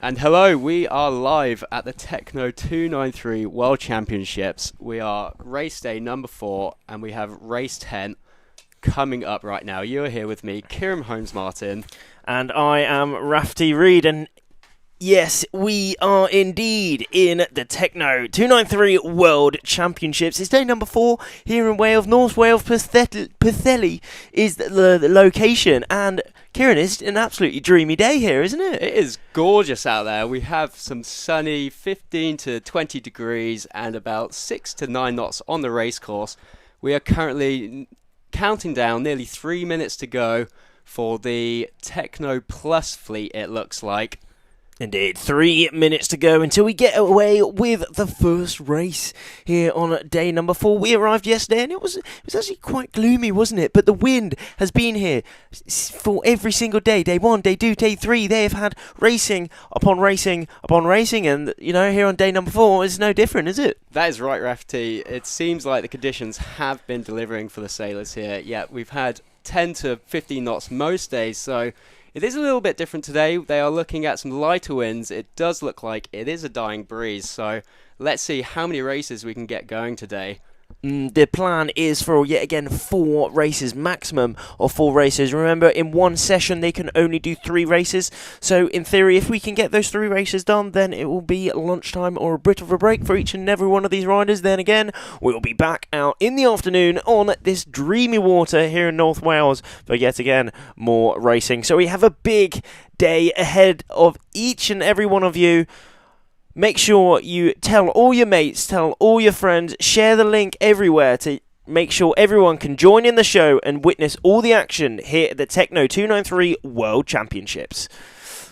And hello, we are live at the Techno293 World Championships. We are race day number 4 and we have race 10 coming up right now. You are here with me, Kieran Holmes-Martin. And I am Rafty Reed, and yes, we are indeed in the Techno 293 World Championships. It's day number 4 here in Wales. North Wales, Pwllheli is the location. And Kieran, it's an absolutely dreamy day here, isn't it? It is gorgeous out there. We have some sunny 15 to 20 degrees and about 6 to 9 knots on the race course. We are currently counting down nearly 3 minutes to go for the Techno Plus fleet, it looks like. Indeed, 3 minutes to go until we get away with the first race here on day number 4. We arrived yesterday and it was actually quite gloomy, wasn't it? But the wind has been here for every single day. Day 1, day 2, day 3. They have had racing upon racing upon racing, and here on day number 4 it's no different, is it? That is right, Rafty. It seems like the conditions have been delivering for the sailors here. Yeah, we've had 10 to 15 knots most days, so it is a little bit different today. They are looking at some lighter winds. It does look like it is a dying breeze, so let's see how many races we can get going today. The plan is for, yet again, 4 races, maximum of 4 races. Remember, in one session, they can only do 3 races. So, in theory, if we can get those 3 races done, then it will be lunchtime or a bit of a break for each and every one of these riders. Then again, we'll be back out in the afternoon on this dreamy water here in North Wales for, yet again, more racing. So, we have a big day ahead of each and every one of you. Make sure you tell all your mates, tell all your friends, share the link everywhere to make sure everyone can join in the show and witness all the action here at the Techno 293 World Championships.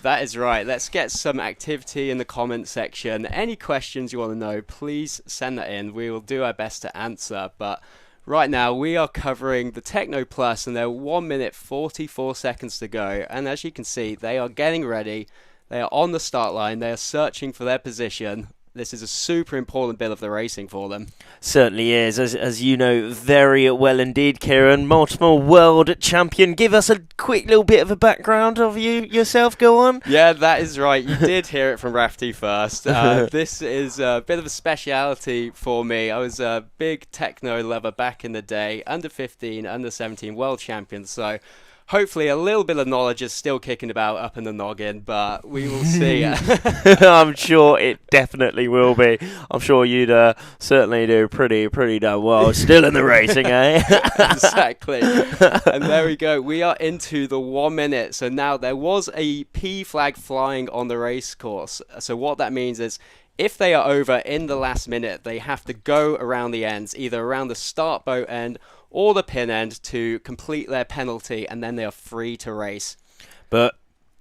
That is right. Let's get some activity in the comment section. Any questions you want to know, please send that in. We will do our best to answer. But right now, we are covering the Techno Plus, and they're 1 minute 44 seconds to go. And as you can see, they are getting ready. They are on the start line. They are searching for their position. This is a super important bit of the racing for them. Certainly is, as you know very well indeed, Kieran. Multiple world champion. Give us a quick little bit of a background of yourself. Go on. Yeah, that is right. You did hear it from Rafty first. This is a bit of a speciality for me. I was a big techno lover back in the day. Under 15, under 17 world champion. So hopefully a little bit of knowledge is still kicking about up in the noggin, but we will see. I'm sure it definitely will be. I'm sure you'd certainly do pretty damn well. Still in the racing, eh? Exactly. And there we go. We are into the 1 minute. So now there was a P flag flying on the race course. So what that means is if they are over in the last minute, they have to go around the ends, either around the start boat end or the pin end to complete their penalty, and then they are free to race. But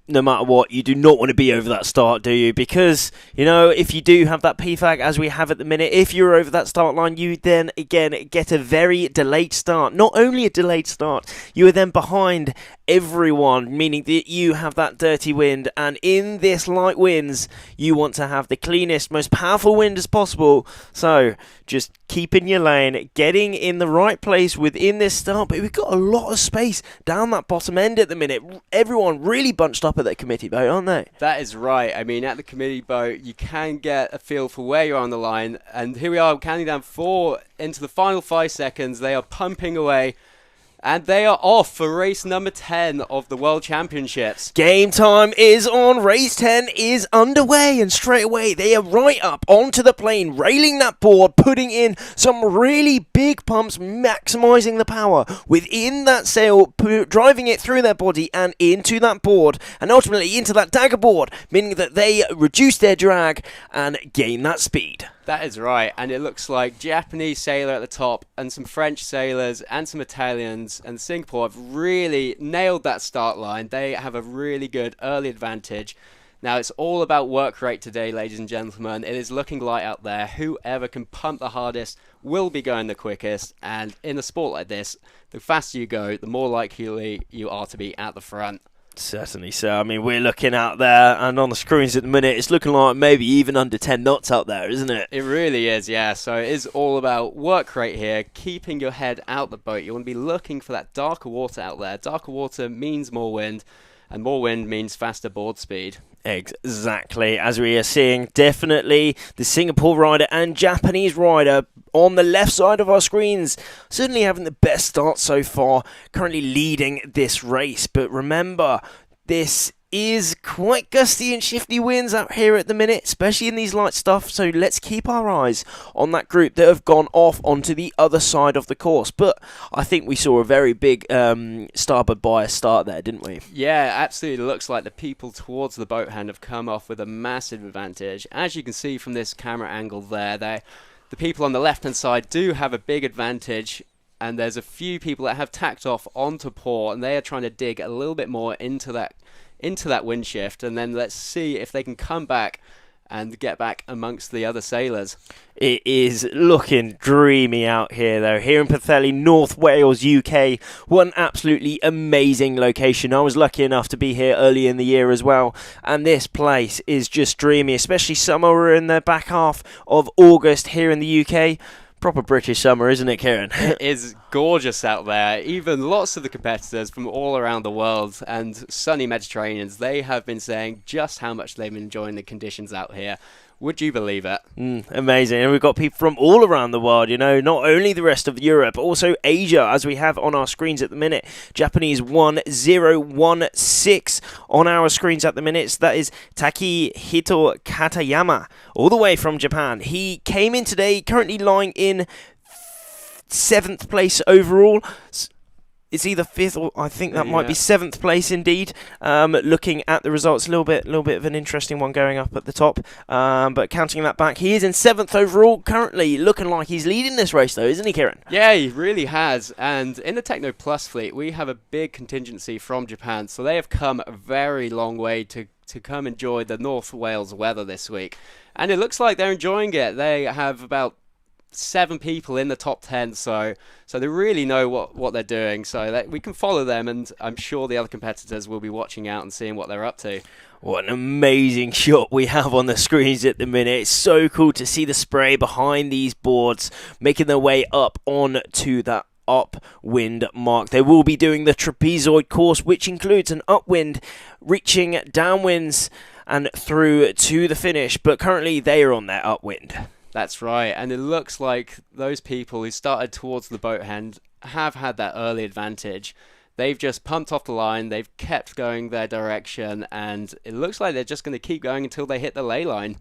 no matter what, you do not want to be over that start, do you? Because, if you do have that P flag, as we have at the minute, if you're over that start line, you then, again, get a very delayed start. Not only a delayed start, you are then behind everyone, meaning that you have that dirty wind, and in this light winds, you want to have the cleanest, most powerful wind as possible. So, just keep in your lane, getting in the right place within this start, but we've got a lot of space down that bottom end at the minute. Everyone really bunched up at that committee boat, aren't they? That is right. I mean, at the committee boat, you can get a feel for where you're on the line, and here we are counting down 4 into the final 5 seconds. They are pumping away, and they are off for race number 10 of the World Championships. Game time is on. Race 10 is underway, and straight away they are right up onto the plane, railing that board, putting in some really big pumps, maximising the power within that sail, driving it through their body and into that board, and ultimately into that dagger board, meaning that they reduce their drag and gain that speed. That is right, and it looks like Japanese sailor at the top and some French sailors and some Italians and Singapore have really nailed that start line. They have a really good early advantage. Now, it's all about work rate today, ladies and gentlemen. It is looking light out there. Whoever can pump the hardest will be going the quickest, and in a sport like this, the faster you go, the more likely you are to be at the front. Certainly so. I mean, we're looking out there, and on the screens at the minute, it's looking like maybe even under 10 knots out there, isn't it? It really is, yeah. So it is all about work rate here, keeping your head out the boat. You want to be looking for that darker water out there. Darker water means more wind, and more wind means faster board speed. Exactly, as we are seeing, definitely the Singapore rider and Japanese rider on the left side of our screens, certainly having the best start so far, currently leading this race. But remember, this is quite gusty and shifty winds out here at the minute, especially in these light stuff, so let's keep our eyes on that group that have gone off onto the other side of the course. But I think we saw a very big starboard bias start there, didn't we? Yeah, absolutely. It looks like the people towards the boat hand have come off with a massive advantage. As you can see from this camera angle there, the people on the left hand side do have a big advantage, and there's a few people that have tacked off onto port, and they are trying to dig a little bit more into that wind shift, and then let's see if they can come back and get back amongst the other sailors. It is looking dreamy out here, though. Here in Pwllheli, North Wales, UK. What an absolutely amazing location. I was lucky enough to be here early in the year as well, and this place is just dreamy, especially summer. We're in the back half of August here in the UK. Proper British summer, isn't it, Kieran? It is gorgeous out there. Even lots of the competitors from all around the world and sunny Mediterraneans, they have been saying just how much they've been enjoying the conditions out here. Would you believe it? Amazing. And we've got people from all around the world, you know, not only the rest of Europe, but also Asia, as we have on our screens at the minute. Japanese 1016 on our screens at the minute. So that is Takihito Katayama, all the way from Japan. He came in today, currently lying in 7th place overall. It's either 5th or I think that might be 7th place indeed. Looking at the results, a little bit of an interesting one going up at the top. But counting that back, he is in 7th overall currently, looking like he's leading this race though, isn't he, Kieran? Yeah, he really has. And in the Techno Plus fleet, we have a big contingency from Japan, so they have come a very long way to come enjoy the North Wales weather this week. And it looks like they're enjoying it. They have about 7 people in the top 10, so they really know what they're doing, so that we can follow them, and I'm sure the other competitors will be watching out and seeing what they're up to. What an amazing shot we have on the screens at the minute. It's so cool to see the spray behind these boards making their way up on to that upwind mark. They will be doing the trapezoid course, which includes an upwind reaching downwinds and through to the finish, but currently they are on their upwind. That's right, and it looks like those people who started towards the boat hand have had that early advantage. They've just pumped off the line, they've kept going their direction, and it looks like they're just going to keep going until they hit the ley line.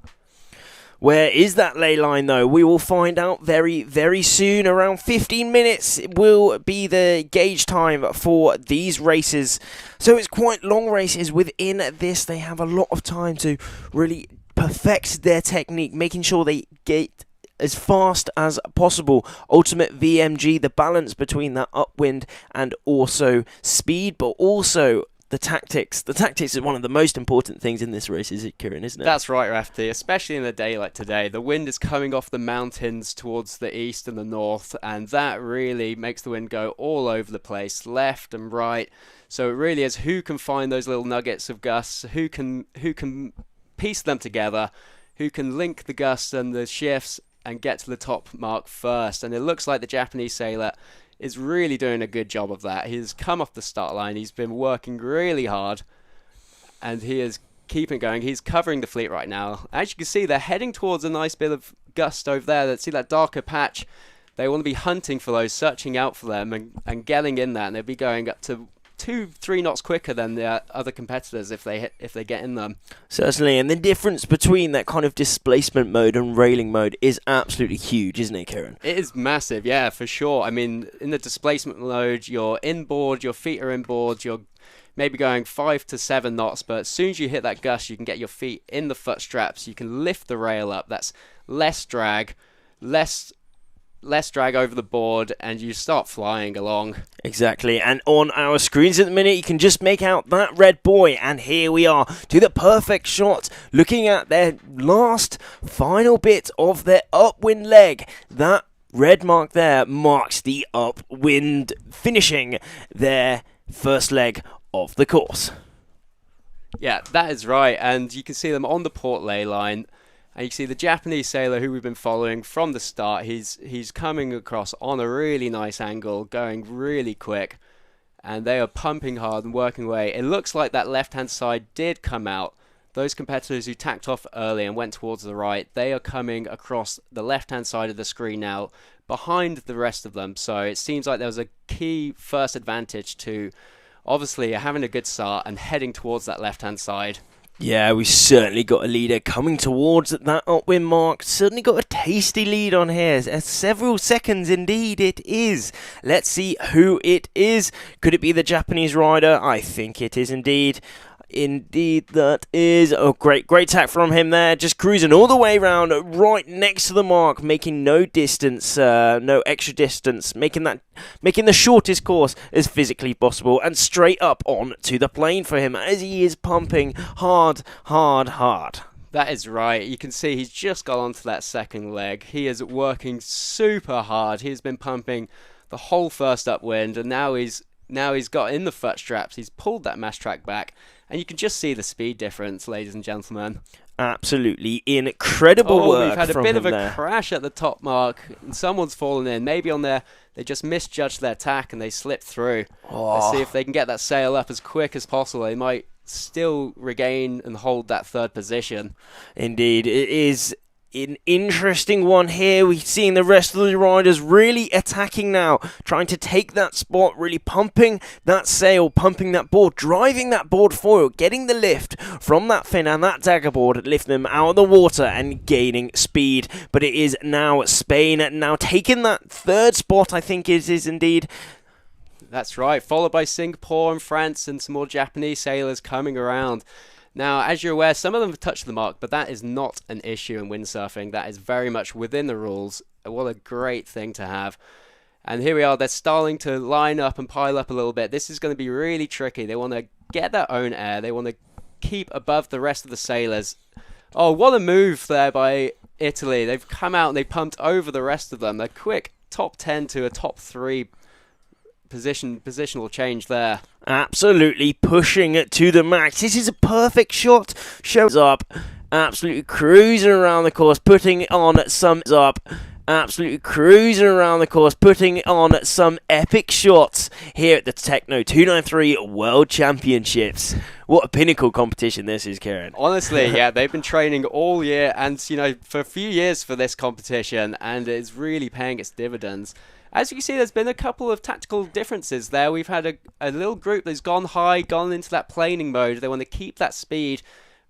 Where is that ley line though? We will find out very, very soon. Around 15 minutes will be the gauge time for these races. So it's quite long races. Within this, they have a lot of time to really perfect their technique, making sure they get as fast as possible. Ultimate VMG, the balance between that upwind and also speed, but also the tactics. The tactics is one of the most important things in this race, is it, Kieran, isn't it? That's right, Rafty, especially in a day like today. The wind is coming off the mountains towards the east and the north, and that really makes the wind go all over the place, left and right. So it really is who can find those little nuggets of gusts, who can piece them together, who can link the gusts and the shifts and get to the top mark first. And it looks like the Japanese sailor is really doing a good job of that. He's come off the start line, he's been working really hard, and he is keeping going. He's covering the fleet right now. As you can see, they're heading towards a nice bit of gust over there. Let's see that darker patch. They want to be hunting for those, searching out for them and getting in there, and they'll be going up to 2-3 knots quicker than the other competitors if they get in them. Certainly, and the difference between that kind of displacement mode and railing mode is absolutely huge, isn't it, Kieran? It is massive, yeah, for sure. I mean, in the displacement mode, you're inboard, your feet are inboard, you're maybe going 5 to 7 knots, but as soon as you hit that gust, you can get your feet in the foot straps, you can lift the rail up. That's less drag over the board, and you start flying along. Exactly, and on our screens at the minute, you can just make out that red buoy, and here we are to the perfect shot, looking at their last final bit of their upwind leg. That red mark there marks the upwind, finishing their first leg of the course. Yeah, that is right, and you can see them on the port ley line. And you can see the Japanese sailor who we've been following from the start. He's coming across on a really nice angle, going really quick. and they are pumping hard and working away. It looks like that left-hand side did come out. Those competitors who tacked off early and went towards the right, they are coming across the left-hand side of the screen now, behind the rest of them. So it seems like there was a key first advantage to obviously having a good start and heading towards that left-hand side. Yeah, we certainly got a leader coming towards that upwind mark. Certainly got a tasty lead on here. Several seconds indeed it is. Let's see who it is. Could it be the Japanese rider? I think it is indeed. Indeed, that is a great tack from him there. Just cruising all the way around, right next to the mark, making no distance, no extra distance, making the shortest course as physically possible, and straight up on to the plane for him as he is pumping hard. That is right. You can see he's just got onto that second leg. He is working super hard. He's been pumping the whole first upwind, and now he's got in the foot straps. He's pulled that mass track back. And you can just see the speed difference, ladies and gentlemen. Absolutely incredible work. We've had a from bit of a there. crash at the top mark, and someone's fallen in. Maybe on there, they just misjudged their tack and they slipped through. Let's see if they can get that sail up as quick as possible. They might still regain and hold that third position. Indeed, it is an interesting one here. We've seen the rest of the riders really attacking now, trying to take that spot, really pumping that sail, pumping that board, driving that board forward, getting the lift from that fin and that dagger board, lift them out of the water and gaining speed. But it is now Spain now taking that third spot, I think it is indeed. That's right, followed by Singapore and France and some more Japanese sailors coming around. Now, as you're aware, some of them have touched the mark, but that is not an issue in windsurfing. That is very much within the rules. What a great thing to have. And here we are. They're starting to line up and pile up a little bit. This is going to be really tricky. They want to get their own air. They want to keep above the rest of the sailors. Oh, what a move there by Italy. They've come out and they pumped over the rest of them. A quick top 10 to a top 3 positional change there. Absolutely pushing it to the max. This is a perfect shot. Shows up. Absolutely cruising around the course, putting on some Absolutely cruising around the course, putting on some epic shots here at the Techno293 World Championships. What a pinnacle competition this is, Kieran. Honestly, yeah, they've been training all year and, for a few years for this competition, and it's really paying its dividends. As you can see, there's been a couple of tactical differences there. We've had a little group that's gone high, gone into that planing mode. They want to keep that speed,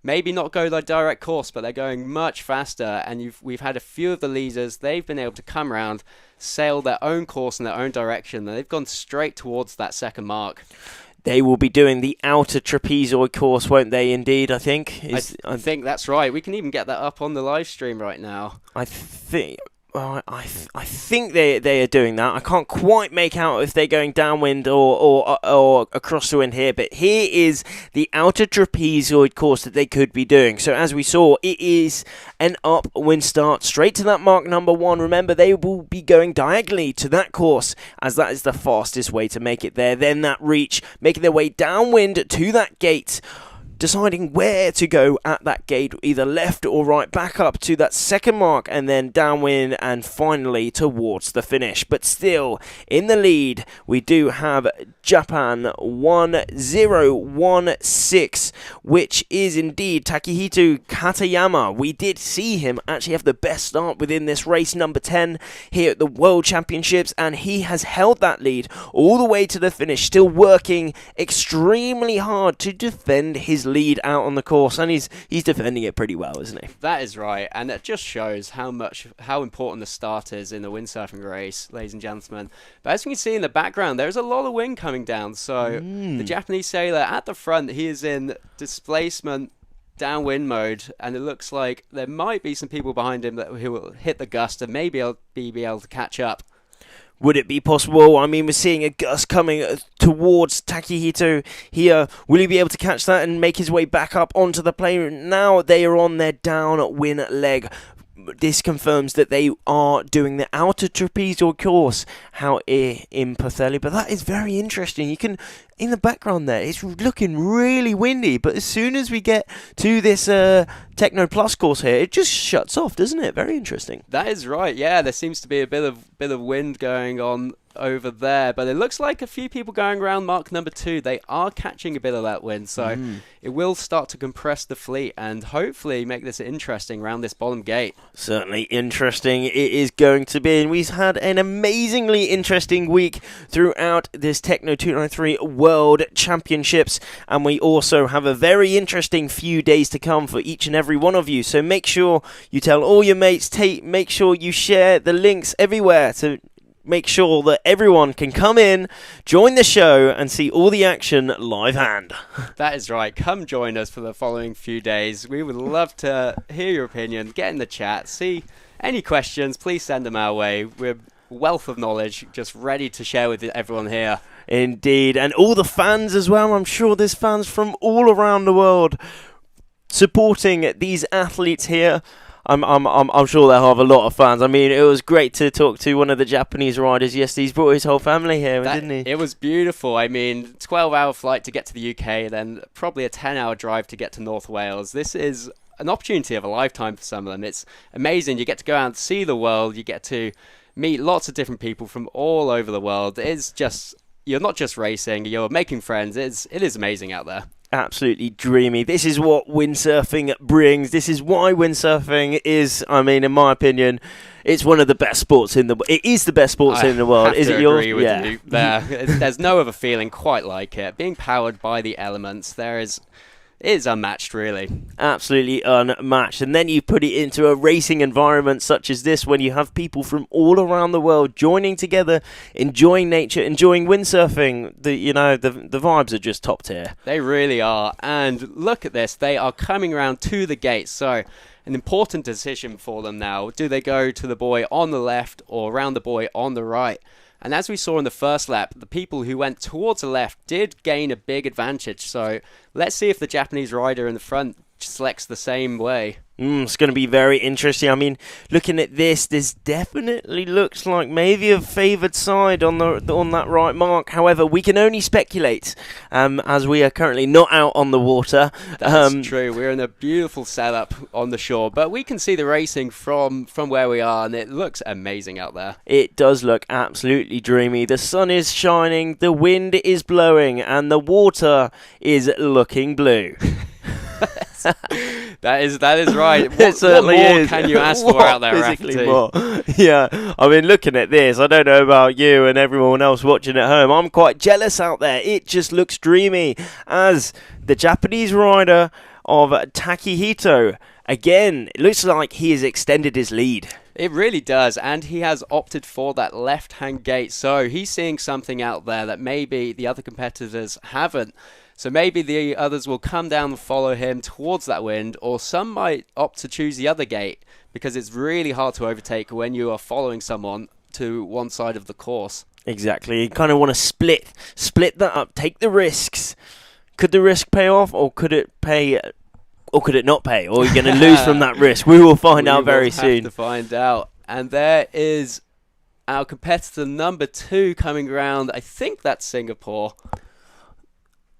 maybe not go the direct course, but they're going much faster. And we've had a few of the leaders, they've been able to come around, sail their own course in their own direction, and they've gone straight towards that second mark. They will be doing the outer trapezoid course, won't they, indeed, I think? I think that's right. We can even get that up on the live stream right now. I think they are doing that. I can't quite make out if they're going downwind or across the wind here, but here is the outer trapezoid course that they could be doing. So as we saw, it is an upwind start straight to that mark number 1. Remember, they will be going diagonally to that course as that is the fastest way to make it there. Then that reach, making their way downwind to that gate, deciding where to go at that gate, either left or right, back up to that second mark and then downwind and finally towards the finish. But still in the lead we do have Japan 1016, which is indeed Takehito Katayama. We did see him actually have the best start within this race, number 10 here at the World Championships, and he has held that lead all the way to the finish, still working extremely hard to defend his lead out on the course, and he's defending it pretty well, isn't he? That is right, and it just shows how important the start is in the windsurfing race, ladies and gentlemen. But as you can see in the background, there's a lot of wind coming down, so the Japanese sailor at the front, he is in displacement downwind mode, and it looks like there might be some people behind him who will hit the gust and maybe be able to catch up. Would it be possible? I mean, we're seeing a gust coming towards Takehito here. Will he be able to catch that and make his way back up onto the plane? Now they are on their downwind leg. This confirms that they are doing the outer trapezoid course in Pwllheli, but that is very interesting. You can in the background there, it's looking really windy. But as soon as we get to this Techno Plus course here, it just shuts off, doesn't it? Very interesting. That is right. Yeah, there seems to be a bit of wind going on over there, but it looks like a few people going around mark number 2. They are catching a bit of that wind, so it will start to compress the fleet and hopefully make this interesting around this bottom gate. Certainly interesting it is going to be, and we've had an amazingly interesting week throughout this Techno293 World Championships, and we also have a very interesting few days to come for each and every one of you, so make sure you tell all your mates, make sure you share the links everywhere to make sure that everyone can come in, join the show, and see all the action live hand. That is right. Come join us for the following few days. We would love to hear your opinion, get in the chat, see any questions, please send them our way. We're a wealth of knowledge, just ready to share with everyone here. Indeed, and all the fans as well. I'm sure there's fans from all around the world supporting these athletes here. I'm sure they'll have a lot of fans. I mean, it was great to talk to one of the Japanese riders yesterday. He's brought his whole family here, didn't he? It was beautiful. I mean, 12-hour flight to get to the UK, then probably a 10-hour drive to get to North Wales. This is an opportunity of a lifetime for some of them. It's amazing. You get to go out and see the world. You get to meet lots of different people from all over the world. It's just, you're not just racing, you're making friends. It is amazing out there. Absolutely dreamy. This is what windsurfing brings. This is why windsurfing is, I mean, in my opinion, it's one of the best sports in the. It is the best sports in the world. Is it yours? Yours? Yeah. You there. There's no other feeling quite like it. Being powered by the elements, it is unmatched, really. Absolutely unmatched. And then you put it into a racing environment such as this, when you have people from all around the world joining together, enjoying nature, enjoying windsurfing. The vibes are just top tier. They really are. And look at this. They are coming around to the gate. So an important decision for them now. Do they go to the buoy on the left or around the buoy on the right? And as we saw in the first lap, the people who went towards the left did gain a big advantage. So let's see if the Japanese rider in the front selects the same way. It's going to be very interesting. I mean, looking at this definitely looks like maybe a favoured side on that right mark. However, we can only speculate, as we are currently not out on the water. That's true. We're in a beautiful setup on the shore, but we can see the racing from where we are, and it looks amazing out there. It does look absolutely dreamy. The sun is shining, the wind is blowing, and the water is looking blue. That is right. It certainly what more is. Can you ask for out there? Physically more. Yeah, I mean, looking at this, I don't know about you and everyone else watching at home, I'm quite jealous out there. It just looks dreamy as the Japanese rider of Takehito, again, it looks like he has extended his lead. It really does, and he has opted for that left-hand gate, so he's seeing something out there that maybe the other competitors haven't. So maybe the others will come down and follow him towards that wind, or some might opt to choose the other gate, because it's really hard to overtake when you are following someone to one side of the course. Exactly. You kind of want to split that up, take the risks. Could the risk pay off, or could it pay, or could it not pay? Or are you going to lose from that risk? We will find out very soon. We will have to find out. And there is our competitor number 2 coming around. I think that's Singapore.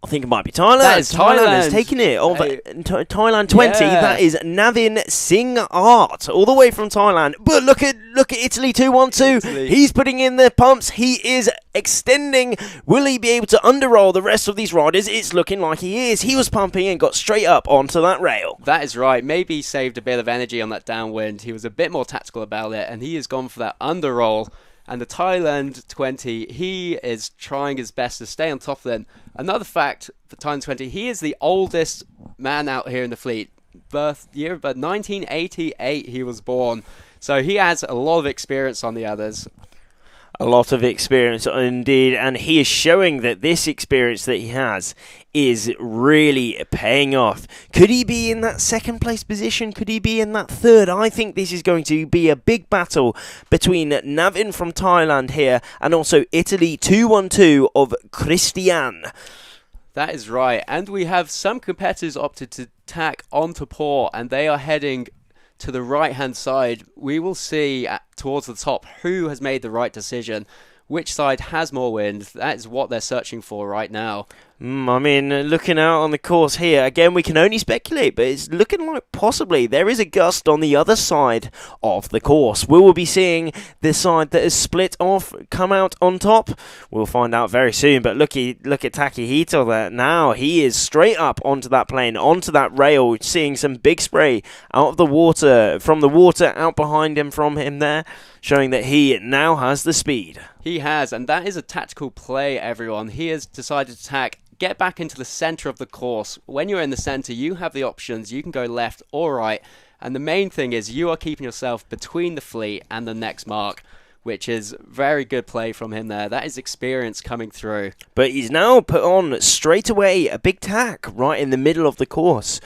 I think it might be Thailand. That is Thailand. Has taken it. Thailand 20. Yeah. That is Navin Singh Art, all the way from Thailand. But look at Italy 212. He's putting in the pumps. He is extending. Will he be able to underroll the rest of these riders? It's looking like he is. He was pumping and got straight up onto that rail. That is right. Maybe he saved a bit of energy on that downwind. He was a bit more tactical about it, and he has gone for that underroll. And the Thailand 20, he is trying his best to stay on top of them. Another fact for Thailand 20, he is the oldest man out here in the fleet. Birth year, but 1988 he was born. So he has a lot of experience on the others. A lot of experience indeed, and he is showing that this experience that he has is really paying off. Could he be in that second place position? Could he be in that third? I think this is going to be a big battle between Navin from Thailand here and also Italy 212 of Christian. That is right, and we have some competitors opted to tack onto port, and they are heading to the right hand side. We will see towards the top who has made the right decision. which side has more wind. That is what they're searching for right now. I mean, looking out on the course here, again, we can only speculate, but it's looking like possibly there is a gust on the other side of the course. Will we be seeing the side that is split off come out on top? We'll find out very soon, but look at Takehito there. Now he is straight up onto that plane, onto that rail, seeing some big spray out of the water, from the water out behind him from him there, showing that he now has the speed. He has, and that is a tactical play, everyone. He has decided to tack. Get back into the centre of the course. When you're in the centre, you have the options. You can go left or right. And the main thing is you are keeping yourself between the fleet and the next mark, which is very good play from him there. That is experience coming through. But he's now put on straight away a big tack right in the middle of the course.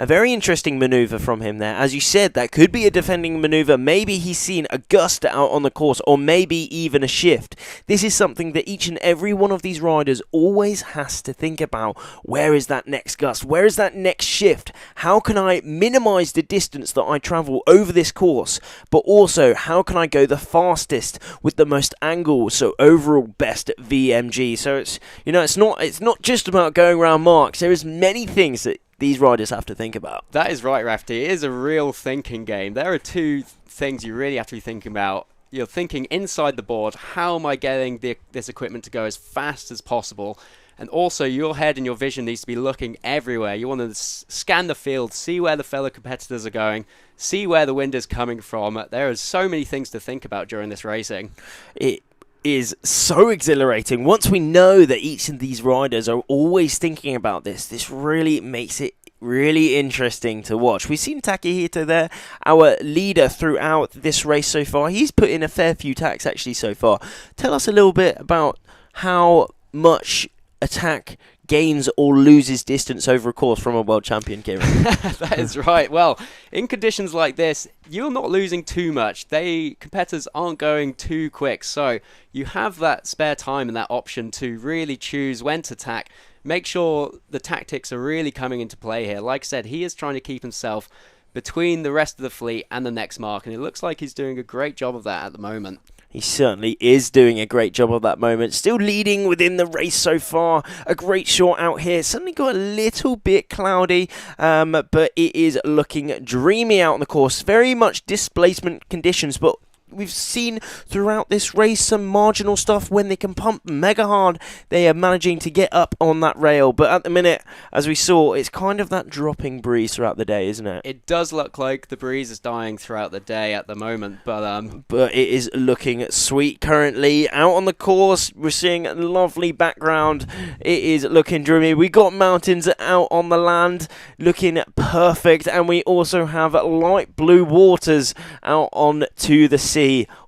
A very interesting manoeuvre from him there. As you said, that could be a defending manoeuvre. Maybe he's seen a gust out on the course, or maybe even a shift. This is something that each and every one of these riders always has to think about. Where is that next gust? Where is that next shift? How can I minimise the distance that I travel over this course? But also, how can I go the fastest with the most angle? So overall best VMG. So it's not just about going around marks. There is many things that these riders have to think about. That is right, Rafty. It is a real thinking game. There are two things you really have to be thinking about. You're thinking inside the board, how am I getting this equipment to go as fast as possible? And also, your head and your vision needs to be looking everywhere. You want to scan the field, see where the fellow competitors are going, see where the wind is coming from. There are so many things to think about during this racing. It is so exhilarating. Once we know that each of these riders are always thinking about this really makes it really interesting to watch. We've seen Takehito there, our leader throughout this race so far. He's put in a fair few tacks actually so far. Tell us a little bit about how much attack gains or loses distance over a course from a world champion, Kieran. That is right. Well, in conditions like this, you're not losing too much. Competitors aren't going too quick, so you have that spare time and that option to really choose when to attack. Make sure the tactics are really coming into play here. Like I said, he is trying to keep himself between the rest of the fleet and the next mark, and it looks like he's doing a great job of that at the moment. He certainly is doing a great job of that moment. Still leading within the race so far. A great shot out here. Suddenly got a little bit cloudy, but it is looking dreamy out on the course. Very much displacement conditions, but we've seen throughout this race some marginal stuff. When they can pump mega hard, they are managing to get up on that rail. But at the minute, as we saw, it's kind of that dropping breeze throughout the day, isn't it? It does look like the breeze is dying throughout the day at the moment, but it is looking sweet currently. Out on the course, we're seeing a lovely background. It is looking dreamy. We got mountains out on the land looking perfect, and we also have light blue waters out on to the sea.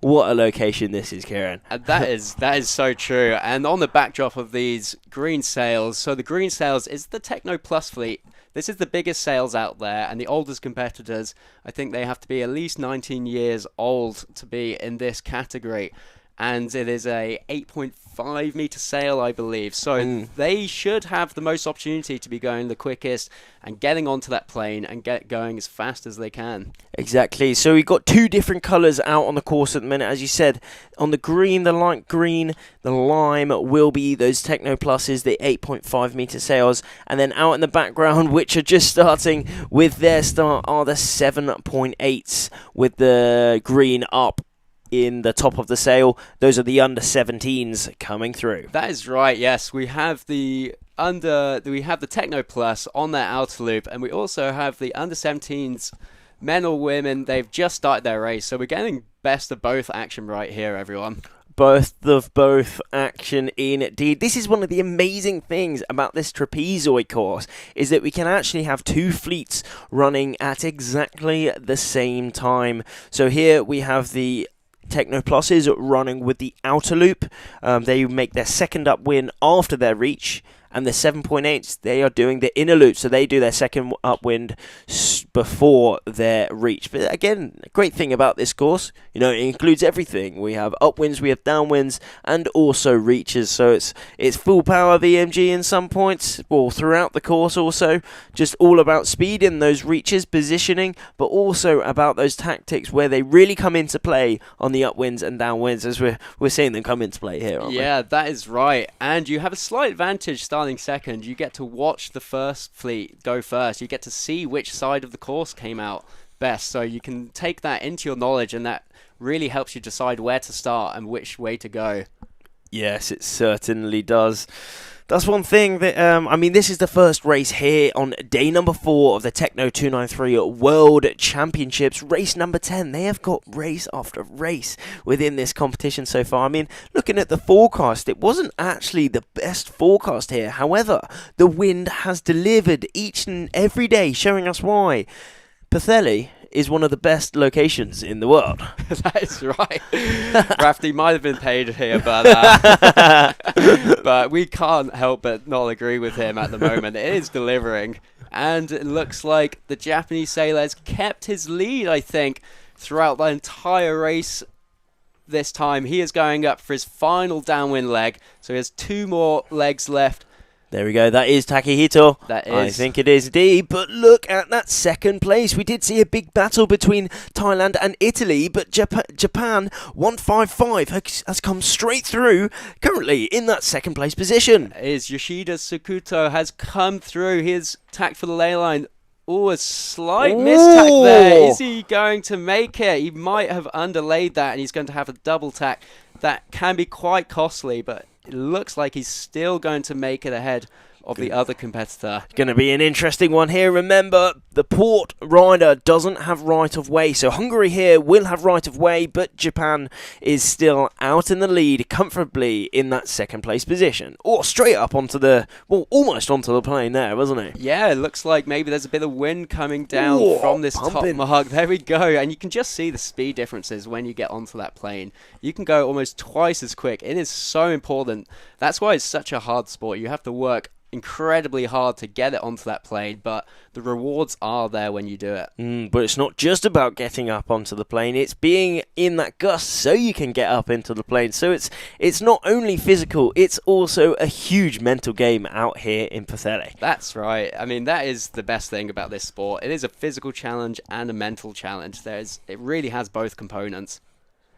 What a location this is, Kieran. That is so true. And on the backdrop of these green sails, so the green sails is the Techno Plus fleet. This is the biggest sails out there, and the oldest competitors, I think they have to be at least 19 years old to be in this category. And it is a 8.5 meter sail, I believe. So they should have the most opportunity to be going the quickest and getting onto that plane and get going as fast as they can. Exactly. So we've got two different colours out on the course at the minute. As you said, on the green, the light green, the lime will be those Techno Pluses, the 8.5 meter sails. And then out in the background, which are just starting with their start, are the 7.8s with the green up in the top of the sail. Those are the under 17s coming through. That is right. Yes, we have the Techno Plus on their outer loop, and we also have the under 17s, men or women. They've just started their race, so we're getting best of both action right here, everyone. Both action indeed. This is one of the amazing things about this trapezoid course, is that we can actually have two fleets running at exactly the same time. So here we have the Techno Pluses running with the outer loop. They make their second upwind after their reach, and the 7.8s, they are doing the inner loop, so they do their second upwind before their reach. But again, a great thing about this course, it includes everything. We have upwinds, we have downwinds, and also reaches. So it's full power VMG in some points, or throughout the course also. Just all about speed in those reaches, positioning, but also about those tactics where they really come into play on the upwinds and downwinds, as we're seeing them come into play here, aren't we? Yeah, that is right. And you have a slight advantage starting second. You get to watch the first fleet go first. You get to see which side of the course came out best. So you can take that into your knowledge, and that really helps you decide where to start and which way to go. Yes, it certainly does. That's one thing that, this is the first race here on day number 4 of the Techno293 World Championships. Race number 10. They have got race after race within this competition so far. Looking at the forecast, it wasn't actually the best forecast here. However, the wind has delivered each and every day, showing us why. Pwllheli is one of the best locations in the world. That is right. Rafty might have been paid here, but but we can't help but not agree with him at the moment. It is delivering, and it looks like the Japanese sailor has kept his lead, I think, throughout the entire race. This time he is going up for his final downwind leg, so he has 2 more legs left. There we go, that is Takehito. That is. I think it is indeed, but look at that second place. We did see a big battle between Thailand and Italy, but Japan 155 has come straight through, currently in that second place position. Is Yoshida Tsukuto has come through. He is tacked for the ley line. Oh, a slight mistack there. Is he going to make it? He might have underlaid that, and he's going to have a double tack. That can be quite costly, but it looks like he's still going to make it ahead of the other competitor. Going to be an interesting one here. Remember, the port rider doesn't have right of way, so Hungary here will have right of way, but Japan is still out in the lead comfortably in that second place position. Or straight up onto almost onto the plane there, wasn't it? Yeah, it looks like maybe there's a bit of wind coming down from this top mark. There we go, and you can just see the speed differences when you get onto that plane. You can go almost twice as quick. It is so important. That's why it's such a hard sport. You have to work incredibly hard to get it onto that plane, but the rewards are there when you do it. But it's not just about getting up onto the plane, it's being in that gust so you can get up into the plane. So it's not only physical, it's also a huge mental game out here in Pwllheli. That's right. That is the best thing about this sport. It is a physical challenge and a mental challenge. It really has both components.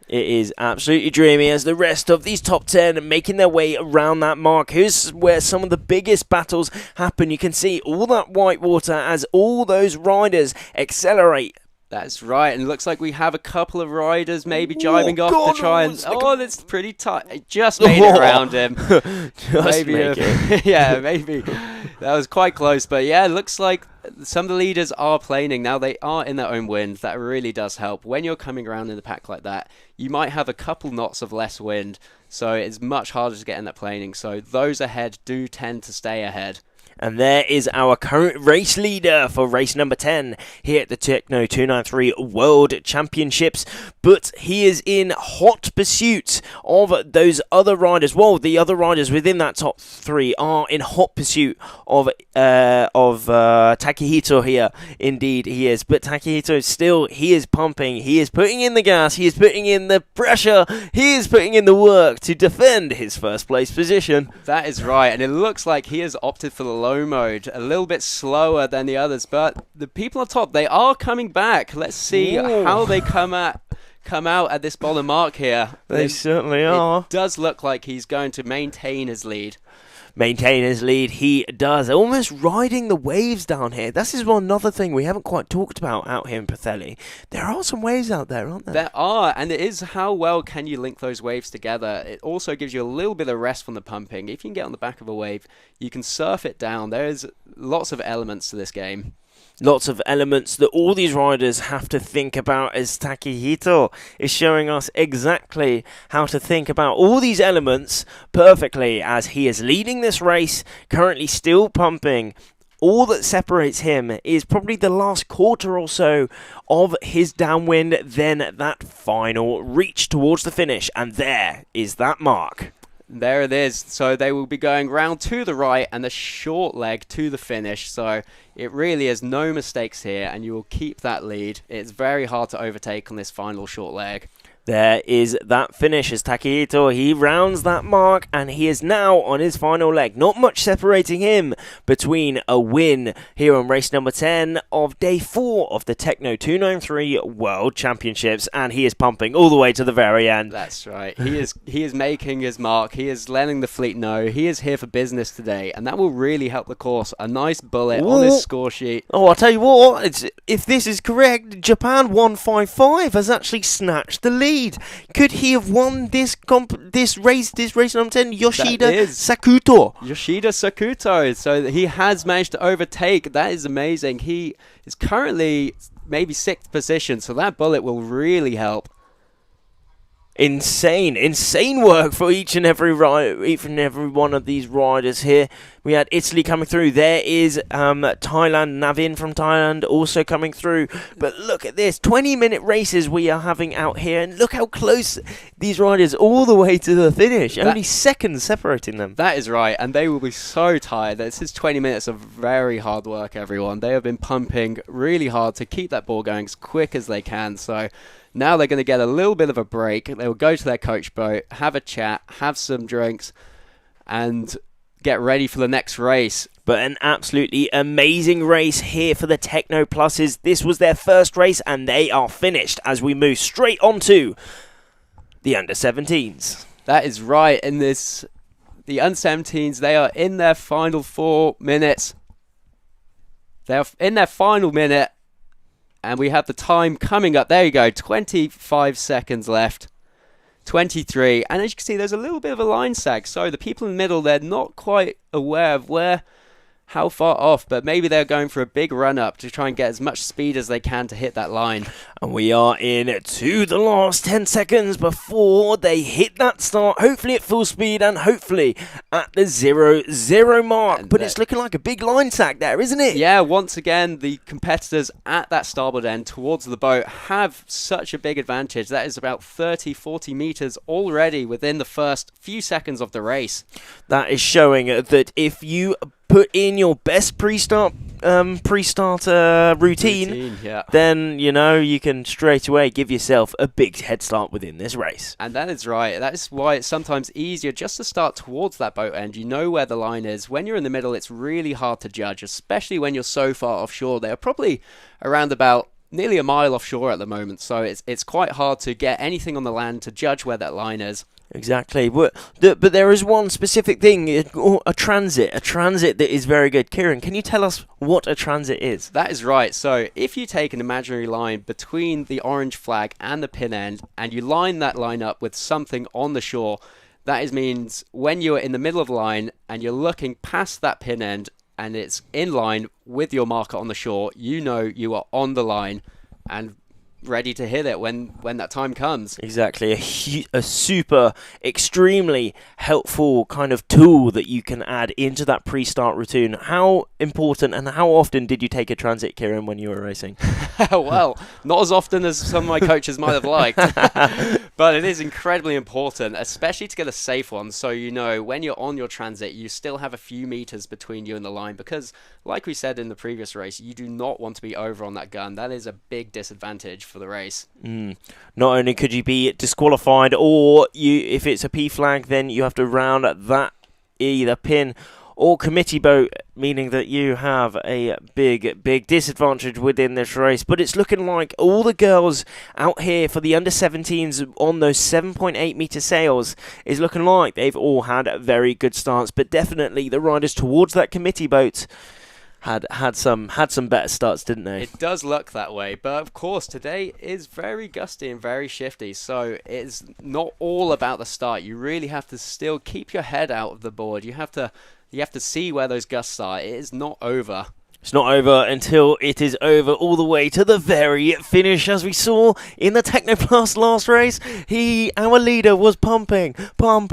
It is absolutely dreamy as the rest of these top 10 are making their way around that mark. Here's where some of the biggest battles happen. You can see all that white water as all those riders accelerate. That's right, and it looks like we have a couple of riders maybe jiving off to try and... that's pretty tight. It just made it around him. Yeah, maybe. That was quite close, but yeah, it looks like some of the leaders are planing. Now, they are in their own wind. That really does help. When you're coming around in the pack like that, you might have a couple knots of less wind, so it's much harder to get in that planing. So those ahead do tend to stay ahead. And there is our current race leader for race number 10 here at the Techno293 World Championships. But he is in hot pursuit of those other riders. Well, the other riders within that top 3 are in hot pursuit of Takehito here. Indeed, he is. But Takehito still, he is pumping. He is putting in the gas. He is putting in the pressure. He is putting in the work to defend his first place position. That is right. And it looks like he has opted for the low mode, a little bit slower than the others, but the people on top, they are coming back. Let's see how they come out at this bottom mark here. They certainly are. It does look like he's going to maintain his lead. He does, almost riding the waves down here. This is another thing we haven't quite talked about out here in Pwllheli. There are some waves out there, aren't there? There are, and it is how well can you link those waves together. It also gives you a little bit of rest from the pumping. If you can get on the back of a wave, you can surf it down. There's lots of elements to this game. Lots of elements that all these riders have to think about, as Takehito is showing us exactly how to think about all these elements perfectly as he is leading this race, currently still pumping. All that separates him is probably the last quarter or so of his downwind, then that final reach towards the finish, and there is that mark. There it is. So they will be going round to the right and the short leg to the finish. So it really is no mistakes here, and you will keep that lead. It's very hard to overtake on this final short leg. There is that finish as Takehito, he rounds that mark and he is now on his final leg. Not much separating him between a win here on race number 10 of day 4 of the Techno293 World Championships, and he is pumping all the way to the very end. That's right. He is making his mark. He is letting the fleet know he is here for business today, and that will really help the course. A nice bullet on his score sheet. Oh, I'll tell you what, if this is correct, Japan 155 has actually snatched the lead. Could he have won this race number 10? Yoshida Sakuto. So he has managed to overtake. That is amazing. He is currently maybe 6th position, so that bullet will really help. Insane work for each and every one of these riders here. We had Italy coming through. There is Thailand, Navin from Thailand also coming through. But look at this, 20-minute races we are having out here, and look how close these riders all the way to the finish. Only seconds separating them. That is right, and they will be so tired. This is 20 minutes of very hard work, everyone. They have been pumping really hard to keep that ball going as quick as they can. So now they're going to get a little bit of a break. They will go to their coach boat, have a chat, have some drinks, and get ready for the next race. But an absolutely amazing race here for the Techno Pluses. This was their first race, and they are finished as we move straight on to the Under-17s. That is right. The Under-17s, they are in their final 4 minutes. They are in their final minute. And we have the time coming up. There you go, 25 seconds left. 23. And as you can see, there's a little bit of a line sag. So the people in the middle, they're not quite aware of how far off, but maybe they're going for a big run up to try and get as much speed as they can to hit that line. And we are in to the last 10 seconds before they hit that start, hopefully at full speed and hopefully at the 0-0 mark. But it's looking like a big line sack there, isn't it? Yeah, once again, the competitors at that starboard end towards the boat have such a big advantage. That is about 30-40 meters already within the first few seconds of the race. That is showing that if you put in your best pre-start routine, then you can straight away give yourself a big head start within this race. And that is right. That is why it's sometimes easier just to start towards that boat end. You know where the line is. When you're in the middle, it's really hard to judge, especially when you're so far offshore. They're probably around about nearly a mile offshore at the moment, so it's quite hard to get anything on the land to judge where that line is. Exactly, but there is one specific thing, a transit that is very good. Kieran, can you tell us what a transit is? That is right. So if you take an imaginary line between the orange flag and the pin end, and you line that line up with something on the shore, that means when you're in the middle of the line and you're looking past that pin end and it's in line with your marker on the shore, you know you are on the line and ready to hit it when that time comes. Exactly, a super, extremely helpful kind of tool that you can add into that pre-start routine. How important and how often did you take a transit, Kieran, when you were racing? Well, not as often as some of my coaches might have liked, but it is incredibly important, especially to get a safe one, so when you're on your transit, you still have a few meters between you and the line, because like we said in the previous race, you do not want to be over on that gun. That is a big disadvantage for the race. Not only could you be disqualified, or if it's a P flag, then you have to round that either pin or committee boat, meaning that you have a big disadvantage within this race. But it's looking like all the girls out here for the under-17s on those 7.8 meter sails is looking like they've all had very good starts, but definitely the riders towards that committee boat had some better starts, didn't they? It does look that way, but of course today is very gusty and very shifty, so it's not all about the start. You really have to still keep your head out of the board. You have to see where those gusts are. It is not over. It's not over until it is over, all the way to the very finish. As we saw in the Techno Plus last race, our leader was pumping all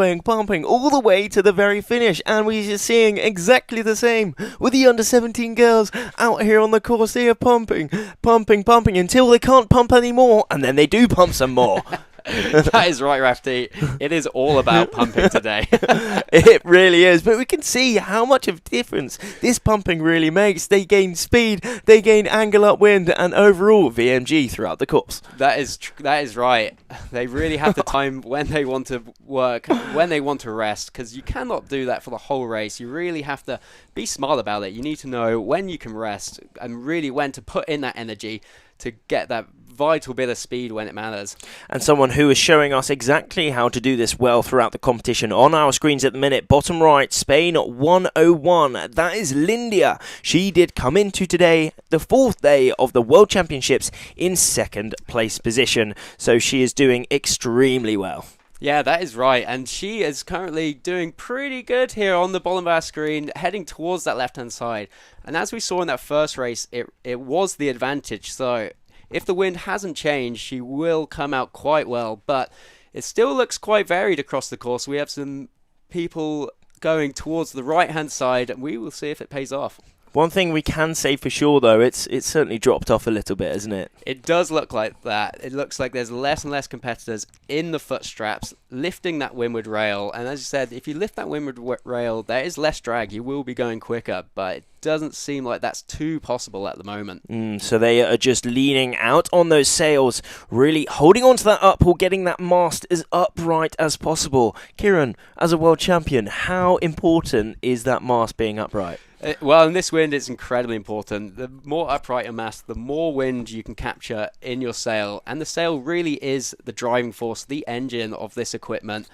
the way to the very finish, and we are seeing exactly the same with the under-17 girls out here on the course. They are pumping until they can't pump anymore, and then they do pump some more. That is right, Rafty. It is all about pumping today. It really is, but we can see how much of a difference this pumping really makes. They gain speed, they gain angle upwind, and overall VMG throughout the course. That is right. They really have the time when they want to work, when they want to rest, because you cannot do that for the whole race. You really have to be smart about it. You need to know when you can rest and really when to put in that energy to get that vital bit of speed when it matters. And someone who is showing us exactly how to do this well throughout the competition on our screens at the minute, bottom right, Spain 101, that is Lindia. She did come into today, the 4th day of the World Championships, in 2nd place position, so she is doing extremely well. Yeah, that is right, and she is currently doing pretty good here on the bottom of our screen, heading towards that left-hand side. And as we saw in that first race, it was the advantage, so if the wind hasn't changed, she will come out quite well, but it still looks quite varied across the course. We have some people going towards the right-hand side, and we will see if it pays off. One thing we can say for sure, though, it's certainly dropped off a little bit, isn't it? It does look like that. It looks like there's less and less competitors in the foot straps lifting that windward rail. And as you said, if you lift that windward rail, there is less drag. You will be going quicker, but it doesn't seem like that's too possible at the moment. So they are just leaning out on those sails, really holding on to that uphill, getting that mast as upright as possible. Kieran, as a world champion, how important is that mast being upright? Well, in this wind, it's incredibly important. The more upright your mast, the more wind you can capture in your sail. And the sail really is the driving force, the engine of this equipment.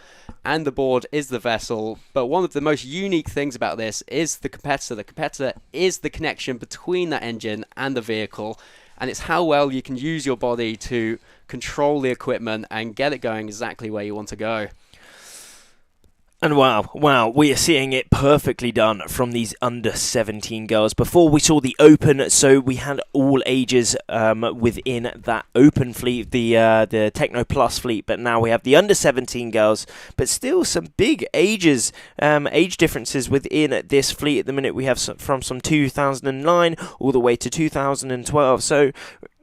And the board is the vessel. But one of the most unique things about this is the competitor. The competitor is the connection between that engine and the vehicle. And it's how well you can use your body to control the equipment and get it going exactly where you want to go. And wow, we are seeing it perfectly done from these under 17 girls. Before we saw the open, so we had all ages within that open fleet, the Techno Plus fleet, but now we have the under 17 girls, but still some big age differences within this fleet at the minute. We have from some 2009 all the way to 2012, so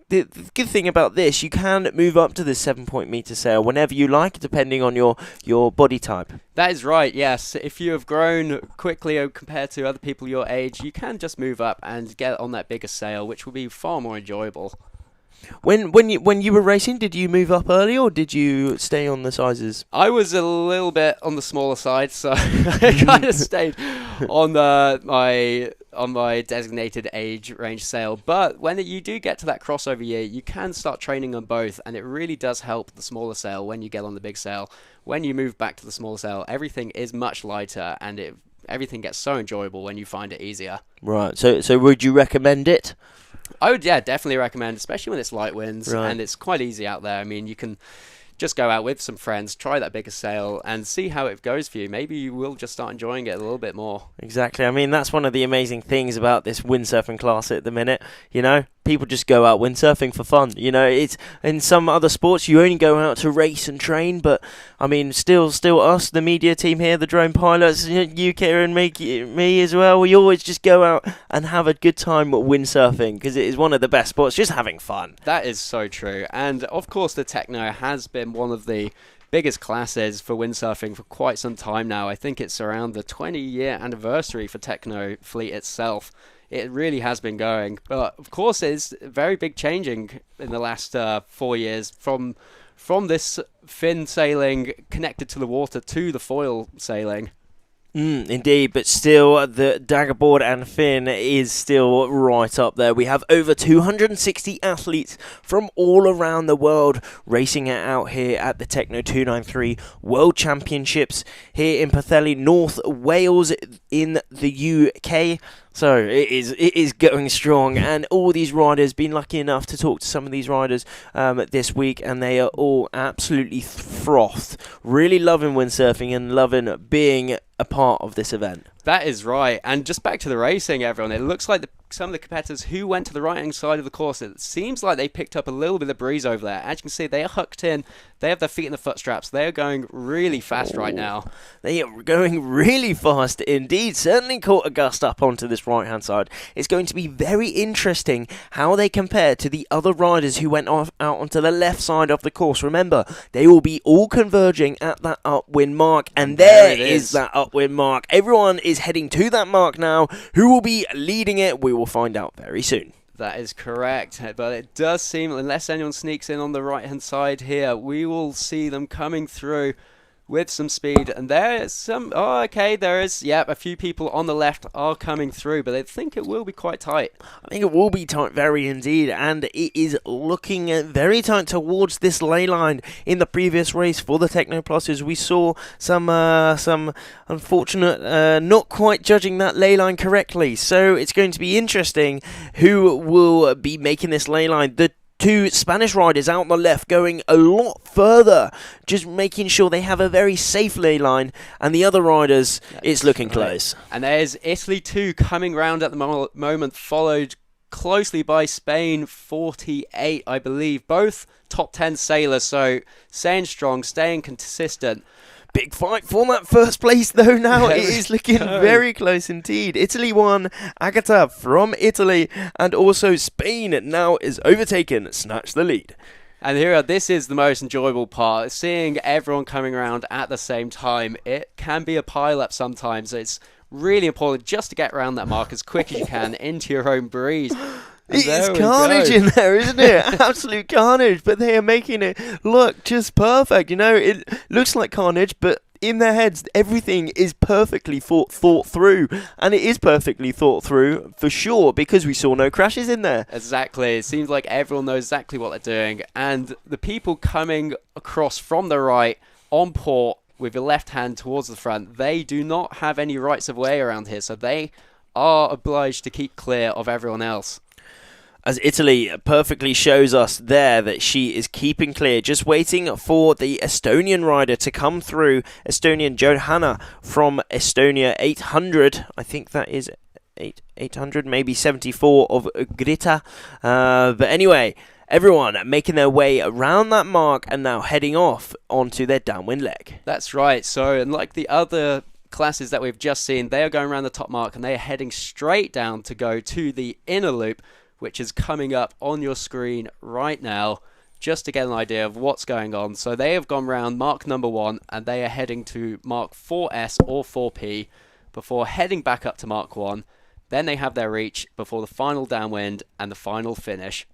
the good thing about this, you can move up to the 7-point meter sail whenever you like, depending on your body type. That is right, yes. If you have grown quickly compared to other people your age, you can just move up and get on that bigger sail, which will be far more enjoyable. When you were racing, did you move up early or did you stay on the sizes? I was a little bit on the smaller side, so I kind of stayed on my designated age range sail. But when you do get to that crossover year, you can start training on both, and it really does help the smaller sail when you get on the big sail. When you move back to the smaller sail, everything is much lighter, and everything gets so enjoyable when you find it easier. Right. So would you recommend it? I would, definitely recommend, especially when it's light winds, and it's quite easy out there. I mean, you can just go out with some friends, try that bigger sail, and see how it goes for you. Maybe you will just start enjoying it a little bit more. Exactly. I mean, that's one of the amazing things about this windsurfing class at the minute. You know, people just go out windsurfing for fun. You know, it's in some other sports you only go out to race and train, but I mean, still us, the media team here, the drone pilots, you, Kieran, me as well. We always just go out and have a good time windsurfing because it is one of the best sports. Just having fun. That is so true, and of course, the Techno has been one of the biggest classes for windsurfing for quite some time now. I think it's around the 20-year anniversary for Techno Fleet itself. It really has been going, but of course it's very big changing in the last 4 years from this fin sailing connected to the water to the foil sailing. Indeed, but still the daggerboard and fin is still right up there. We have over 260 athletes from all around the world racing it out here at the Techno293 World Championships here in Pwllheli, North Wales in the UK. So it is going strong, and all these riders, been lucky enough to talk to some of these riders this week, and they are all absolutely frothed, really loving windsurfing and loving being a part of this event. That is right. And just back to the racing, everyone. It looks like some of the competitors who went to the right-hand side of the course, it seems like they picked up a little bit of breeze over there. As you can see, they are hooked in. They have their feet in the foot straps. They are going really fast right now. They are going really fast indeed. Certainly caught a gust up onto this right-hand side. It's going to be very interesting how they compare to the other riders who went out onto the left side of the course. Remember, they will be all converging at that upwind mark, and there is that upwind mark. Everyone is heading to that mark now. Who will be leading it? We will find out very soon. That is correct, but it does seem, unless anyone sneaks in on the right-hand side here, we will see them coming through with some speed. And there is some, there is, a few people on the left are coming through, but I think it will be quite tight. I think it will be tight, very indeed, and it is looking very tight towards this ley line. In the previous race for the Techno Pluses, we saw some unfortunate not quite judging that ley line correctly, so it's going to be interesting who will be making this ley line. The two Spanish riders out on the left going a lot further, just making sure they have a very safe ley line, and the other riders, it's looking close. And there's Italy 2 coming round at the moment, followed closely by Spain 48, I believe. Both top 10 sailors, so staying strong, staying consistent. Big fight for that first place though now. It is looking very close indeed. Italy won, Agata from Italy, and also Spain now is overtaken, snatched the lead. And here, this is the most enjoyable part, seeing everyone coming around at the same time. It can be a pile-up sometimes. It's really important just to get around that mark as quick as you can into your own breeze. It is carnage in there, isn't it? Absolute carnage, but they are making it look just perfect. You know, it looks like carnage, but in their heads, everything is perfectly thought through. And it is perfectly thought through, for sure, because we saw no crashes in there. Exactly. It seems like everyone knows exactly what they're doing. And the people coming across from the right on port with your left hand towards the front, they do not have any rights of way around here. So they are obliged to keep clear of everyone else. As Italy perfectly shows us there that she is keeping clear, just waiting for the Estonian rider to come through. Estonian Johanna from Estonia 800. I think that is 800, maybe 74 of Grita. But anyway, everyone making their way around that mark and now heading off onto their downwind leg. That's right. So, unlike the other classes that we've just seen, they are going around the top mark and they are heading straight down to go to the inner loop, which is coming up on your screen right now, just to get an idea of what's going on. So they have gone round mark number 1, and they are heading to mark 4S or 4P before heading back up to mark 1. Then they have their reach before the final downwind and the final finish.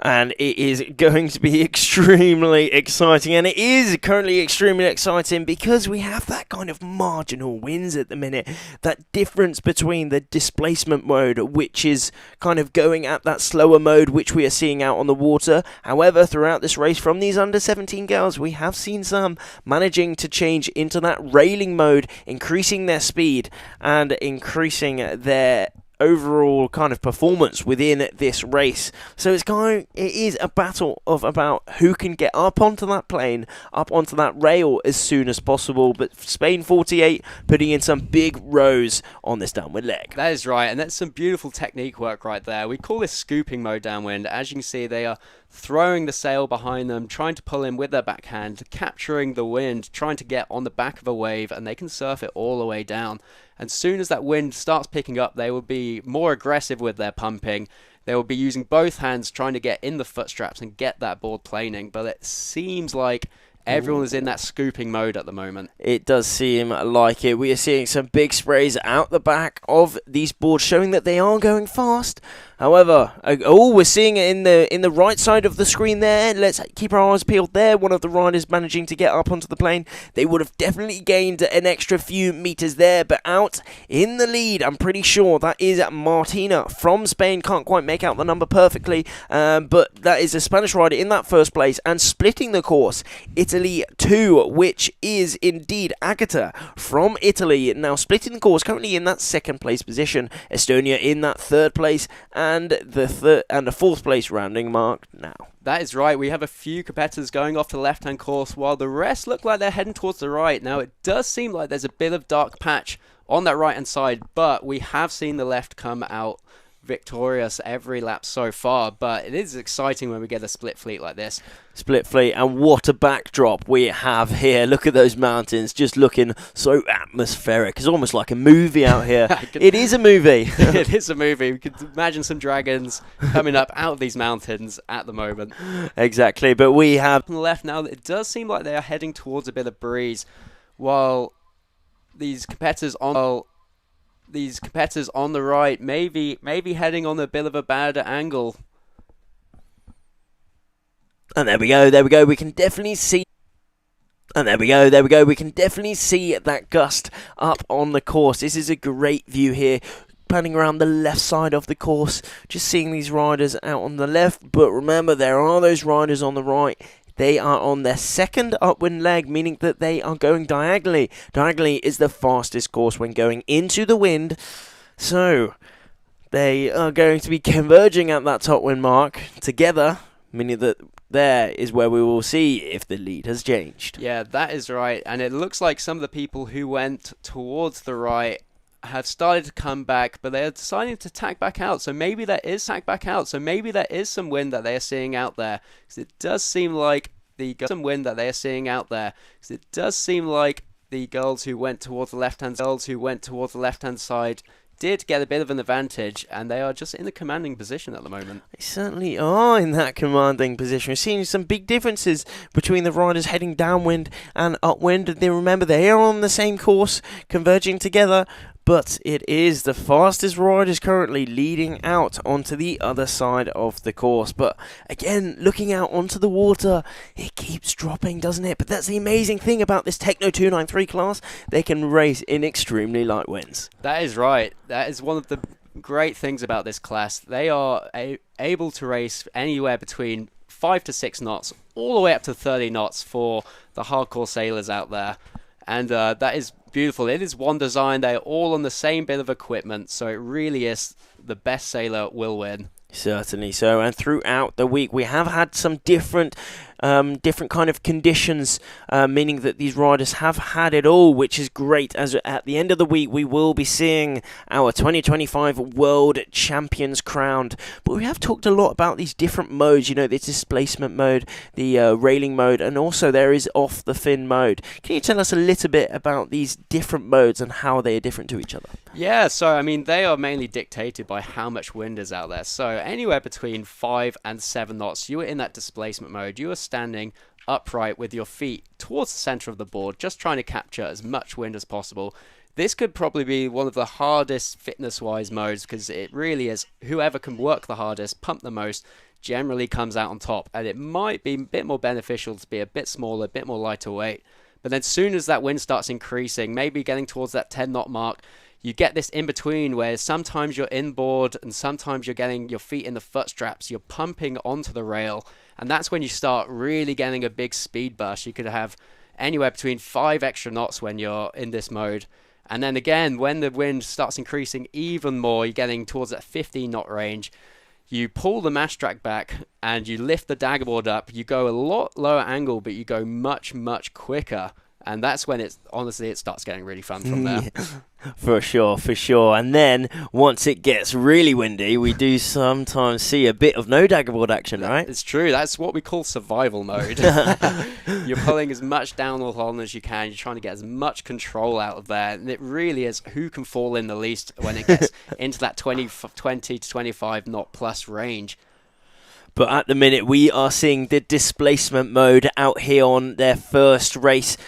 And it is going to be extremely exciting, and it is currently extremely exciting because we have that kind of marginal wins at the minute, that difference between the displacement mode, which is kind of going at that slower mode which we are seeing out on the water. However, throughout this race from these under 17 girls, we have seen some managing to change into that railing mode, increasing their speed and increasing their overall kind of performance within this race. So it is a battle of about who can get up onto that plane, up onto that rail as soon as possible. But Spain 48 putting in some big rows on this downwind leg. That is right, and that's some beautiful technique work right there. We call this scooping mode downwind. As you can see, they are throwing the sail behind them, trying to pull in with their backhand, capturing the wind, trying to get on the back of a wave, and they can surf it all the way down. And soon as that wind starts picking up, they will be more aggressive with their pumping. They will be using both hands trying to get in the foot straps and get that board planing. But it seems like everyone is in that scooping mode at the moment. It does seem like it. We are seeing some big sprays out the back of these boards showing that they are going fast. However, we're seeing it in the right side of the screen there. Let's keep our eyes peeled there. One of the riders managing to get up onto the plane. They would have definitely gained an extra few meters there, but out in the lead, I'm pretty sure that is Martina from Spain. Can't quite make out the number perfectly, but that is a Spanish rider in that first place. And splitting the course, Italy 2, which is indeed Agata from Italy. Now splitting the course, currently in that second place position. Estonia in that third place, and the fourth place rounding mark now. That is right. We have a few competitors going off to the left-hand course while the rest look like they're heading towards the right. Now, it does seem like there's a bit of dark patch on that right hand side, but we have seen the left come out victorious every lap so far. But it is exciting when we get a split fleet like this. Split fleet, and what a backdrop we have here. Look at those mountains, just looking so atmospheric. It's almost like a movie out here. It is a movie. It is a movie. We could imagine some dragons coming up out of these mountains at the moment. Exactly, but we have on the left now, it does seem like they are heading towards a bit of breeze, while these competitors on the right maybe heading on a bit of a bad angle. And there we go, we can definitely see. And there we go, we can definitely see that gust up on the course. This is a great view here, panning around the left side of the course, just seeing these riders out on the left. But remember, there are those riders on the right. They are on their second upwind leg, meaning that they are going diagonally. Diagonally is the fastest course when going into the wind. So they are going to be converging at that top wind mark together, meaning that there is where we will see if the lead has changed. Yeah, that is right. And it looks like some of the people who went towards the right have started to come back, but they're deciding to tack back out. So maybe there is some wind that they are seeing out there. Because it does seem like the girls who went towards the left-hand side did get a bit of an advantage, and they are just in a commanding position at the moment. They certainly are in that commanding position. We're seeing some big differences between the riders heading downwind and upwind. Remember, they are on the same course, converging together, but it is the fastest riders currently leading out onto the other side of the course. But again, looking out onto the water, it keeps dropping, doesn't it? But that's the amazing thing about this Techno293 class. They can race in extremely light winds. That is right. That is one of the great things about this class. They are able to race anywhere between 5 to 6 knots, all the way up to 30 knots for the hardcore sailors out there. And that is beautiful. It is one design. They're all on the same bit of equipment, so it really is the best sailor will win. Certainly so, and throughout the week we have had some different kind of conditions, meaning that these riders have had it all, which is great, as at the end of the week we will be seeing our 2025 World Champions crowned. But we have talked a lot about these different modes, the displacement mode, the railing mode, and also there is off the fin mode. Can you tell us a little bit about these different modes and how they are different to each other? Yeah, so I mean, they are mainly dictated by how much wind is out there. So anywhere between 5 and 7 knots, you are in that displacement mode. You are standing upright with your feet towards the center of the board, just trying to capture as much wind as possible. This could probably be one of the hardest fitness-wise modes, because it really is whoever can work the hardest, pump the most, generally comes out on top. And it might be a bit more beneficial to be a bit smaller, a bit more lighter weight. But then as soon as that wind starts increasing, maybe getting towards that 10 knot mark, you get this in between where sometimes you're inboard and sometimes you're getting your feet in the foot straps. You're pumping onto the rail, and that's when you start really getting a big speed burst. You could have anywhere between 5 extra knots when you're in this mode. And then again, when the wind starts increasing even more, you're getting towards that 15 knot range. You pull the mash track back and you lift the daggerboard up. You go a lot lower angle, but you go much, much quicker. And that's when it starts getting really fun from there. For sure. And then, once it gets really windy, we do sometimes see a bit of no daggerboard action, right? It's true. That's what we call survival mode. You're pulling as much downhill on as you can. You're trying to get as much control out of there. And it really is who can fall in the least when it gets into that 20 to 25 knot plus range. But at the minute, we are seeing the displacement mode out here on their first race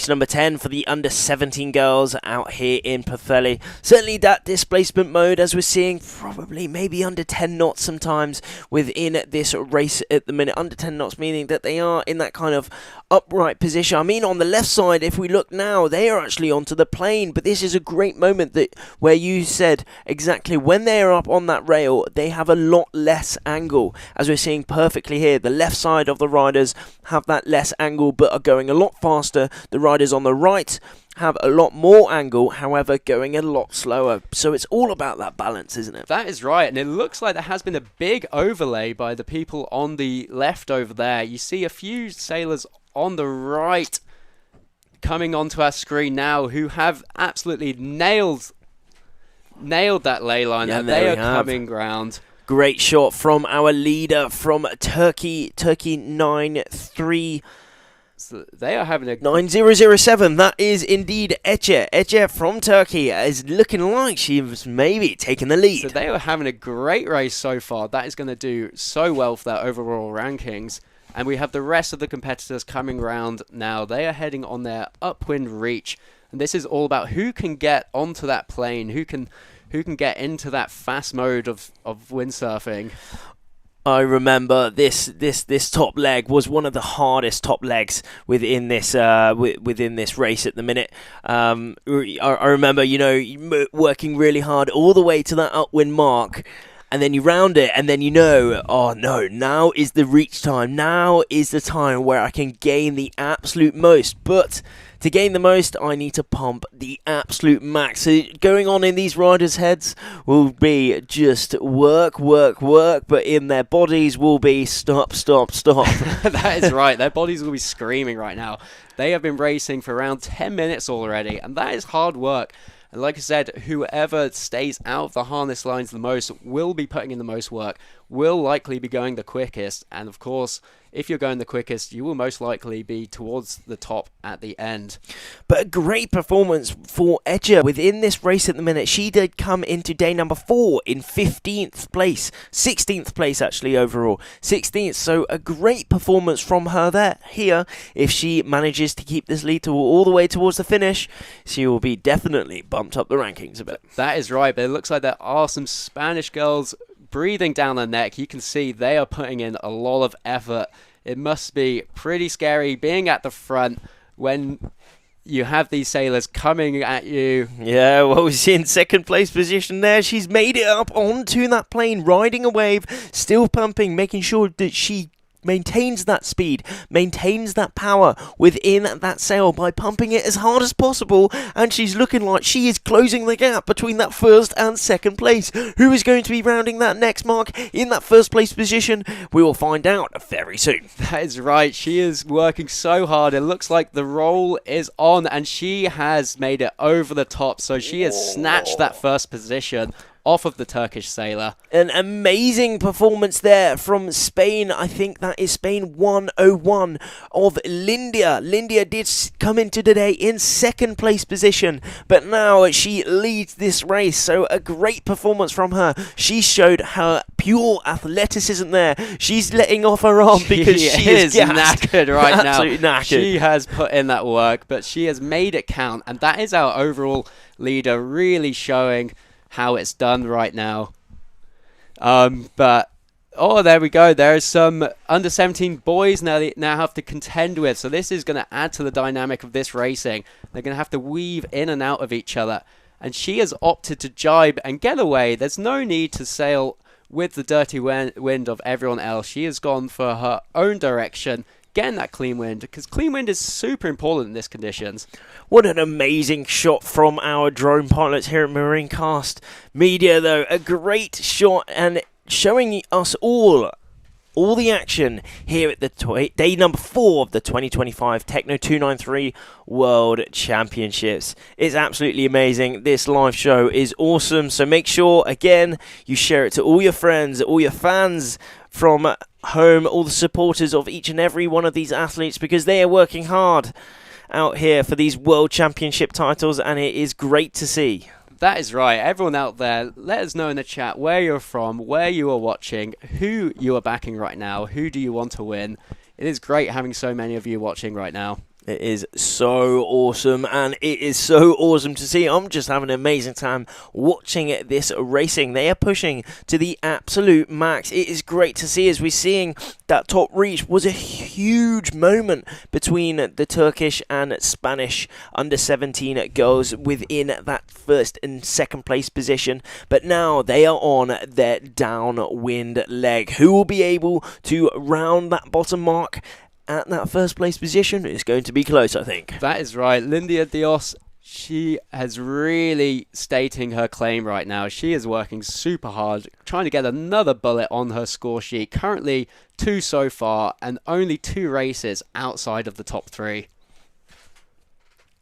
number 10 for the under 17 girls out here in Pwllheli. Certainly that displacement mode, as we're seeing, probably maybe under 10 knots sometimes within this race at the minute. Under 10 knots meaning that they are in that kind of upright position. I mean, on the left side, if we look now, they are actually onto the plane. But this is a great moment where you said exactly when they are up on that rail, they have a lot less angle. As we're seeing perfectly here, the left side of the riders have that less angle but are going a lot faster. The riders on the right have a lot more angle, however, going a lot slower. So it's all about that balance, isn't it? That is right, and it looks like there has been a big overlay by the people on the left over there. You see a few sailors on the right coming onto our screen now, who have absolutely nailed that ley line. Yeah, and there they we are have. coming round. Great shot from our leader from Turkey, Techno293. So they are having a 9007, that is indeed Ece. Ece from Turkey is looking like she's maybe taking the lead. So they are having a great race so far. That is going to do so well for their overall rankings. And we have the rest of the competitors coming round now. They are heading on their Upwind reach. And this is all about who can get onto that plane, who can get into that fast mode of windsurfing. I remember this top leg was one of the hardest top legs within this race at the minute. I remember, working really hard all the way to that upwind mark, and then you round it, and then oh no, now is the reach time. Now is the time where I can gain the absolute most. But to gain the most, I need to pump the absolute max. So going on in these riders' heads will be just work, but in their bodies will be stop. That is right. Their bodies will be screaming right now. They have been racing for around 10 minutes already, and that is hard work. And like I said, whoever stays out of the harness lines the most will be putting in the most work, will likely be going the quickest. And of course, if you're going the quickest, you will most likely be towards the top at the end. But a great performance for Ece within this race at the minute. She did come into day number 4 in 15th place. 16th place actually overall. 16th, so a great performance from her there. Here, if she manages to keep this lead all the way towards the finish, she will be definitely bumped up the rankings a bit. That is right, but it looks like there are some Spanish girls breathing down their neck. You can see they are putting in a lot of effort. It must be pretty scary being at the front when you have these sailors coming at you. Yeah, well, she's in second place position there. She's made it up onto that plane, riding a wave, still pumping, making sure that she maintains that speed, maintains that power within that sail by pumping it as hard as possible, and she's looking like she is closing the gap between that first and second place. Who is going to be rounding that next mark in that first place position? We will find out very soon. That is right. She is working so hard. It looks like the roll is on, and she has made it over the top, so she has snatched that first position off of the Turkish sailor. An amazing performance there from Spain. I think that is Spain 101 of Lindia. Lindia did come into today in second place position, but now she leads this race. So a great performance from her. She showed her pure athleticism there. She's letting off her arm because she is knackered right now. Absolutely knackered. She has put in that work, but she has made it count, and that is our overall leader, really showing how it's done right now. But there we go. There's some under 17 boys now have to contend with. So this is going to add to the dynamic of this racing. They're going to have to weave in and out of each other. And she has opted to jibe and get away. There's no need to sail with the dirty wind of everyone else. She has gone for her own direction, getting that clean wind, because clean wind is super important in these conditions. What an amazing shot from our drone pilots here at Marinecast Media, though. A great shot and showing us all the action here at the day number 4 of the 2025 Techno293 World Championships. It's absolutely amazing. This live show is awesome. So make sure, again, you share it to all your friends, all your fans from home, all the supporters of each and every one of these athletes, because they are working hard out here for these World Championship titles, and it is great to see. That is right. Everyone out there, let us know in the chat where you're from, where you are watching, who you are backing right now, who do you want to win. It is great having so many of you watching right now. It is so awesome, and it is so awesome to see. I'm just having an amazing time watching this racing. They are pushing to the absolute max. It is great to see as we're seeing that top reach. Was a huge moment between the Turkish and Spanish under 17 girls within that first and second place position. But now they are on their downwind leg. Who will be able to round that bottom mark at that first place position is going to be close, I think. That is right. Lindia Dios, she has really stating her claim right now. She is working super hard, trying to get another bullet on her score sheet. Currently 2 so far, and only 2 races outside of the top 3.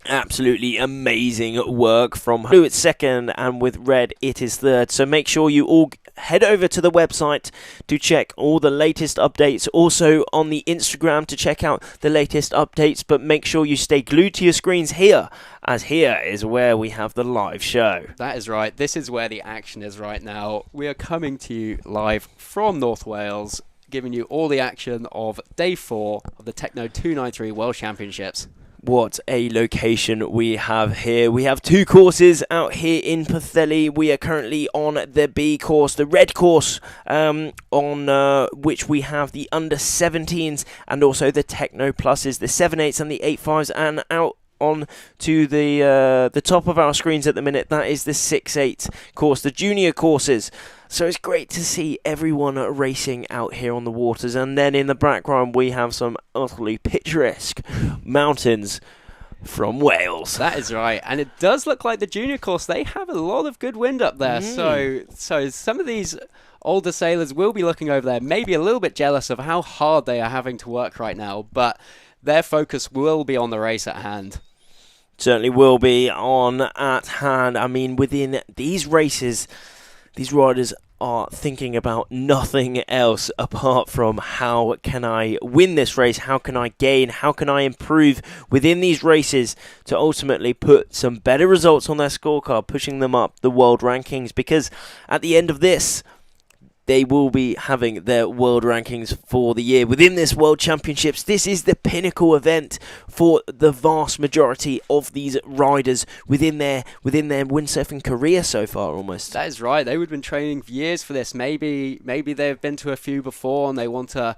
Absolutely amazing work from blue. It's second, and with red it is third. So make sure you all head over to the website to check all the latest updates. Also on the Instagram to check out the latest updates. But make sure you stay glued to your screens here, as here is where we have the live show. That is right. This is where the action is right now. We are coming to you live from North Wales, giving you all the action of day 4 of the Techno293 World Championships. What a location we have here. We have 2 courses out here in Pwllheli. We are currently on the B course, the red course, on which we have the under 17s and also the Techno Pluses, the 7/8s and the 8/5s, and out on to the top of our screens at the minute, that is the 6/8 course, the junior courses. So it's great to see everyone racing out here on the waters. And then in the background we have some utterly picturesque mountains from Wales. That is right. And it does look like the junior course, they have a lot of good wind up there. So some of these older sailors will be looking over there, maybe a little bit jealous of how hard they are having to work right now, but their focus will be on the race at hand. Certainly will be on at hand. I mean, within these races, these riders are thinking about nothing else apart from how can I win this race, how can I gain, how can I improve within these races to ultimately put some better results on their scorecard, pushing them up the world rankings, because at the end of this, they will be having their world rankings for the year. Within this World Championships, this is the pinnacle event for the vast majority of these riders within their windsurfing career so far, almost. That is right. They would have been training for years for this. Maybe they've been to a few before and they want to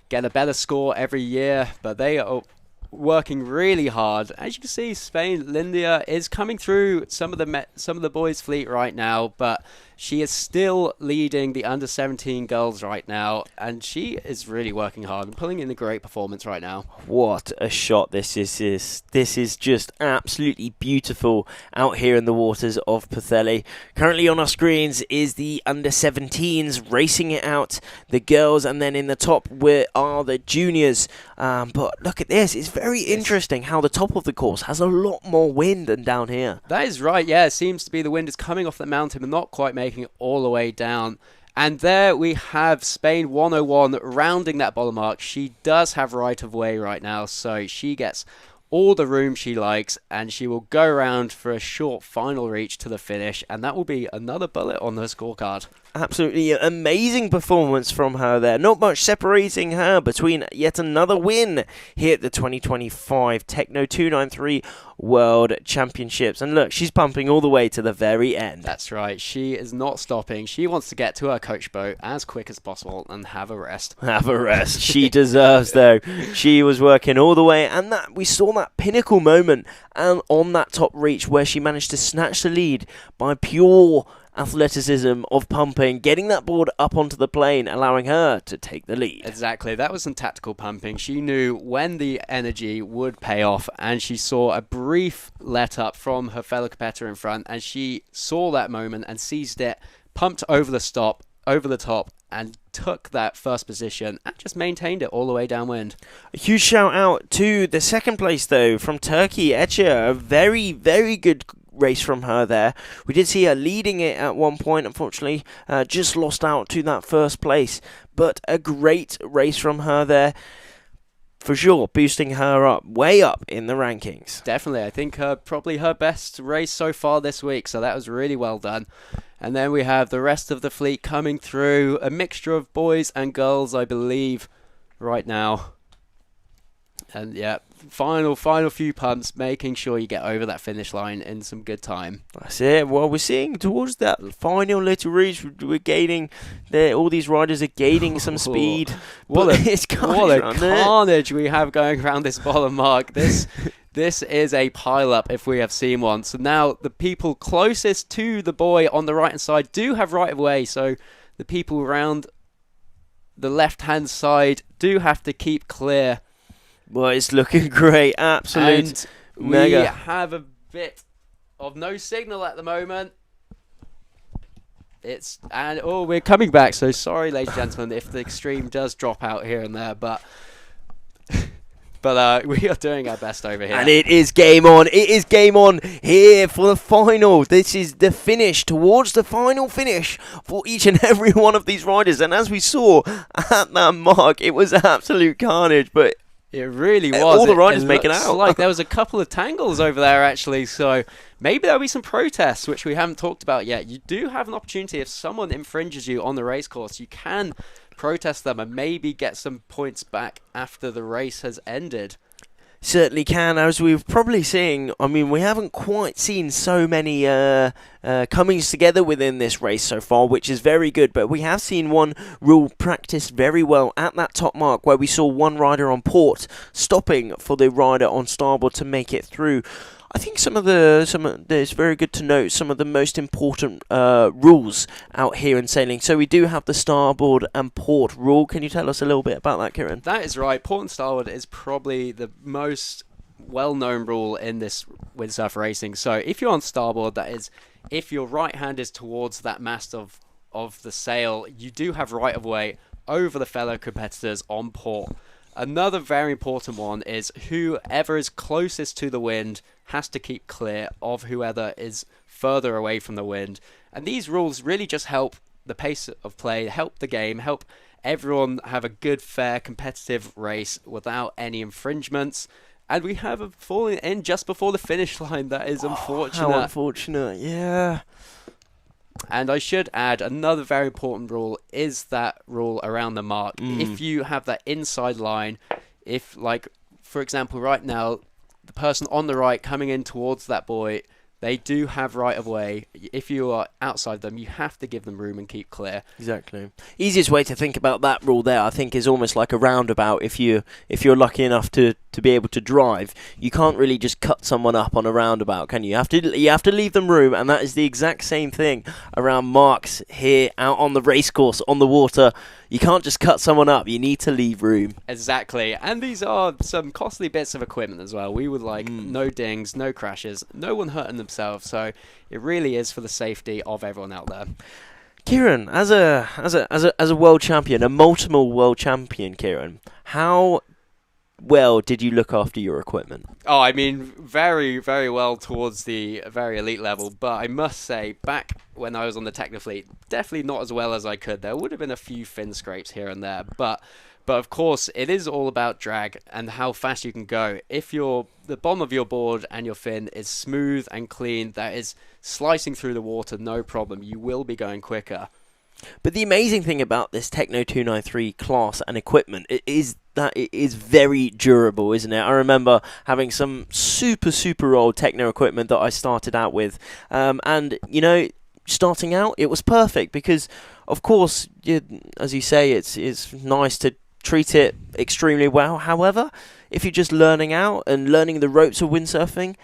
get a better score every year, but they are working really hard. As you can see, Spain, Lindia is coming through some of the boys' fleet right now, but she is still leading the under 17 girls right now, and she is really working hard and pulling in a great performance right now. What a shot this is. This is just absolutely beautiful out here in the waters of Pwllheli. Currently on our screens is the under 17s racing it out, the girls, and then in the top are the juniors. But look at this, it's very interesting how the top of the course has a lot more wind than down here. That is right, yeah. It seems to be the wind is coming off the mountain and not quite making it all the way down. And there we have Spain 101 rounding that bottom mark. She does have right of way right now, so she gets all the room she likes, and she will go around for a short final reach to the finish, and that will be another bullet on her scorecard. Absolutely amazing performance from her there. Not much separating her between yet another win here at the 2025 Techno293 World Championships. And look, she's pumping all the way to the very end. That's right. She is not stopping. She wants to get to her coach boat as quick as possible and have a rest. Have a rest. She deserves, though. She was working all the way, and that we saw that pinnacle moment and on that top reach where she managed to snatch the lead by pure athleticism of pumping, getting that board up onto the plane, allowing her to take the lead. Exactly, that was some tactical pumping. She knew when the energy would pay off, and she saw a brief let up from her fellow competitor in front, and she saw that moment and seized it, pumped over the top, and took that first position and just maintained it all the way downwind. A huge shout out to the second place though from Turkey, Ece. A very, very good race from her there. We did see her leading it at one point, unfortunately just lost out to that first place, but a great race from her there for sure, boosting her up way up in the rankings. Definitely, I think probably her best race so far this week, so that was really well done. And then we have the rest of the fleet coming through, a mixture of boys and girls, I believe, right now. And yeah, final few pumps, making sure you get over that finish line in some good time. That's it. Well, we're seeing towards that final little reach, we're gaining, all these riders are gaining some speed. What a carnage we have going around this bottom mark. This is a pile-up if we have seen one. So now the people closest to the boy on the right-hand side do have right-of-way. So the people around the left-hand side do have to keep clear. Well, it's looking great. Absolute mega. We have a bit of no signal at the moment. We're coming back. So sorry, ladies and gentlemen, if the extreme does drop out here and there, but But we are doing our best over here. And it is game on. It is game on here for the final. This is the finish, towards the final finish for each and every one of these riders. And as we saw at that mark, it was absolute carnage. But it really was. All the riders making out. Like there was a couple of tangles over there, actually. So maybe there'll be some protests, which we haven't talked about yet. You do have an opportunity if someone infringes you on the race course. You can protest them and maybe get some points back after the race has ended. Certainly can, as we've probably seen. I mean, we haven't quite seen so many comings together within this race so far, which is very good, but we have seen one rule practiced very well at that top mark, where we saw one rider on port stopping for the rider on starboard to make it through. I think it's very good to note some of the most important rules out here in sailing. So we do have the starboard and port rule. Can you tell us a little bit about that, Kieran? That is right. Port and starboard is probably the most well-known rule in this windsurf racing. So if you're on starboard, that is, if your right hand is towards that mast of the sail, you do have right of way over the fellow competitors on port. Another very important one is whoever is closest to the wind has to keep clear of whoever is further away from the wind. And these rules really just help the pace of play, help the game, help everyone have a good, fair, competitive race without any infringements. And we have a falling in just before the finish line. That is unfortunate. How unfortunate, yeah. And I should add, another very important rule is that rule around the mark. If you have that inside line, if, like, for example, right now, the person on the right coming in towards that buoy, they do have right of way. If you are outside them, you have to give them room and keep clear. Exactly. Easiest way to think about that rule there, I think, is almost like a roundabout. If you're lucky enough to be able to drive, you can't really just cut someone up on a roundabout, can you? You have to leave them room, and that is the exact same thing around marks here out on the race course, on the water. You can't just cut someone up. You need to leave room. Exactly. And these are some costly bits of equipment as well. We would like no dings, no crashes, no one hurting themselves. So it really is for the safety of everyone out there. Kieran, as a world champion, a multiple world champion, Kieran, how well did you look after your equipment? Oh, I mean, very, very well towards the very elite level. But I must say, back when I was on the Techno fleet, definitely not as well as I could. There would have been a few fin scrapes here and there. But of course, it is all about drag and how fast you can go. If the bottom of your board and your fin is smooth and clean, that is slicing through the water, no problem. You will be going quicker. But the amazing thing about this Techno293 class and equipment is that it is very durable, isn't it? I remember having some super old Techno equipment that I started out with, and you know, starting out it was perfect because, of course, as you say, it's nice to treat it extremely well. However, if you're just learning out and learning the ropes of windsurfing,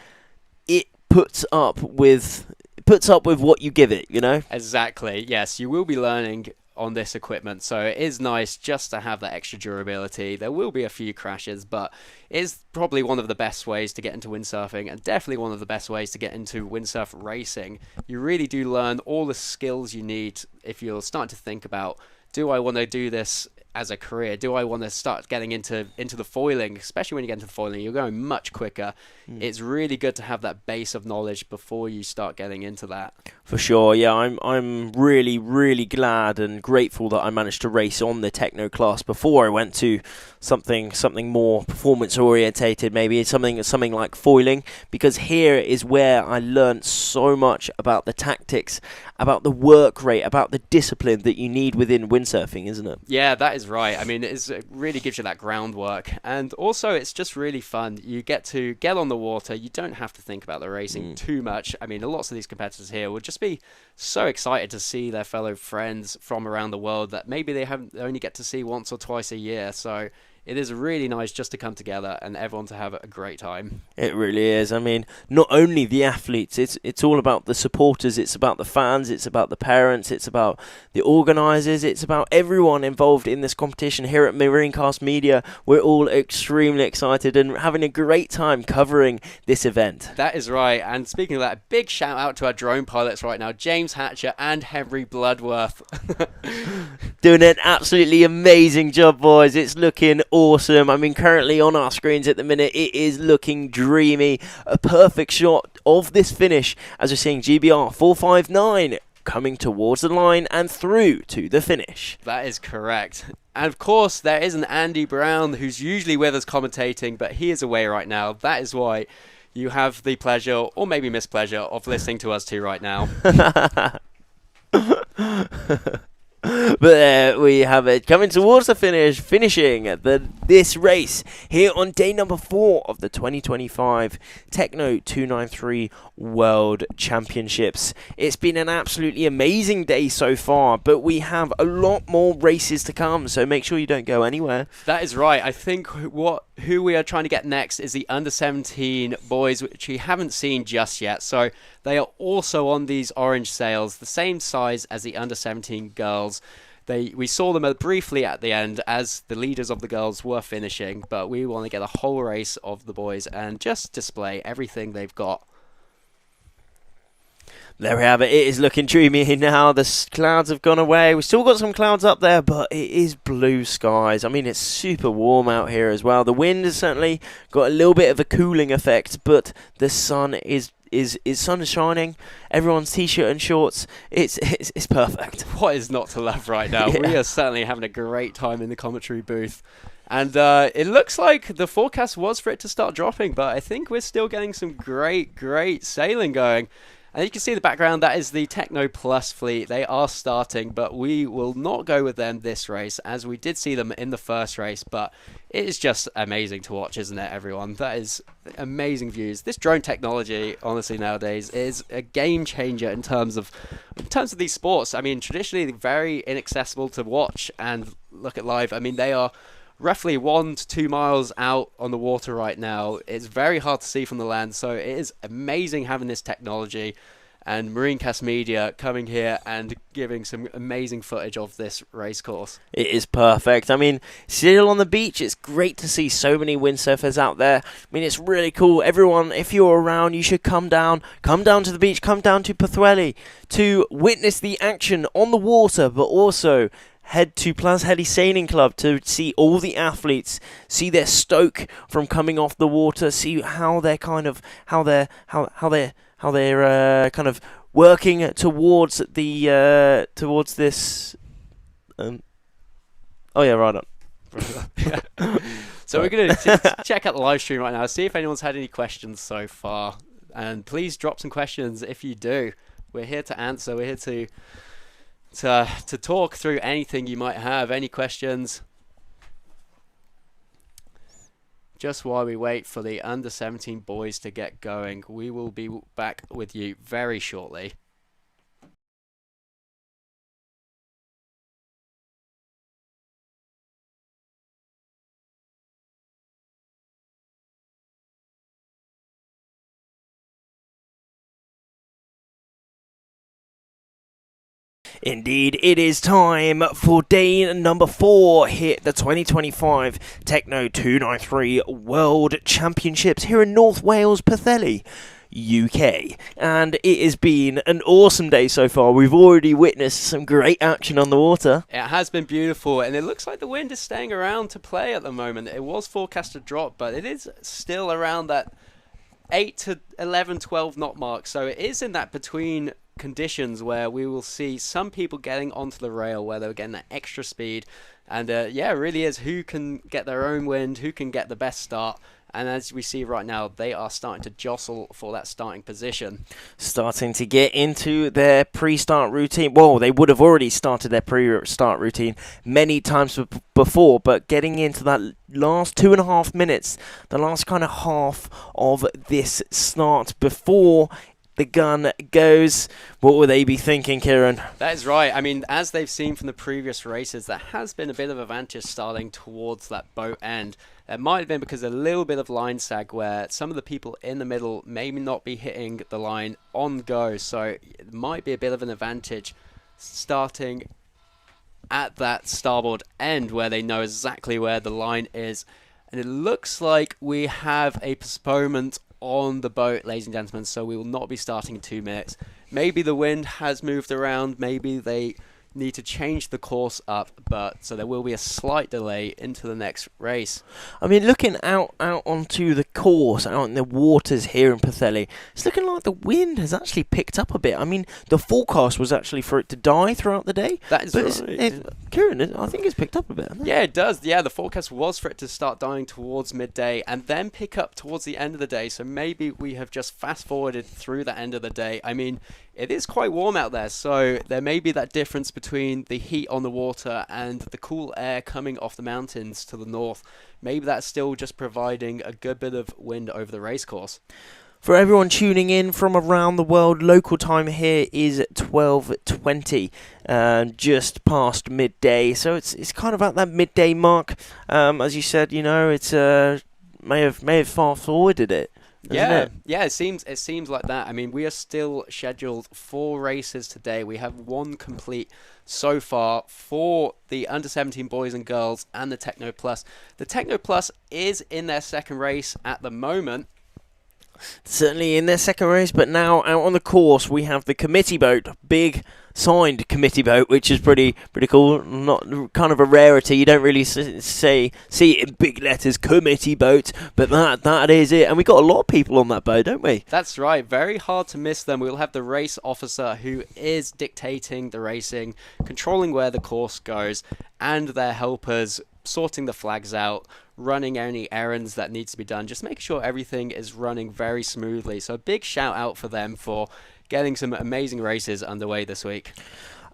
it puts up with what you give it, you know? Exactly. Yes, you will be learning on this equipment, so it is nice just to have that extra durability. There will be a few crashes, but it's probably one of the best ways to get into windsurfing, and definitely one of the best ways to get into windsurf racing. You really do learn all the skills you need if you're starting to think about, do I want to do this as a career? Do I want to start getting into the foiling? Especially when you get into the foiling, you're going much quicker. It's really good to have that base of knowledge before you start getting into that. For sure, yeah. I'm really glad and grateful that I managed to race on the Techno class before I went to something more performance orientated, maybe something like foiling, because here is where I learned so much about the tactics, about the work rate, about the discipline that you need within windsurfing, isn't it? Yeah, that is right. I mean, it really gives you that groundwork, and also it's just really fun. You get to get on the water. You don't have to think about the racing too much. I mean, lots of these competitors here would just be so excited to see their fellow friends from around the world that maybe they only get to see once or twice a year. So it is really nice just to come together and everyone to have a great time. It really is. I mean, not only the athletes, it's all about the supporters, it's about the fans, it's about the parents, it's about the organisers, it's about everyone involved in this competition. Here at Marinecast Media, we're all extremely excited and having a great time covering this event. That is right. And speaking of that, big shout out to our drone pilots right now, James Hatcher and Henry Bloodworth. Doing an absolutely amazing job, boys. It's looking awesome. I mean, currently on our screens at the minute, it is looking dreamy. A perfect shot of this finish as we're seeing GBR 459 coming towards the line and through to the finish. That is correct. And of course, there is an Andy Brown who's usually with us commentating, but he is away right now. That is why you have the pleasure, or maybe mispleasure, of listening to us two right now. But there we have it, coming towards the finish, finishing this race here on day number 4 of the 2025 Techno293 World Championships. It's been an absolutely amazing day so far, but we have a lot more races to come, so make sure you don't go anywhere. That is right. I think who we are trying to get next is the under-17 boys, which we haven't seen just yet. So they are also on these orange sails, the same size as the under-17 girls. We saw them briefly at the end as the leaders of the girls were finishing, but we want to get a whole race of the boys and just display everything they've got. There we have it. It is looking dreamy now. The clouds have gone away. We've still got some clouds up there, but it is blue skies. I mean, it's super warm out here as well. The wind has certainly got a little bit of a cooling effect, but the sun is sun is shining. Everyone's t-shirt and shorts. It's perfect. What is not to love right now? Yeah. We are certainly having a great time in the commentary booth. And it looks like the forecast was for it to start dropping, but I think we're still getting some great sailing going. And you can see in the background, that is the Techno Plus fleet. They are starting, but we will not go with them this race, as we did see them in the first race. But it is just amazing to watch, isn't it, everyone? That is amazing views. This drone technology, honestly, nowadays is a game changer in terms of these sports. I mean, traditionally, very inaccessible to watch and look at live. I mean, they are roughly 1 to 2 miles out on the water right now. It's very hard to see from the land, so it is amazing having this technology and Marinecast Media coming here and giving some amazing footage of this race course. It is perfect. I mean, still on the beach, it's great to see so many windsurfers out there. I mean, it's really cool. Everyone, if you're around, you should come down to the beach, come down to Pwllheli to witness the action on the water, but also head to Pwllheli Sailing Club to see all the athletes, see their stoke from coming off the water, see how they're kind of working towards the towards this. Oh yeah, right on. So we're going to check out the live stream right now, see if anyone's had any questions so far, and please drop some questions if you do. We're here to answer. We're here to talk through anything you might have, any questions. Just while we wait for the under-17 boys to get going, we will be back with you very shortly. Indeed, it is time for day number 4 here at the 2025 Techno293 World Championships here in North Wales, Pwllheli, UK. And it has been an awesome day so far. We've already witnessed some great action on the water. It has been beautiful, and it looks like the wind is staying around to play at the moment. It was forecast to drop, but it is still around that 8 to 11, 12 knot mark. So it is in that between conditions where we will see some people getting onto the rail where they're getting that extra speed, and yeah, it really is who can get their own wind, who can get the best start. And as we see right now, they are starting to jostle for that starting position. Starting to get into their pre-start routine. Well, they would have already started their pre-start routine many times before, but getting into that last 2.5 minutes, the last kind of half of this start before the gun goes, what will they be thinking, Kieran? That is right. I mean, as they've seen from the previous races, there has been a bit of advantage starting towards that boat end. It might have been because a little bit of line sag where some of the people in the middle may not be hitting the line on go. So it might be a bit of an advantage starting at that starboard end where they know exactly where the line is. And it looks like we have a postponement on the boat, ladies and gentlemen, so we will not be starting in 2 minutes. Maybe the wind has moved around, maybe they need to change the course up, but so there will be a slight delay into the next race. I mean, looking out onto the course, out in the waters here in Pwllheli, it's looking like the wind has actually picked up a bit. I mean, the forecast was actually for it to die throughout the day. That is right. Kieran, I think it's picked up a bit. Yeah, it does. Yeah, the forecast was for it to start dying towards midday and then pick up towards the end of the day. So maybe we have just fast forwarded through the end of the day. I mean, it is quite warm out there, so there may be that difference between the heat on the water and the cool air coming off the mountains to the north. Maybe that's still just providing a good bit of wind over the racecourse. For everyone tuning in from around the world, local time here is 12:20, just past midday. So it's kind of at that midday mark. As you said, it's may have far forwarded it. Yeah, it seems like that. I mean, we are still scheduled 4 races today. We have 1 complete so far for the under-17 boys and girls and the Techno Plus. The Techno Plus is in their second race at the moment. Certainly in their second race, but now out on the course we have the committee boat, big signed committee boat, which is pretty cool. Not kind of a rarity. You don't really see it in big letters, committee boat, but that is it. And we got a lot of people on that boat, don't we? That's right. Very hard to miss them. We'll have the race officer who is dictating the racing, controlling where the course goes, and their helpers sorting the flags out, running any errands that needs to be done, just making sure everything is running very smoothly. So a big shout out for them for getting some amazing races underway this week.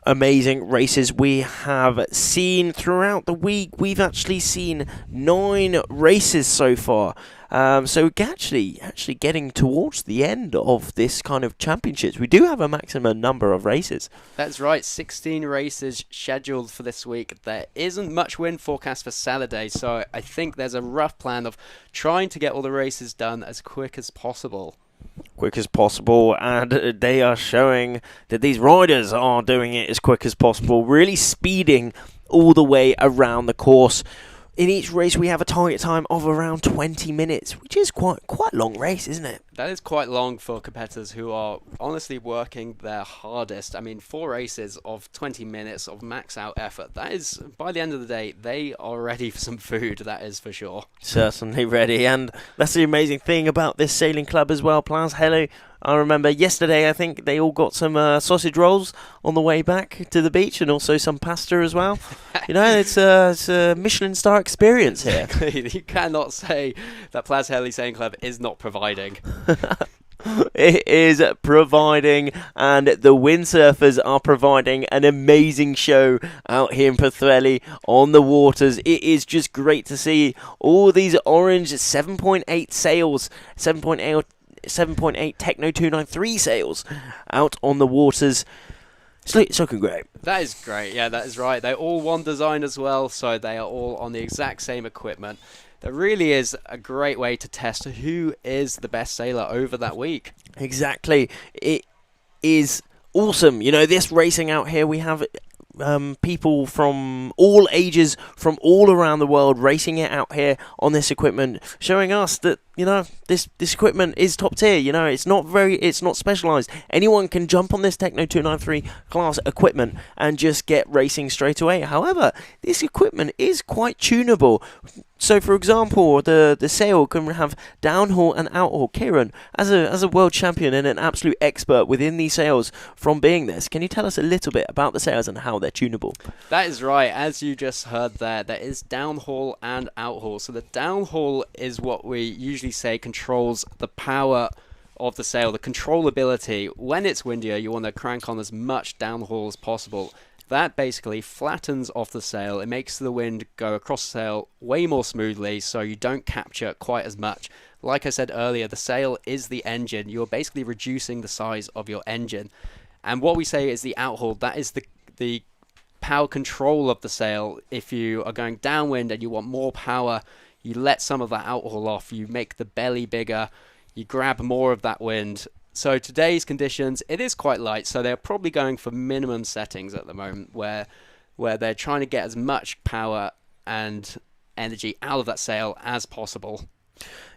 Amazing races we have seen throughout the week. We've actually seen 9 races so far. So actually getting towards the end of this kind of championships. We do have a maximum number of races. That's right, 16 races scheduled for this week. There isn't much wind forecast for Saturday, so I think there's a rough plan of trying to get all the races done as quick as possible. And they are showing that these riders are doing it as quick as possible, really speeding all the way around the course. In each race we have a target time of around 20 minutes, which is quite a long race, isn't it? That is quite long for competitors who are honestly working their hardest. I mean, 4 races of 20 minutes of max out effort. That is, by the end of the day, they are ready for some food, that is for sure. Certainly ready, and that's the amazing thing about this sailing club as well, Pwllheli. I remember yesterday, I think they all got some sausage rolls on the way back to the beach, and also some pasta as well. It's a Michelin star experience here. Exactly. You cannot say that Pwllheli Sailing Club is not providing. It is providing, and the windsurfers are providing an amazing show out here in Pwllheli on the waters. It is just great to see all these orange 7.8 sails, 7.8 Techno293 sails out on the waters. It's looking great. That is great. Yeah, that is right. They're all one design as well, so they are all on the exact same equipment. There really is a great way to test who is the best sailor over that week. Exactly. It is awesome. This racing out here, we have people from all ages, from all around the world, racing it out here on this equipment, showing us that this equipment is top tier. It's not specialized. Anyone can jump on this Techno 293 class equipment and just get racing straight away. However, this equipment is quite tunable. So, for example, the sail can have downhaul and outhaul. Kieran, as a world champion and an absolute expert within these sails from being this, can you tell us a little bit about the sails and how they're tunable? That is right. As you just heard there is downhaul and outhaul. So the downhaul is what we usually say controls the power of the sail, the controllability. When it's windier, you want to crank on as much downhaul as possible. That basically flattens off the sail. It makes the wind go across the sail way more smoothly, so you don't capture quite as much. Like I said earlier, the sail is the engine. You're basically reducing the size of your engine. And what we say is the outhaul. That is the power control of the sail. If you are going downwind and you want more power, you let some of that outhaul off. You make the belly bigger. You grab more of that wind. So today's conditions, it is quite light, so they're probably going for minimum settings at the moment where they're trying to get as much power and energy out of that sail as possible.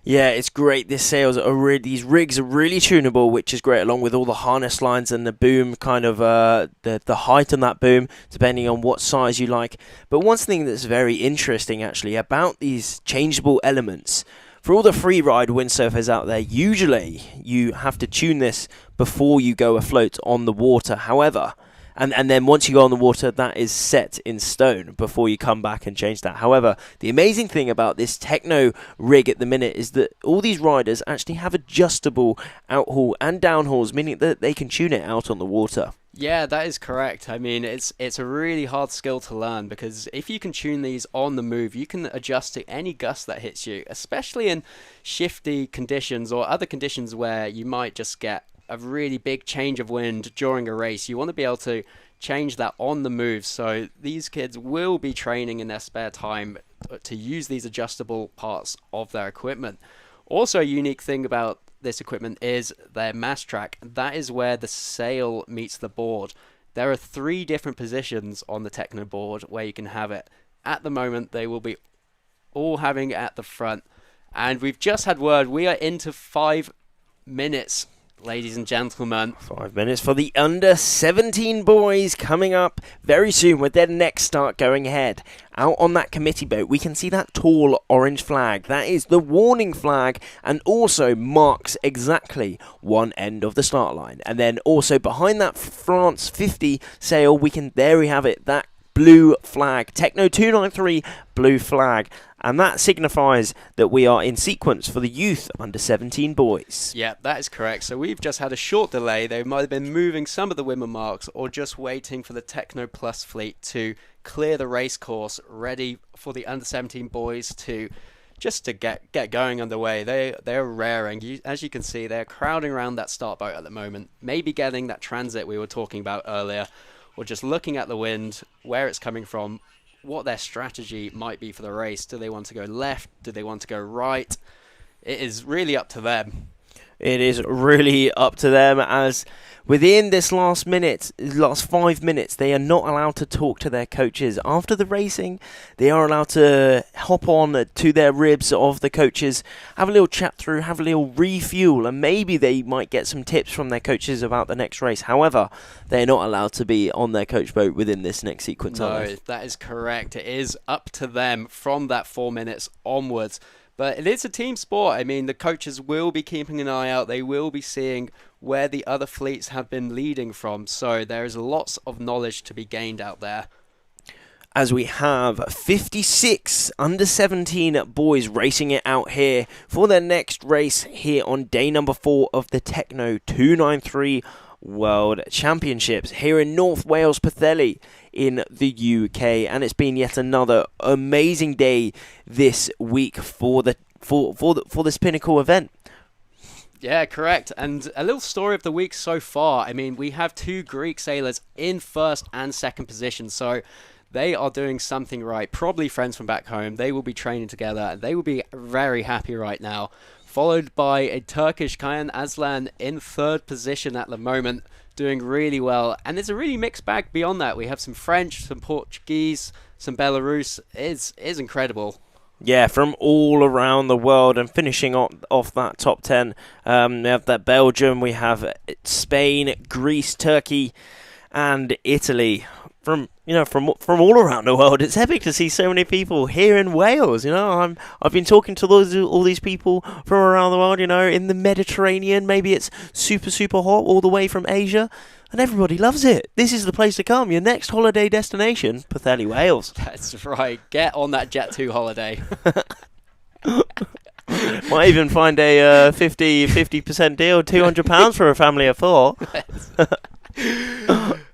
Yeah, it's great. These these rigs are really tunable, which is great, along with all the harness lines and the boom, kind of the height on that boom, depending on what size you like. But one thing that's very interesting, actually, about these changeable elements, for all the free ride windsurfers out there, usually you have to tune this before you go afloat on the water. However, and then once you go on the water, that is set in stone before you come back and change that. However, the amazing thing about this Techno rig at the minute is that all these riders actually have adjustable outhaul and downhauls, meaning that they can tune it out on the water. Yeah, that is correct. I mean, it's a really hard skill to learn, because if you can tune these on the move, you can adjust to any gust that hits you, especially in shifty conditions or other conditions where you might just get a really big change of wind during a race. You want to be able to change that on the move. So these kids will be training in their spare time to use these adjustable parts of their equipment. Also, a unique thing about this equipment is their mast track. That is where the sail meets the board. There are 3 different positions on the Techno board where you can have it. At the moment, they will be all having it at the front. And we've just had word, we are into 5 minutes, ladies and gentlemen. 5 minutes for the under 17 boys coming up very soon with their next start going ahead. Out on that committee boat, we can see that tall orange flag. That is the warning flag, and also marks exactly one end of the start line. And then also behind that France 50 sail, there we have it, that blue flag, Techno293 blue flag. And that signifies that we are in sequence for the youth under 17 boys. Yeah, that is correct. So we've just had a short delay. They might have been moving some of the women marks or just waiting for the Techno Plus fleet to clear the race course, ready for the under 17 boys to get going underway. They're raring. As you can see, they're crowding around that start boat at the moment, maybe getting that transit we were talking about earlier, or just looking at the wind, where it's coming from, what their strategy might be for the race. Do they want to go left? Do they want to go right? It is really up to them. It is really up to them, as within this last 5 minutes, they are not allowed to talk to their coaches. After the racing, they are allowed to hop on to their ribs of the coaches, have a little chat through, have a little refuel, and maybe they might get some tips from their coaches about the next race. However, they're not allowed to be on their coach boat within this next sequence, are they? No, that is correct. It is up to them from that 4 minutes onwards. But it is a team sport. I mean, the coaches will be keeping an eye out. They will be seeing where the other fleets have been leading from. So there is lots of knowledge to be gained out there. As we have 56 under 17 boys racing it out here for their next race here on day number 4 of the Techno 293 World Championships here in North Wales, Pwllheli in the UK, and it's been yet another amazing day this week for this pinnacle event. Yeah, correct. And a little story of the week so far. I mean, we have 2 Greek sailors in first and second position, so they are doing something right. Probably friends from back home. They will be training together, and they will be very happy right now. Followed by a Turkish Kayan Aslan in third position at the moment, doing really well. And there's a really mixed bag beyond that. We have some French, some Portuguese, some Belarus. It is incredible. Yeah, from all around the world, and finishing off that top 10. We have that Belgium, we have Spain, Greece, Turkey, and Italy. From all around the world. It's epic to see so many people here in Wales. I've been talking to all these people from around the world. In the Mediterranean, maybe it's super hot, all the way from Asia, and everybody loves it. This is the place to come. Your next holiday destination, Pwllheli, Wales. That's right. Get on that Jet2 holiday. Might even find a 50% deal, £200 for a family of 4.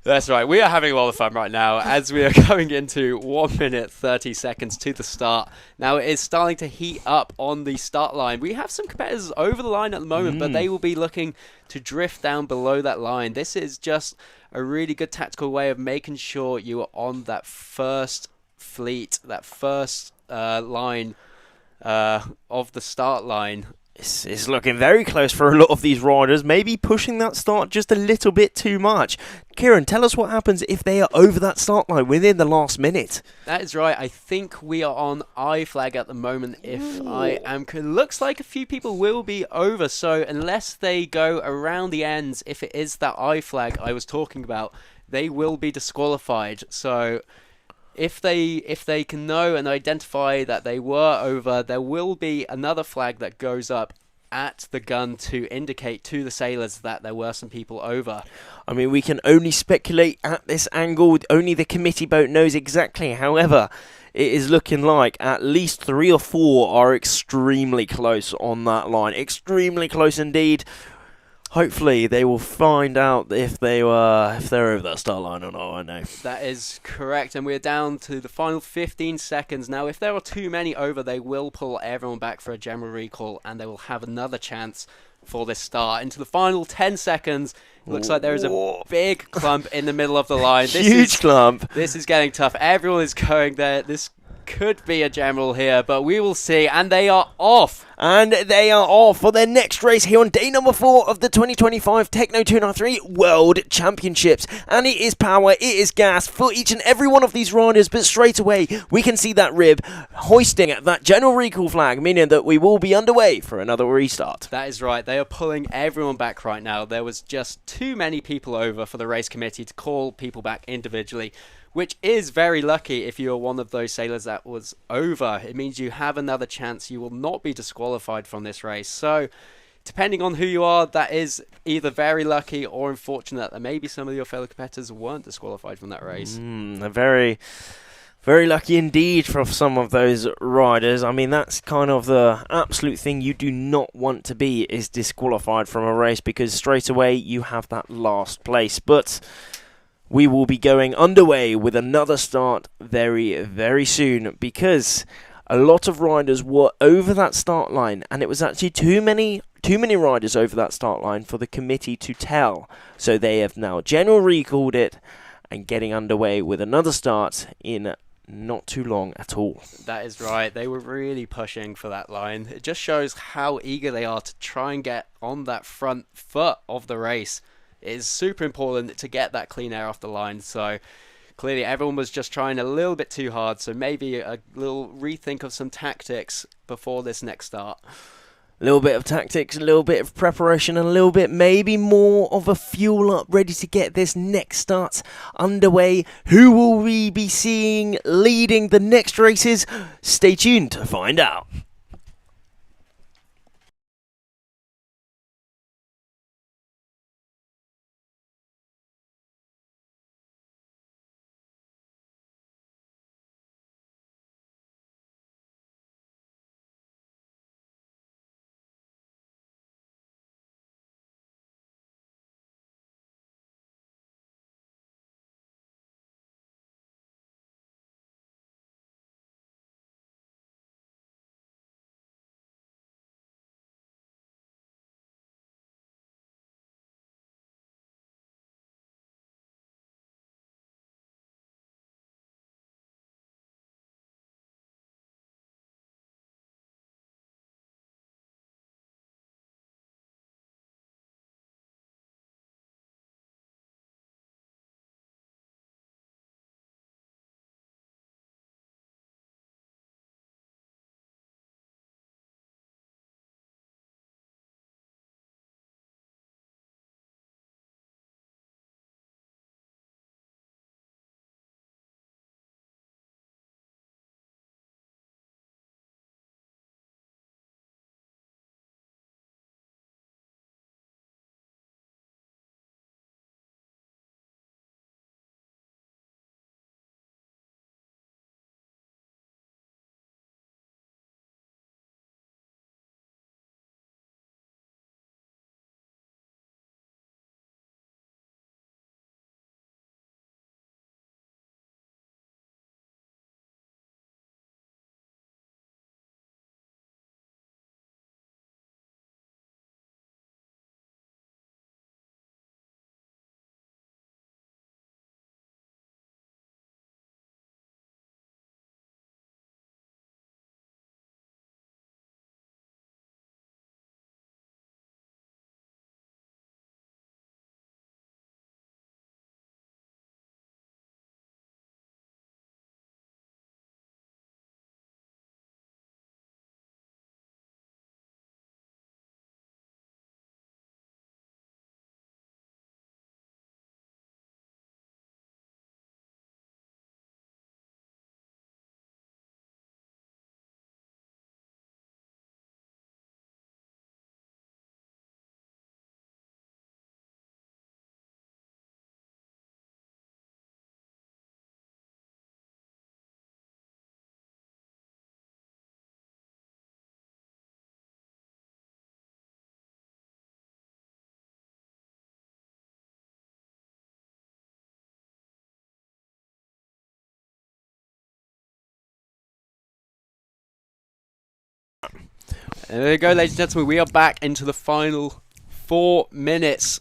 That's right. We are having a lot of fun right now as we are going into 1 minute 30 seconds to the start. Now it is starting to heat up on the start line. We have some competitors over the line at the moment, but they will be looking to drift down below that line. This is just a really good tactical way of making sure you are on that first fleet, that first line of the start line. It's looking very close for a lot of these riders, maybe pushing that start just a little bit too much. Kieran, tell us what happens if they are over that start line within the last minute. That is right. I think we are on I flag at the moment. If I am, looks like a few people will be over. So unless they go around the ends, if it is that I flag I was talking about, they will be disqualified. So if they can know and identify that they were over, there will be another flag that goes up at the gun to indicate to the sailors that there were some people over. I mean, we can only speculate at this angle. Only the committee boat knows exactly. However, it is looking like at least 3 or 4 are extremely close on that line. Extremely close indeed. Hopefully, they will find out if they're over that start line or not. I know. That is correct, and we're down to the final 15 seconds. Now, if there are too many over, they will pull everyone back for a general recall, and they will have another chance for this start. Into the final 10 seconds, it looks like there is a big clump in the middle of the line. Huge clump. This is getting tough. Everyone is going there. This could be a general here, but we will see, and they are off. And they are off for their next race here on day number 4 of the 2025 Techno293 World Championships. And it is power, it is gas for each and every one of these riders, but straight away we can see that rib hoisting at that general recall flag, meaning that we will be underway for another restart. That is right. They are pulling everyone back right now. There was just too many people over for the race committee to call people back individually, which is very lucky if you're one of those sailors that was over. It means you have another chance. You will not be disqualified from this race. So, depending on who you are, that is either very lucky or unfortunate that maybe some of your fellow competitors weren't disqualified from that race. Very, very lucky indeed for some of those riders. I mean, that's kind of the absolute thing you do not want to be, is disqualified from a race, because straight away you have that last place. But we will be going underway with another start very, very soon, because a lot of riders were over that start line, and it was actually too many riders over that start line for the committee to tell. So they have now general recalled it and getting underway with another start in not too long at all. That is right. They were really pushing for that line. It just shows how eager they are to try and get on that front foot of the race. It is super important to get that clean air off the line. So clearly everyone was just trying a little bit too hard. So maybe a little rethink of some tactics before this next start. A little bit of tactics, a little bit of preparation, and a little bit maybe more of a fuel up ready to get this next start underway. Who will we be seeing leading the next races? Stay tuned to find out. And there you go, ladies and gentlemen. We are back into the final 4 minutes.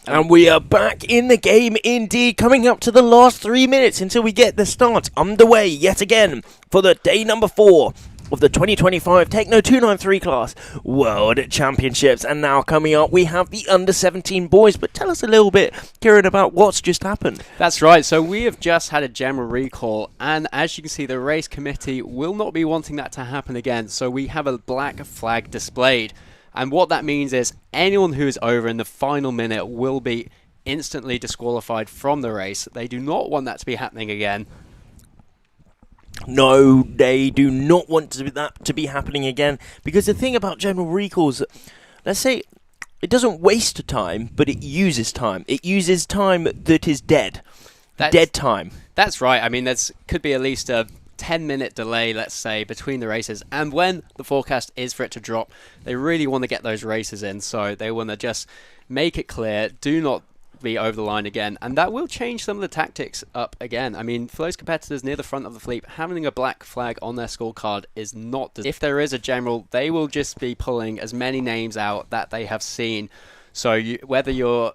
And we are back in the game indeed, coming up to the last 3 minutes until we get the start underway yet again for the day number 4 of the 2025 Techno293 class World Championships. And now coming up, we have the under-17 boys. But tell us a little bit, Kieran, about what's just happened. That's right. So we have just had a general recall. And as you can see, the race committee will not be wanting that to happen again. So we have a black flag displayed. And what that means is anyone who is over in the final minute will be instantly disqualified from the race. They do not want that to be happening again. No, they do not want that to be happening again, because the thing about general recalls, let's say, it doesn't waste time, but it uses time. It uses time that is dead. Dead time. That's right. I mean, there's could be at least a 10-minute delay, let's say, between the races. And when the forecast is for it to drop, they really want to get those races in. So they want to just make it clear, do not be over the line again, and that will change some of the tactics up again. I mean, for those competitors near the front of the fleet, having a black flag on their scorecard is not. If there is a general, they will just be pulling as many names out that they have seen. So whether you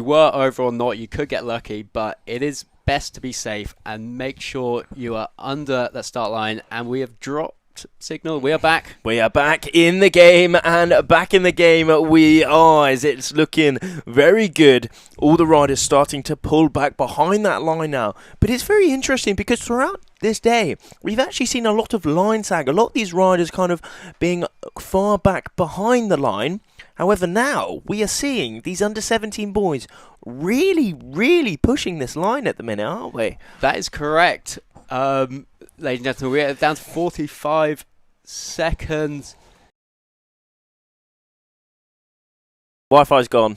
were over or not, you could get lucky, but it is best to be safe and make sure you are under that start line. And we have dropped signal. We are back. We are back in the game, and back in the game we are, as it's looking very good. All the riders starting to pull back behind that line now. But it's very interesting because throughout this day, we've actually seen a lot of line sag. A lot of these riders kind of being far back behind the line. However, now we are seeing these under-17 boys really, really pushing this line at the minute, aren't we? That is correct. Ladies and gentlemen, we're down to 45 seconds. Wi-Fi's gone.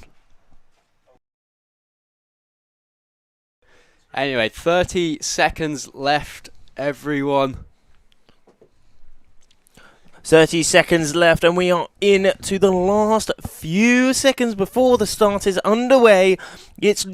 Anyway, 30 seconds left, everyone. 30 seconds left, and we are in to the last few seconds before the start is underway. It's...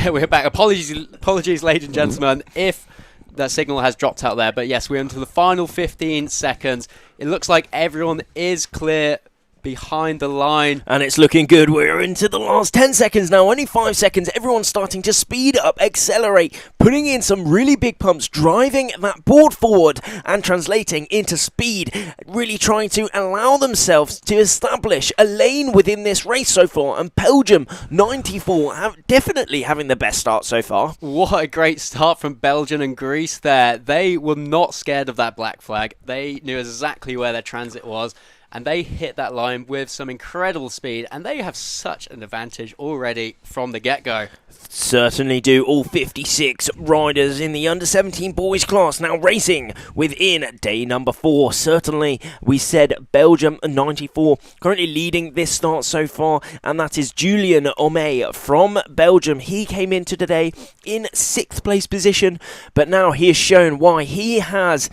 We're back. Apologies, ladies and gentlemen, if that signal has dropped out there. But yes, we're into the final 15 seconds. It looks like everyone is clear behind the line. And it's looking good. We're into the last 10 seconds now. Only 5 seconds. Everyone's starting to speed up, accelerate, putting in some really big pumps, driving that board forward and translating into speed. Really trying to allow themselves to establish a lane within this race so far. And Belgium 94 definitely having the best start so far. What a great start from Belgium and Greece there. They were not scared of that black flag. They knew exactly where their transit was. And they hit that line with some incredible speed, and they have such an advantage already from the get-go. Certainly do. All 56 riders in the under-17 boys class now racing within day number 4. Certainly, we said Belgium 94 currently leading this start so far, and that is Julian Omey from Belgium. He came into today in 6th place position, but now he has shown why he has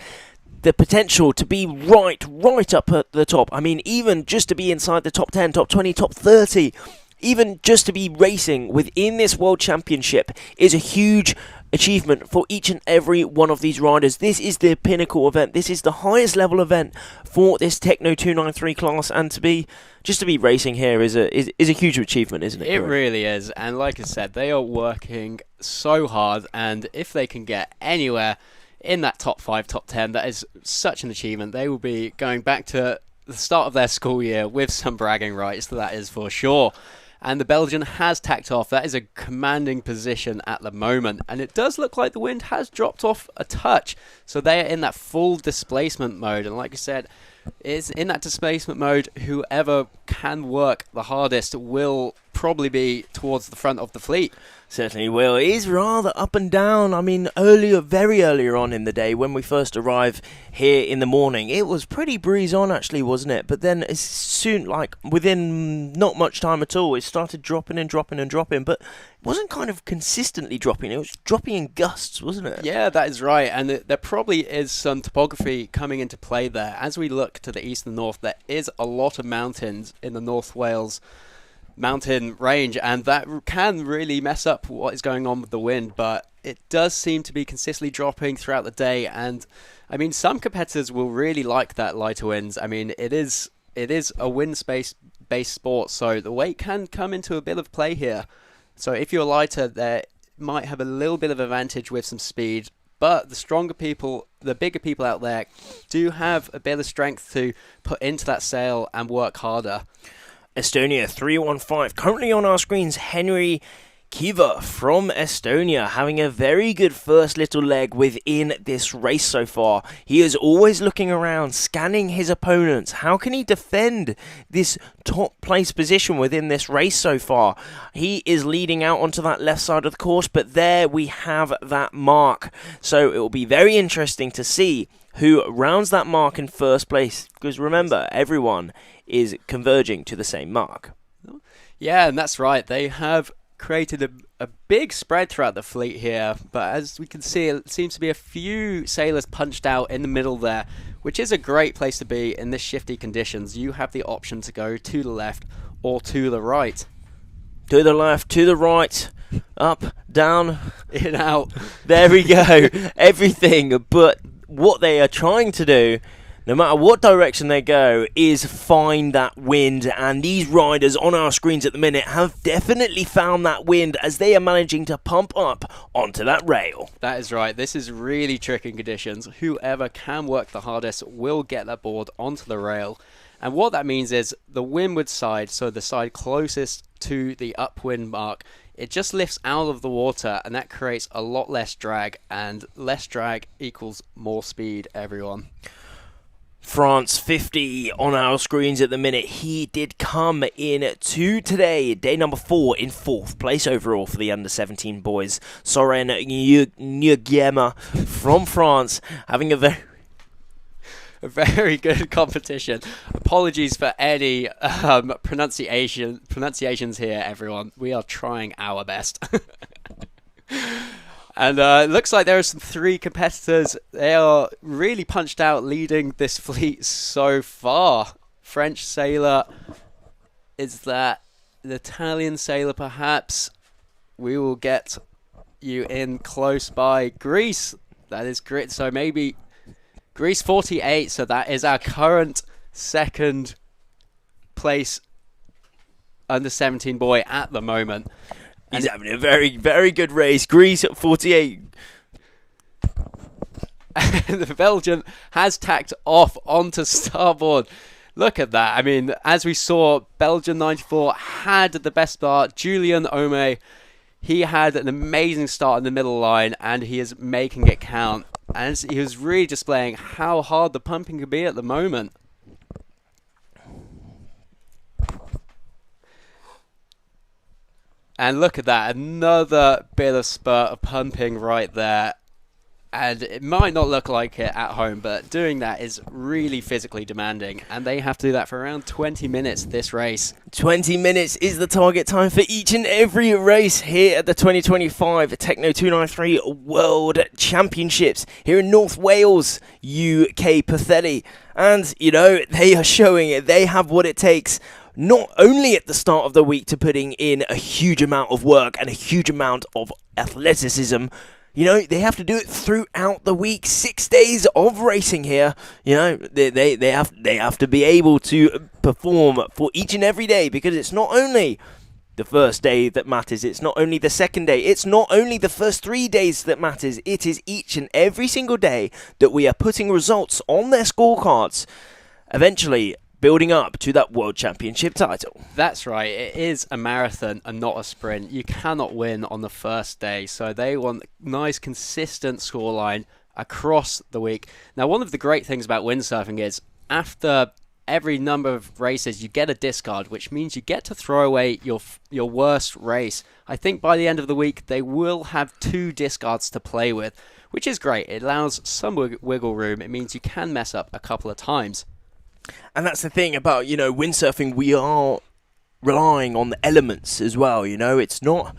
the potential to be right up at the top. I mean, even just to be inside the top 10, top 20, top 30, even just to be racing within this World Championship is a huge achievement for each and every one of these riders. This is the pinnacle event. This is the highest level event for this Techno293 class, and to be racing here is a huge achievement, isn't it? It really is. And like I said, they are working so hard, and if they can get anywhere in that top 5, top 10, that is such an achievement. They will be going back to the start of their school year with some bragging rights, that is for sure. And the Belgian has tacked off. That is a commanding position at the moment. And it does look like the wind has dropped off a touch. So they are in that full displacement mode. And like I said, it's in that displacement mode, whoever can work the hardest will probably be towards the front of the fleet. Certainly will. It is rather up and down. I mean, very earlier on in the day, when we first arrived here in the morning, it was pretty breeze on actually, wasn't it? But then as soon, like within not much time at all, it started dropping and dropping and dropping, but it wasn't kind of consistently dropping. It was dropping in gusts, wasn't it? Yeah, that is right. And there probably is some topography coming into play there. As we look to the east and north, there is a lot of mountains in the North Wales mountain range, and that can really mess up what is going on with the wind. But it does seem to be consistently dropping throughout the day, and I mean, some competitors will really like that lighter winds. I mean, it is a wind space based sport, so the weight can come into a bit of play here. So if you're lighter, there might have a little bit of advantage with some speed, but the stronger people, the bigger people out there, do have a bit of strength to put into that sail and work harder. Estonia 315, currently on our screens, Henry Kiva from Estonia, having a very good first little leg within this race so far. He is always looking around, scanning his opponents. How can he defend this top place position within this race so far? He is leading out onto that left side of the course, but there we have that mark. So it will be very interesting to see who rounds that mark in first place, because remember, everyone is converging to the same mark. Yeah, and that's right. They have created a big spread throughout the fleet here, but as we can see, it seems to be a few sailors punched out in the middle there, which is a great place to be in this shifty conditions. You have the option to go to the left or to the right. To the left, to the right, up, down, in, out. There we go. Everything, but what they are trying to do, no matter what direction they go, is find that wind, and these riders on our screens at the minute have definitely found that wind as they are managing to pump up onto that rail. That is right. This is really tricky conditions. Whoever can work the hardest will get that board onto the rail, and what that means is the windward side, so the side closest to the upwind mark, it just lifts out of the water, and that creates a lot less drag, and less drag equals more speed, everyone. France 50 on our screens at the minute. He did come in to today, day number 4, in 4th place overall for the under-17 boys. Soren Nguema from France, having a very good competition. Apologies for any pronunciations here, everyone. We are trying our best. And it looks like there are some 3 competitors. They are really punched out, leading this fleet so far. French sailor. Is that the Italian sailor, perhaps? We will get you in close by. Greece. That is great. So maybe Greece 48. So that is our current second place under 17 boy at the moment. He's having a very, very good race. Greece at 48. The Belgian has tacked off onto starboard. Look at that. I mean, as we saw, Belgian 94 had the best start. Julian Ome, he had an amazing start in the middle line, and he is making it count. And he was really displaying how hard the pumping could be at the moment. And look at that, another bit of spurt of pumping right there. And it might not look like it at home, but doing that is really physically demanding. And they have to do that for around 20 minutes this race. 20 minutes is the target time for each and every race here at the 2025 Techno293 World Championships here in North Wales, UK, Pwllheli. And, you know, they are showing it. They have what it takes, not only at the start of the week to putting in a huge amount of work and a huge amount of athleticism. You know, they have to do it throughout the week. 6 days of racing here. You know, they have to be able to perform for each and every day, because it's not only the first day that matters, it's not only the second day, it's not only the first 3 days that matters, it is each and every single day that we are putting results on their scorecards, eventually building up to that World Championship title. That's right, it is a marathon and not a sprint. You cannot win on the first day, so they want a nice consistent scoreline across the week. Now, one of the great things about windsurfing is after every number of races you get a discard, which means you get to throw away your worst race. I think by the end of the week they will have 2 discards to play with, which is great. It allows some wiggle room. It means you can mess up a couple of times. And that's the thing about, you know, windsurfing. We are relying on the elements as well. You know, it's not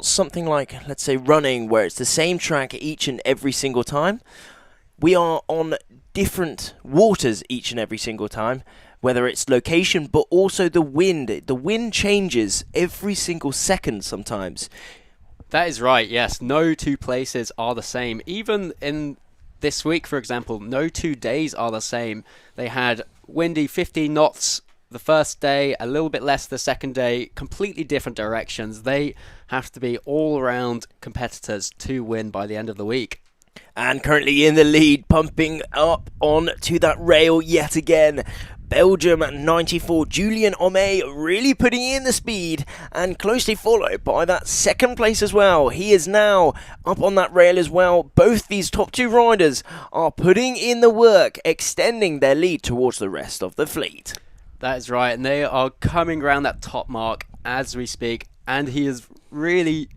something like, let's say, running, where it's the same track each and every single time. We are on different waters each and every single time, whether it's location, but also the wind. The wind changes every single second sometimes. That is right, yes. No two places are the same. Even in this week, for example, no 2 days are the same. They had windy 15 knots the first day, a little bit less the second day, completely different directions. They have to be all-round competitors to win by the end of the week. And currently in the lead, pumping up on to that rail yet again. Belgium 94, Julian Omé really putting in the speed, and closely followed by that second place as well. He is now up on that rail as well. Both these top 2 riders are putting in the work, extending their lead towards the rest of the fleet. That is right, and they are coming around that top mark as we speak, and he has really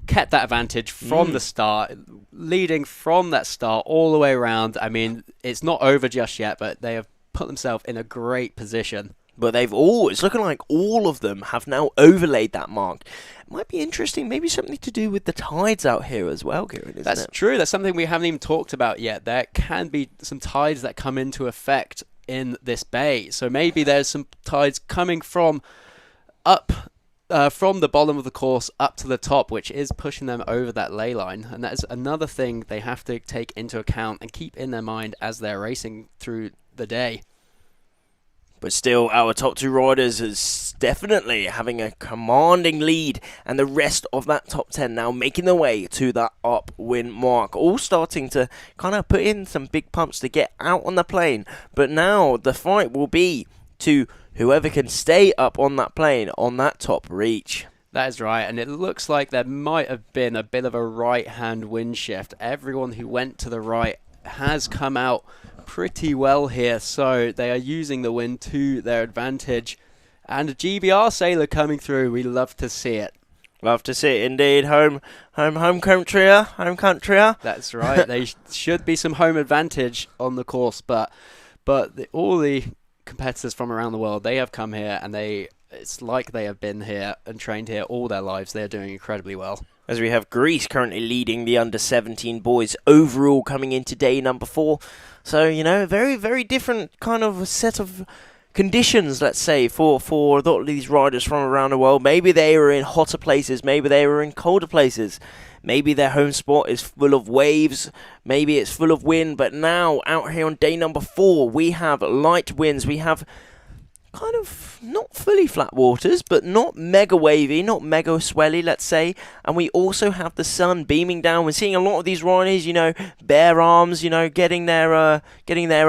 kept that advantage from the start, leading from that start all the way around. I mean, it's not over just yet, but they have put themselves in a great position. But it's looking like all of them have now overlaid that mark. It might be interesting, maybe something to do with the tides out here as well, Kieran, isn't That's it? true. That's something we haven't even talked about yet. There can be some tides that come into effect in this bay. So maybe there's some tides coming from the bottom of the course up to the top, which is pushing them over that ley line. And that is another thing they have to take into account and keep in their mind as they're racing through the day. But still, our top 2 riders is definitely having a commanding lead, and the rest of that top 10 now making their way to that upwind mark, all starting to kind of put in some big pumps to get out on the plane. But now the fight will be to whoever can stay up on that plane on that top reach. That is right, and it looks like there might have been a bit of a right-hand wind shift. Everyone who went to the right has come out pretty well here, so they are using the wind to their advantage. And a GBR sailor coming through, we love to see it. Love to see it indeed. Home country. That's right. There should be some home advantage on the course, but all the competitors from around the world, they have come here, and it's like they have been here and trained here all their lives. They're doing incredibly well. As we have Greece currently leading the under-17 boys overall coming into day number 4. So, a very, very different kind of set of conditions, let's say, for these riders from around the world. Maybe they were in hotter places, maybe they were in colder places. Maybe their home spot is full of waves, maybe it's full of wind, but now out here on day number 4, we have light winds, we have kind of not fully flat waters, but not mega wavy, not mega swelly, let's say. And we also have the sun beaming down. We're seeing a lot of these riders, bare arms, getting their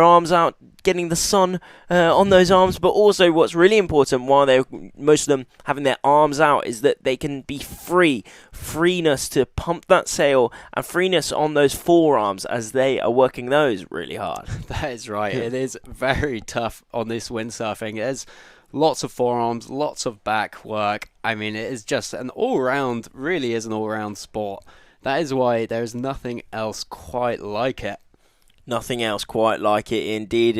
arms out, getting the sun on those arms. But also what's really important while most of them having their arms out is that they can be freeness to pump that sail, and freeness on those forearms as they are working those really hard. That is right. It is very tough on this windsurfing. There's lots of forearms, lots of back work. I mean, it is just an all-round sport. That is why there's nothing else quite like it. Nothing else quite like it indeed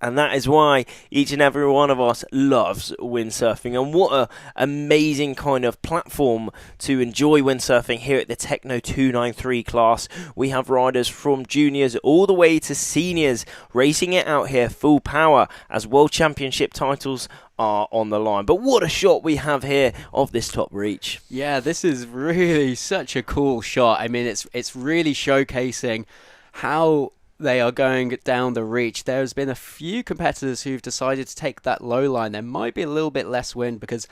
and that is why each and every one of us loves windsurfing. And what a amazing kind of platform to enjoy windsurfing here at the Techno293 class. We have riders from juniors all the way to seniors racing it out here full power as World Championship titles are on the line. But what a shot we have here of this top reach. Yeah, this is really such a cool shot. I mean, it's really showcasing how they are going down the reach. There's been a few competitors who've decided to take that low line. There might be a little bit less wind because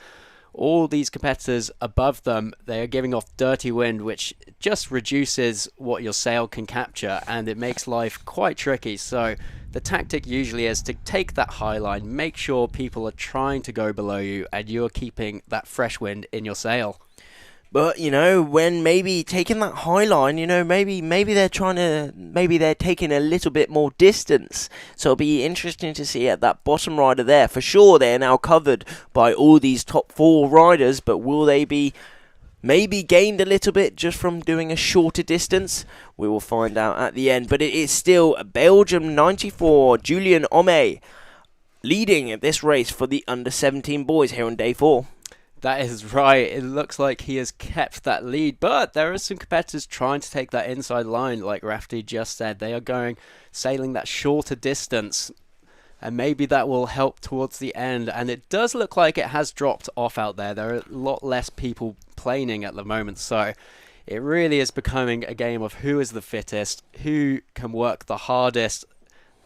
all these competitors above them, they are giving off dirty wind, which just reduces what your sail can capture, and it makes life quite tricky. So the tactic usually is to take that high line, make sure people are trying to go below you, and you're keeping that fresh wind in your sail. But, when maybe taking that high line, maybe they're taking a little bit more distance. So it'll be interesting to see at that bottom rider there. For sure, they're now covered by all these top 4 riders, but will they be maybe gained a little bit just from doing a shorter distance? We will find out at the end. But it is still Belgium 94, Julian Omé, leading this race for the under-17 boys here on day 4. That is right. It looks like he has kept that lead, but there are some competitors trying to take that inside line, like Rafty just said. They are sailing that shorter distance, and maybe that will help towards the end. And it does look like it has dropped off out there. There are a lot less people planing at the moment, so it really is becoming a game of who is the fittest, who can work the hardest.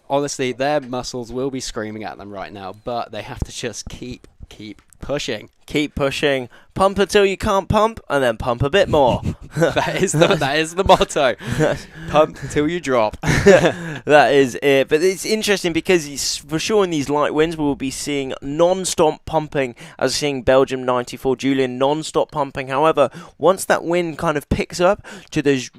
Honestly, their muscles will be screaming at them right now, but they have to just keep pushing. Keep pushing. Pump until you can't pump, and then pump a bit more. That is the motto. Pump until you drop. That is it. But it's interesting because for sure in these light winds we'll be seeing non-stop pumping, as we're seeing Belgium 94 Julian non-stop pumping. However, once that wind kind of picks up to those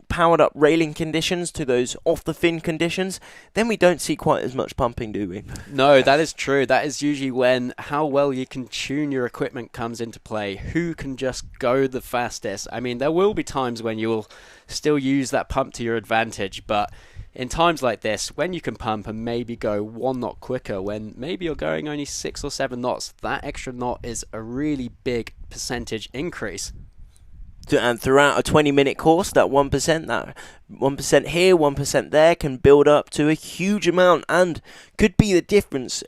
powered up railing conditions, to those off the fin conditions, then we don't see quite as much pumping, do we? No, that is true. That is usually when how well you can tune your equipment comes into play. Who can just go the fastest? I mean, there will be times when you will still use that pump to your advantage, but in times like this, when you can pump and maybe go 1 knot quicker, when maybe you're going only 6 or 7 knots, that extra knot is a really big percentage increase. And throughout a 20-minute course, that 1% here, 1% there can build up to a huge amount and could be the difference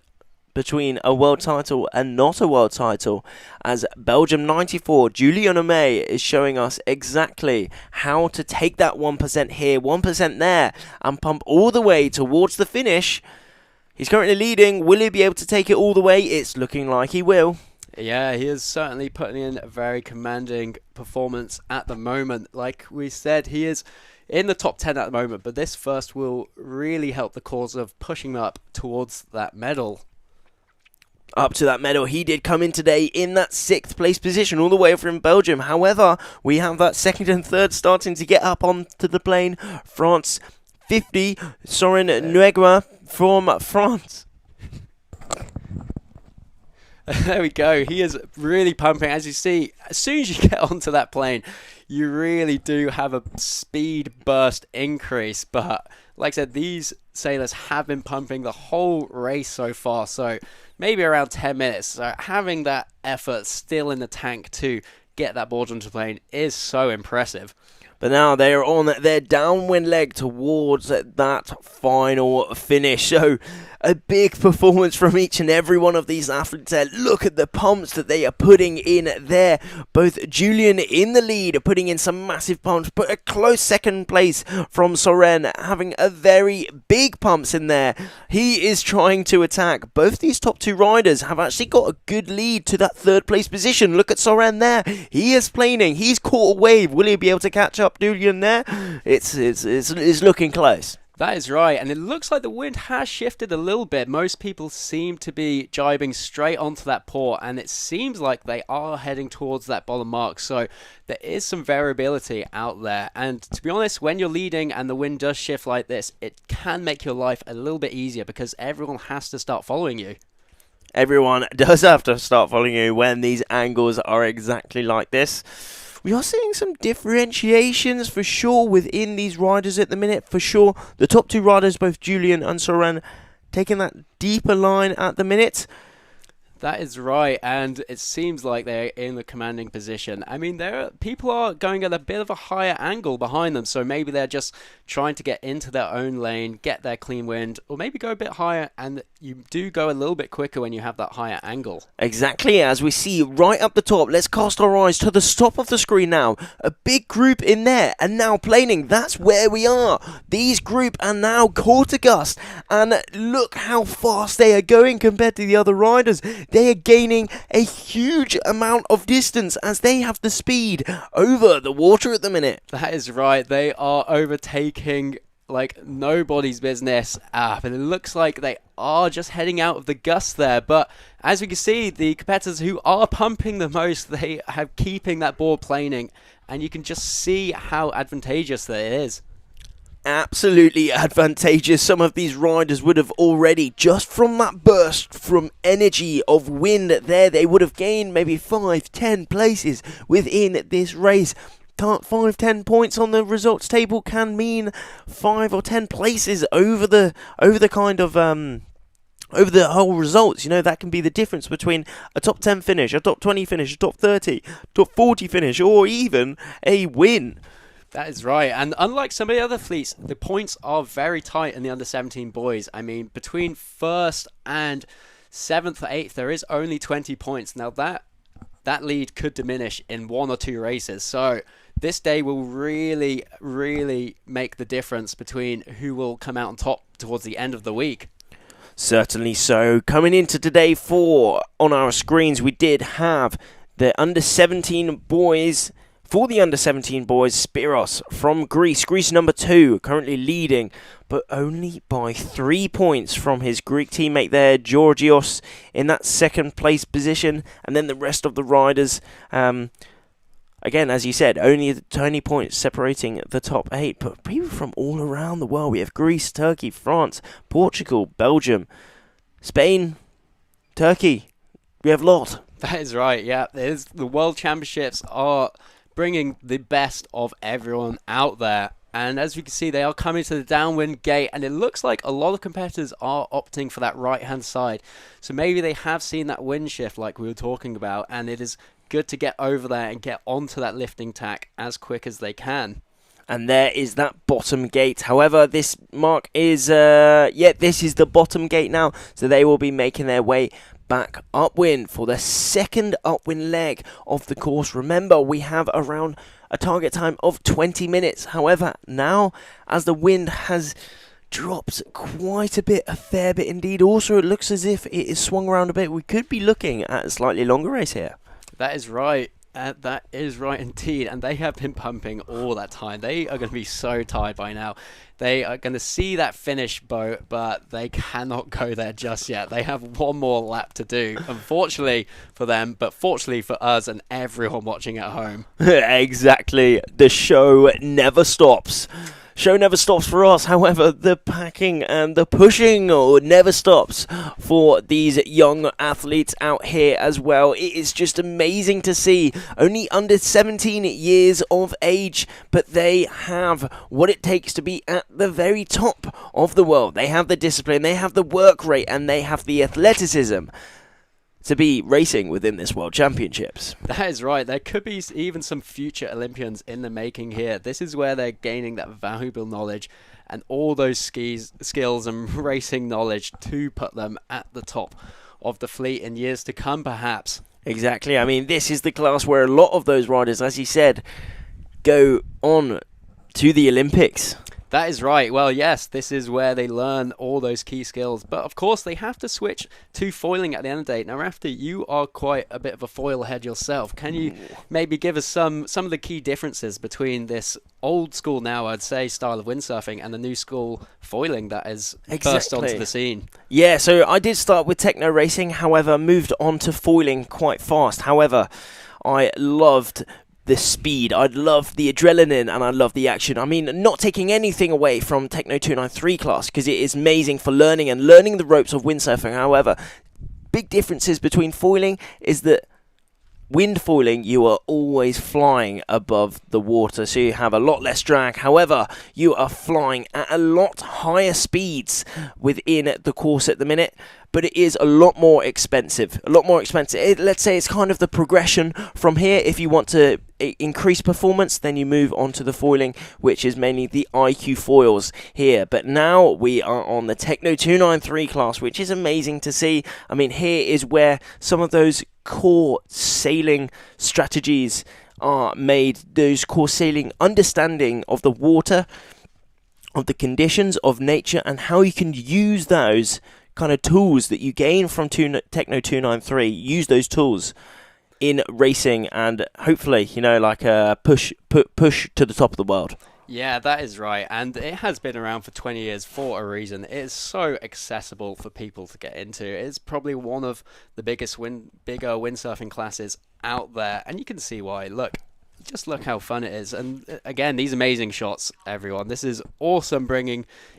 between a world title and not a world title, as Belgium 94 Julian Omé is showing us exactly how to take that 1% here, 1% there and pump all the way towards the finish. He's currently leading. Will he be able to take it all the way? It's looking like he will. Yeah, he is certainly putting in a very commanding performance at the moment. Like we said, he is in the top 10 at the moment, but this first will really help the cause of pushing up towards that medal. Up to that medal, he did come in today in that 6th place position, all the way from Belgium. However, we have that 2nd and 3rd starting to get up onto the plane. France 50, Soren Nuegra from France. There we go. He is really pumping. As you see, as soon as you get onto that plane, you really do have a speed burst increase. But like I said, these sailors have been pumping the whole race so far. So maybe around 10 minutes. So having that effort still in the tank to get that board onto the plane is so impressive. But now they are on their downwind leg towards that final finish. So a big performance from each and every one of these athletes there. Look at the pumps that they are putting in there. Both Julian in the lead, putting in some massive pumps, but a close 2nd place from Soren, having a very big pumps in there. He is trying to attack. Both these top 2 riders have actually got a good lead to that 3rd place position. Look at Soren there. He is planing. He's caught a wave. Will he be able to catch up Julian there? It's looking close. That is right, and it looks like the wind has shifted a little bit. Most people seem to be jibing straight onto that port, and it seems like they are heading towards that bottom mark, so there is some variability out there. And to be honest, when you're leading and the wind does shift like this, it can make your life a little bit easier because everyone has to start following you. Everyone does have to start following you when these angles are exactly like this. We are seeing some differentiations for sure within these riders at the minute. For sure, the top 2 riders, both Julian and Soren, taking that deeper line at the minute. That is right, and it seems like they're in the commanding position. I mean, people are going at a bit of a higher angle behind them, so maybe they're just trying to get into their own lane, get their clean wind, or maybe go a bit higher, and you do go a little bit quicker when you have that higher angle. Exactly, as we see right up the top. Let's cast our eyes to the top of the screen now. A big group in there, and now planing. That's where we are. These group are now caught a gust, and look how fast they are going compared to the other riders. They are gaining a huge amount of distance as they have the speed over the water at the minute. That is right. They are overtaking like nobody's business. But it looks like they are just heading out of the gust there. But as we can see, the competitors who are pumping the most, they have keeping that board planing. And you can just see how advantageous that is. Absolutely advantageous. Some of these riders would have already, just from that burst from energy of wind there, they would have gained maybe 5-10 places within this race. 5-10 points on the results table can mean 5 or 10 places over the kind of over the whole results. You know, that can be the difference between a top 10 finish, a top 20 finish, a top 30, top 40 finish, or even a win. That is right, and unlike some of the other fleets, the points are very tight in the under-17 boys. I mean, between 1st and 7th or 8th, there is only 20 points. Now, that lead could diminish in 1 or 2 races, so this day will really, really make the difference between who will come out on top towards the end of the week. Certainly so. Coming into today 4 on our screens, we did have the under-17 boys. For the under-17 boys, Spiros from Greece. Greece number 2, currently leading, but only by 3 points from his Greek teammate there, Georgios, in that second place position. And then the rest of the riders, again, as you said, only 20 points separating the top 8. But people from all around the world. We have Greece, Turkey, France, Portugal, Belgium, Spain, Turkey. We have a lot. That is right, yeah. The World Championships are bringing the best of everyone out there. And as we can see, they are coming to the downwind gate, and it looks like a lot of competitors are opting for that right-hand side. So maybe they have seen that wind shift like we were talking about, and it is good to get over there and get onto that lifting tack as quick as they can. And there is that bottom gate. However, this mark is, this is the bottom gate now. So they will be making their way back upwind for the second upwind leg of the course. Remember, we have around a target time of 20 minutes. However, now as the wind has dropped quite a bit, a fair bit indeed. Also, it looks as if it is swung around a bit. We could be looking at a slightly longer race here. That is right. That is right indeed. And they have been pumping all that time. They are going to be so tired by now. They are going to see that finish boat, but they cannot go there just yet. They have one more lap to do, unfortunately for them, but fortunately for us and everyone watching at home. Exactly. The show never stops. Show never stops for us. However, the packing and the pushing never stops for these young athletes out here as well. It is just amazing to see. Only under 17 years of age, but they have what it takes to be at the very top of the world. They have the discipline, they have the work rate, and they have the athleticism to be racing within this World Championships. That is right. There could be even some future Olympians in the making here. This is where they're gaining that valuable knowledge and all those skills and racing knowledge to put them at the top of the fleet in years to come, perhaps. Exactly. I mean, this is the class where a lot of those riders, as he said, go on to the Olympics. That is right. Well, yes, this is where they learn all those key skills. But of course, they have to switch to foiling at the end of the day. Now, Rafty, you are quite a bit of a foil head yourself. Can you maybe give us some of the key differences between this old school now, I'd say, style of windsurfing and the new school foiling that is burst onto the scene? Yeah, so I did start with techno racing, however, moved on to foiling quite fast. However, I loved the speed, I love the adrenaline, and I love the action. I mean, not taking anything away from Techno293 class, because it is amazing for learning the ropes of windsurfing. However, big differences between foiling is that wind foiling, you are always flying above the water, so you have a lot less drag. However, you are flying at a lot higher speeds within the course at the minute, but it is a lot more expensive. Let's say it's kind of the progression from here. If you want to increase performance, then you move on to the foiling, which is mainly the IQ foils here. But now we are on the Techno293 class, which is amazing to see. I mean, here is where some of those core sailing strategies are made, those core sailing understanding of the water, of the conditions of nature, and how you can use those kind of tools that you gain from Techno293, use those tools in racing and hopefully, like push to the top of the world. Yeah, that is right, and it has been around for 20 years for a reason. It is so accessible for people to get into. It's probably one of the bigger windsurfing classes out there, and you can see why. Just look how fun it is. And again, these amazing shots, everyone. This is awesome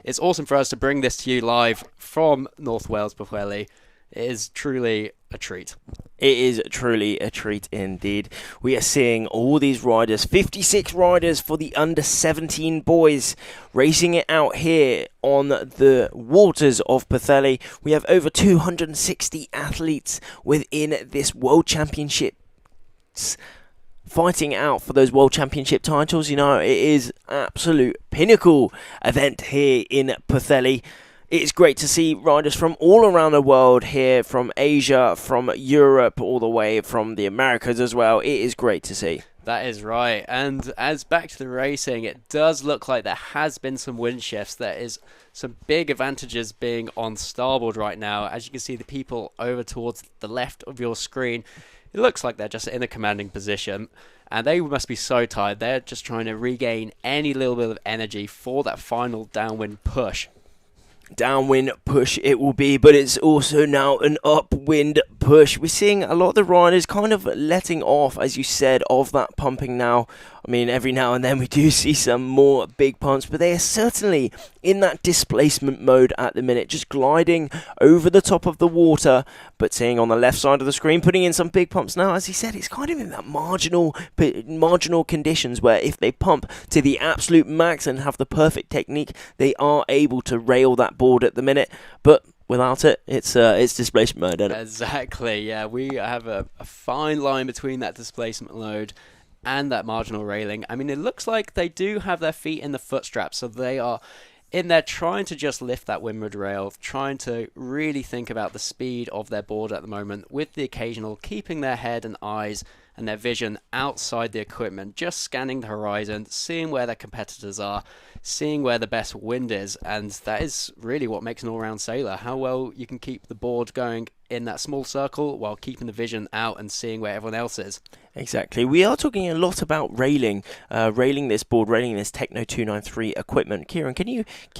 it's awesome for us to bring this to you live from North Wales, Pwllheli. It is truly a treat. It is truly a treat indeed. We are seeing all these riders, 56 riders for the under-17 boys, racing it out here on the waters of Pwllheli. We have over 260 athletes within this World Championships, fighting out for those World Championship titles. It is absolute pinnacle event here in Pwllheli. It's great to see riders from all around the world here, from Asia, from Europe, all the way from the Americas as well. It is great to see. That is right. And as back to the racing, it does look like there has been some wind shifts. There is some big advantages being on starboard right now. As you can see, the people over towards the left of your screen, it looks like they're just in a commanding position. And they must be so tired. They're just trying to regain any little bit of energy for that final downwind push. Downwind push it will be, but it's also now an upwind push. We're seeing a lot of the riders kind of letting off, as you said, of that pumping now. I mean, every now and then we do see some more big pumps, but they are certainly in that displacement mode at the minute, just gliding over the top of the water. But seeing on the left side of the screen, putting in some big pumps now. As he said, it's kind of in that marginal conditions where if they pump to the absolute max and have the perfect technique, they are able to rail that board at the minute. But without it, it's displacement mode, isn't it? Exactly, yeah. We have a fine line between that displacement load and that marginal railing. I mean, it looks like they do have their feet in the foot straps, so they are in there trying to just lift that windward rail, trying to really think about the speed of their board at the moment, with the occasional keeping their head and eyes and their vision outside the equipment, just scanning the horizon, seeing where their competitors are, seeing where the best wind is. And that is really what makes an all-round sailor, how well you can keep the board going in that small circle while keeping the vision out and seeing where everyone else is. Exactly. We are talking a lot about railing this board, railing this Techno293 equipment. Kieran, can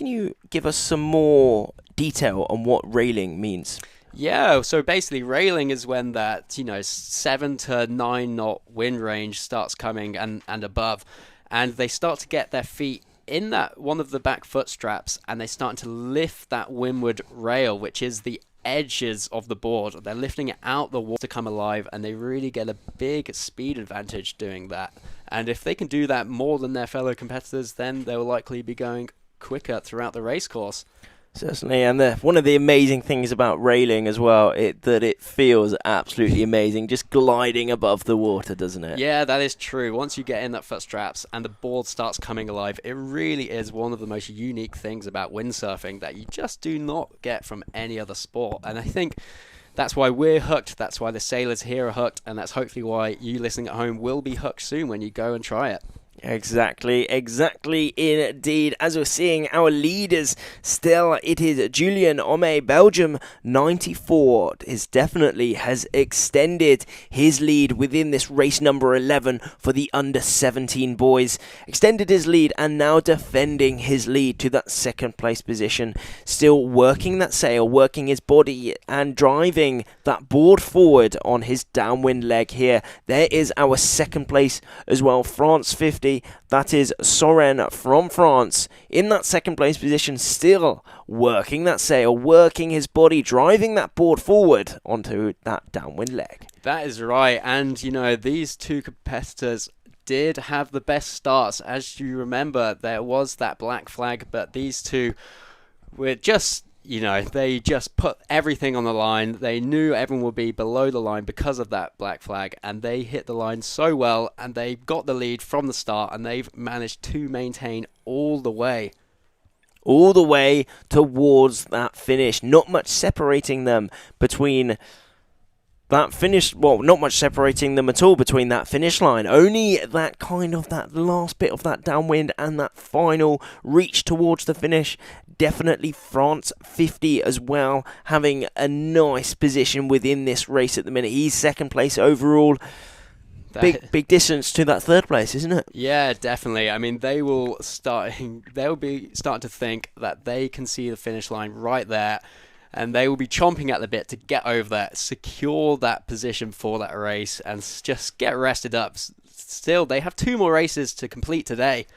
you give us some more detail on what railing means? Yeah, so basically railing is when that, 7 to 9 knot wind range starts coming and above, and they start to get their feet in that one of the back foot straps, and they start to lift that windward rail, which is the edges of the board. They're lifting it out the water to come alive, and they really get a big speed advantage doing that. And if they can do that more than their fellow competitors, then they will likely be going quicker throughout the race course. Certainly, and one of the amazing things about railing as well, that it feels absolutely amazing, just gliding above the water, doesn't it? Yeah, that is true. Once you get in that foot straps and the board starts coming alive, it really is one of the most unique things about windsurfing that you just do not get from any other sport. And I think that's why we're hooked, that's why the sailors here are hooked, and that's hopefully why you listening at home will be hooked soon when you go and try it. Exactly indeed. As we're seeing our leaders still, it is Julian Ome, Belgium, 94, has extended his lead within this race number 11 for the under 17 boys. Extended his lead and now defending his lead to that second place position. Still working that sail, working his body and driving that board forward on his downwind leg here. There is our second place as well, France 50. That is Soren from France in that second place position, still working that sail, working his body, driving that board forward onto that downwind leg. That is right, and these two competitors did have the best starts. As you remember, there was that black flag, but these two were just they just put everything on the line. They knew everyone would be below the line because of that black flag, and they hit the line so well, and they got the lead from the start, and they've managed to maintain all the way towards that finish. Not much separating them between that finish, not much separating them at all between that finish line. Only that that last bit of that downwind and that final reach towards the finish. Definitely France 50 as well, having a nice position within this race at the minute. He's second place overall. Big distance to that third place, isn't it? Yeah, definitely. I mean, they'll be starting to think that they can see the finish line right there, and they will be chomping at the bit to get over that, secure that position for that race, and just get rested up. Still, they have 2 more races to complete today.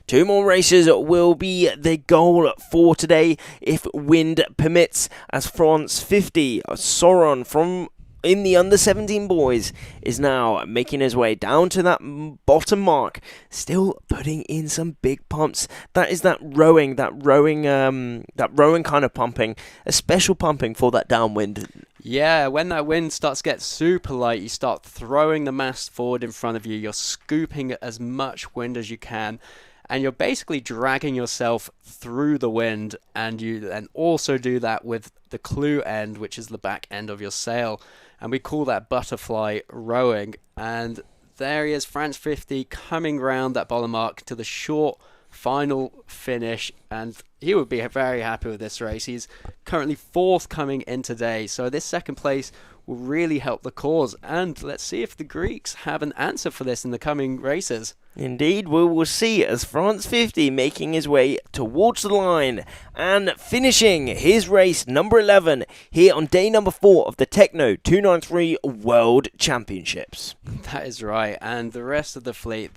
2 more races will be the goal for today, if wind permits, as France 50, Soren from in the under 17 boys, is now making his way down to that bottom mark, still putting in some big pumps. That is that rowing kind of pumping, a special pumping for that downwind. Yeah, when that wind starts to get super light, you start throwing the mast forward in front of you. You're scooping as much wind as you can, and you're basically dragging yourself through the wind, and you then also do that with the clew end, which is the back end of your sail, and we call that butterfly rowing. And There he is, France 50 coming round that bottom mark to the short final finish, and he would be very happy with this race. He's currently 4th coming in today, so this 2nd place will really help the cause, and let's see if the Greeks have an answer for this in the coming races. Indeed, we will see as France 50 making his way towards the line and finishing his race number 11 here on day number 4 of the Techno 293 World Championships. That is right, and the rest of the fleet,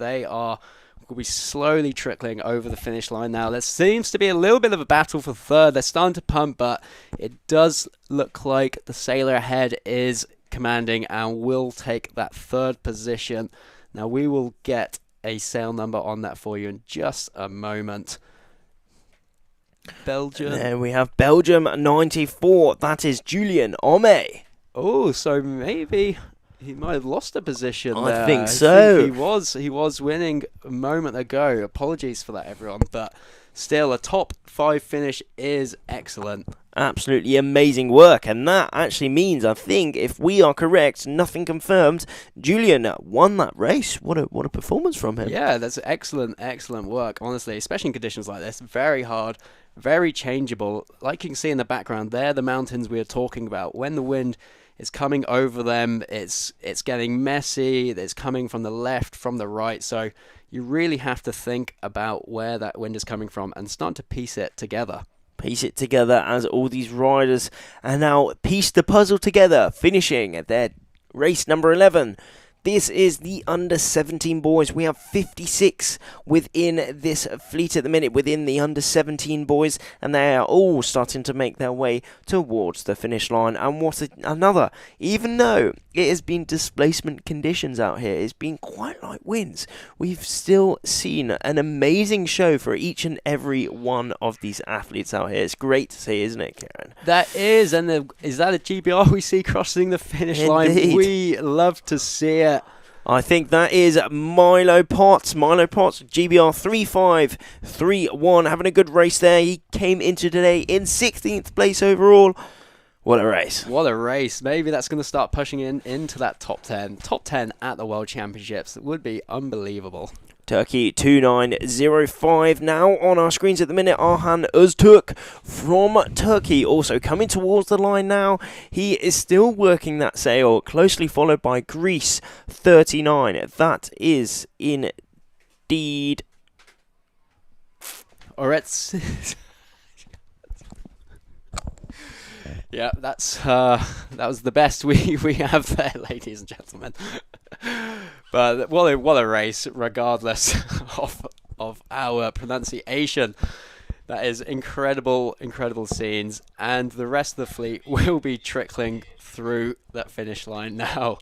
will be slowly trickling over the finish line now. There seems to be a little bit of a battle for 3rd. They're starting to pump, but it does look like the sailor ahead is commanding and will take that 3rd position. Now we will get a sail number on that for you in just a moment. Belgium. And then we have Belgium 94. That is Julien Orme. Oh, so maybe he might have lost a position there. I think so. He was winning a moment ago. Apologies for that, everyone. But still, a top 5 finish is excellent. Absolutely amazing work. And that actually means, I think, if we are correct, nothing confirmed, Julien won that race. What a performance from him. Yeah, that's excellent work, honestly, especially in conditions like this. Very hard, very changeable. Like you can see in the background, they're the mountains we are talking about. When the wind is coming over them, it's getting messy, it's coming from the left, from the right, so you really have to think about where that wind is coming from and start to piece it together. Piece it together as all these riders are now piece the puzzle together, finishing at their race number 11. This is the under 17 boys. We have 56 within this fleet at the minute, within the under 17 boys, and they are all starting to make their way towards the finish line. And another, even though it has been displacement conditions out here, it's been quite light winds, we've still seen an amazing show for each and every one of these athletes out here. It's great to see, isn't it, Kieran? That is, and is that a GBR we see crossing the finish line? We love to see it. I think that is Milo Potts. Milo Potts, GBR 3531, having a good race there. He came into today in 16th place overall. What a race. What a race. Maybe that's going to start pushing into that top 10. Top 10 at the World Championships. It would be unbelievable. Turkey 2905 now on our screens at the minute. Arhan Öztürk from Turkey also coming towards the line now. He is still working that sail, closely followed by Greece 39. That is indeed. Yeah, that was the best we have there, ladies and gentlemen. But what a race, regardless of our pronunciation. That is incredible scenes, and the rest of the fleet will be trickling through that finish line now.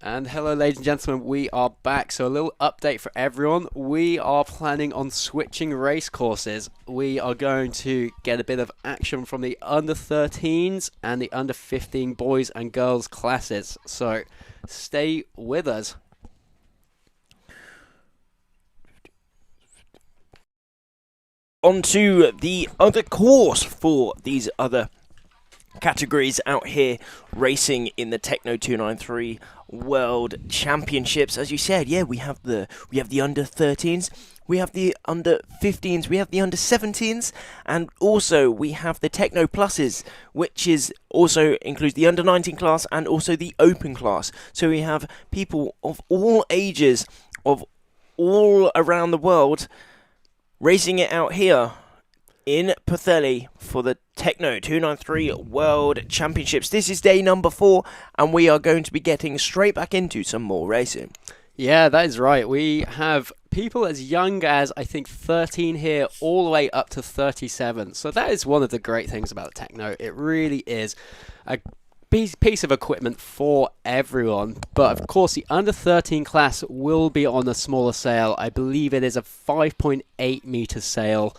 And hello, ladies and gentlemen, we are back. So, a little update for everyone. We are planning on switching race courses. We are going to get a bit of action from the under 13s and the under 15 boys and girls classes. So, stay with us. On to the other course for these other categories out here racing in the Techno293 World Championships. As you said, yeah, we have the under 13s, we have the under 15s, we have the under 17s, and also we have the Techno Pluses, which is also includes the under 19 class and also the open class. So we have people of all ages, of all around the world, racing it out here in Pwllheli for the Techno293 World Championships. This is day number 4, and we are going to be getting straight back into some more racing. Yeah, that is right. We have people as young as, I think, 13 here, all the way up to 37. So that is one of the great things about Techno. It really is a piece of equipment for everyone. But of course, the under 13 class will be on a smaller sail. I believe it is a 5.8 meter sail.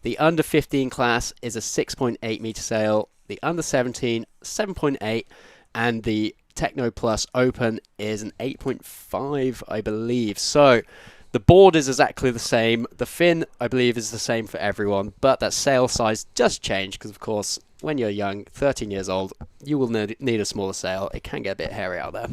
The under 15 class is a 6.8 meter sail. The under 17, 7.8, and the Techno Plus Open is an 8.5, I believe. So the board is exactly the same. The fin, I believe, is the same for everyone, but that sail size does change because, of course, when you're young, 13 years old, you will need a smaller sail. It can get a bit hairy out there.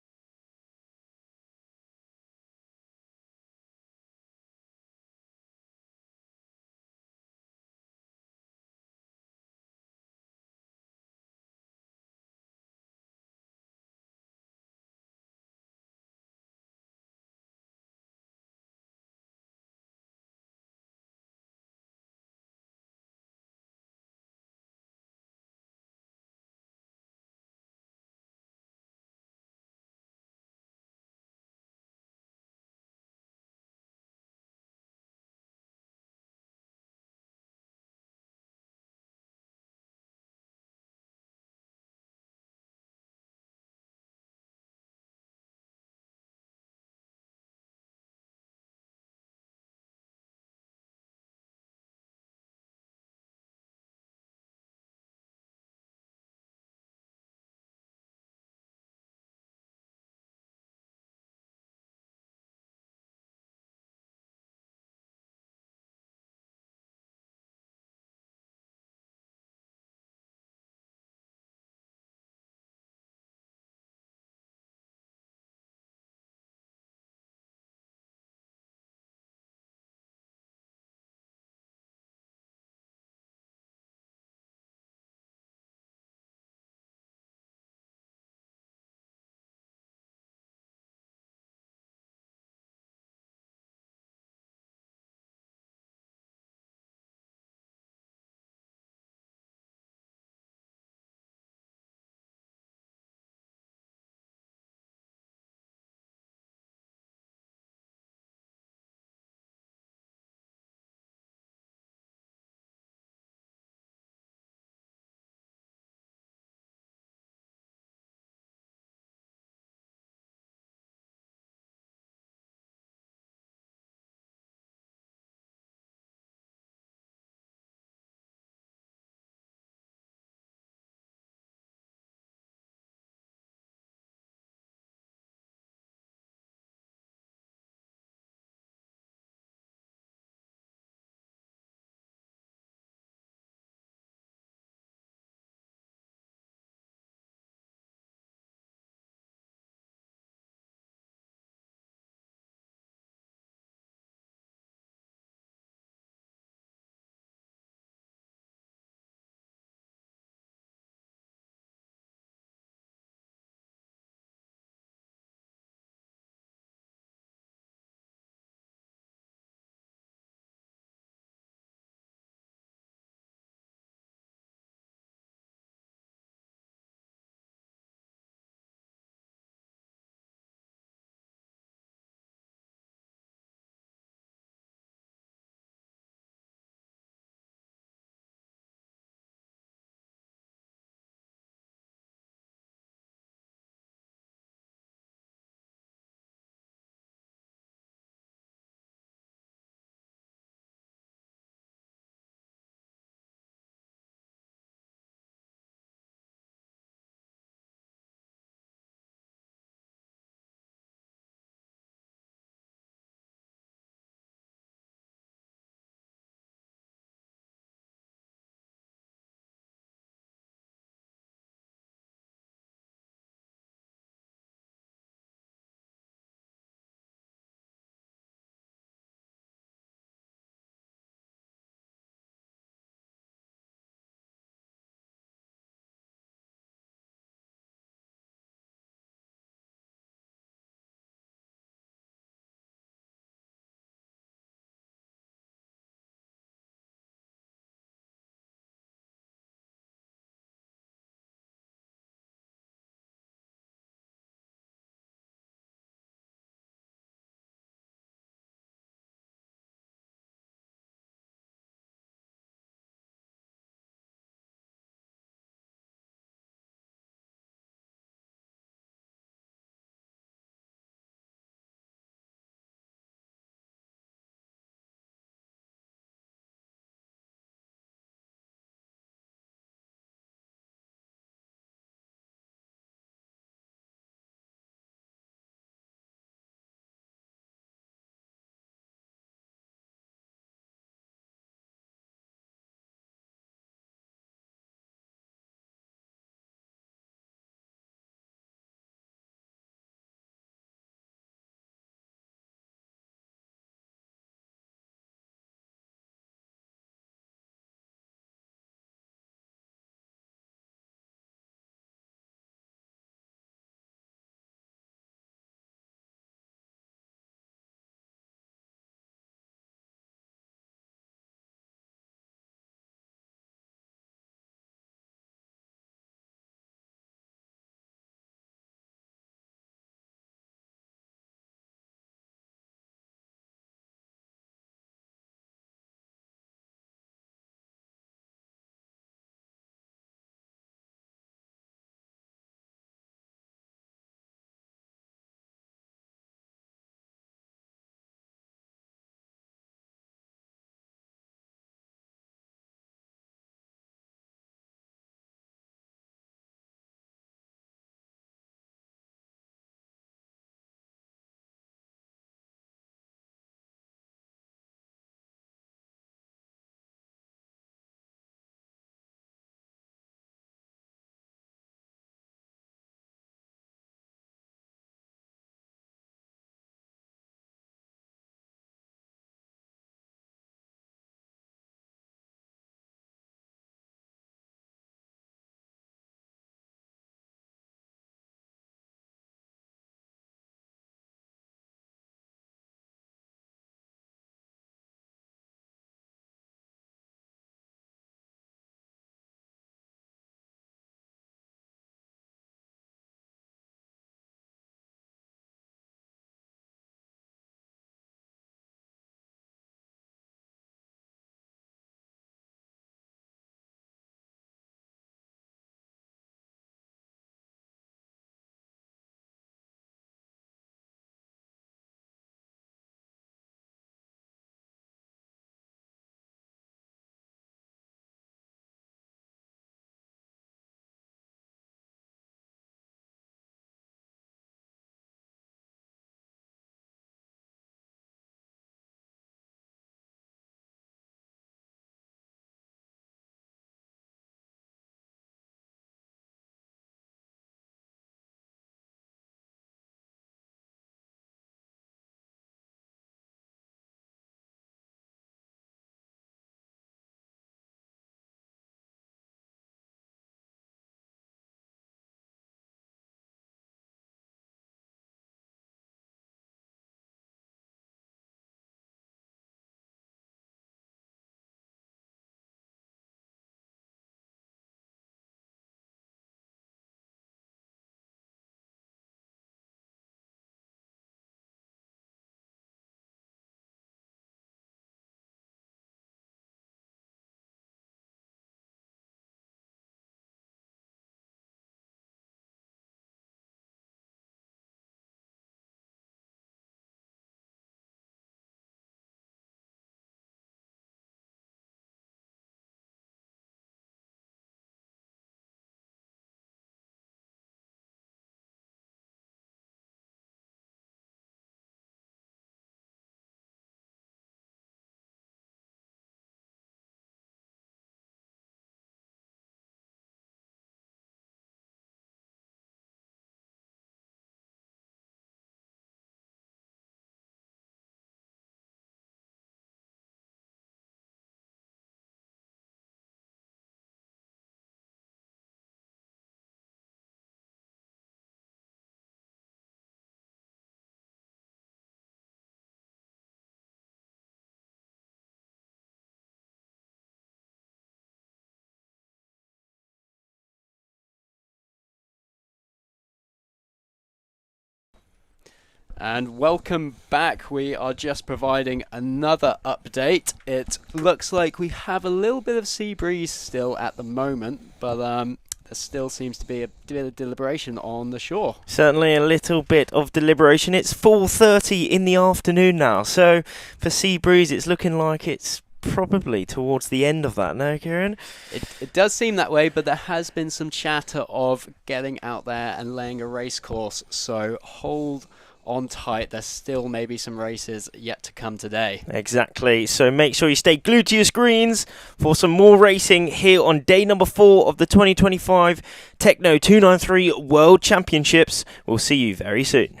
And welcome back. We are just providing another update. It looks like we have a little bit of sea breeze still at the moment, but there still seems to be a bit of deliberation on the shore. Certainly a little bit of deliberation. It's 4:30 in the afternoon now, so for sea breeze it's looking like it's probably towards the end of that, no, Kieran? It does seem that way, but there has been some chatter of getting out there and laying a race course, so hold on tight. There's still maybe some races yet to come today. Exactly, so make sure you stay glued to your screens for some more racing here on day number 4 of the 2025 Techno293 World Championships. We'll see you very soon.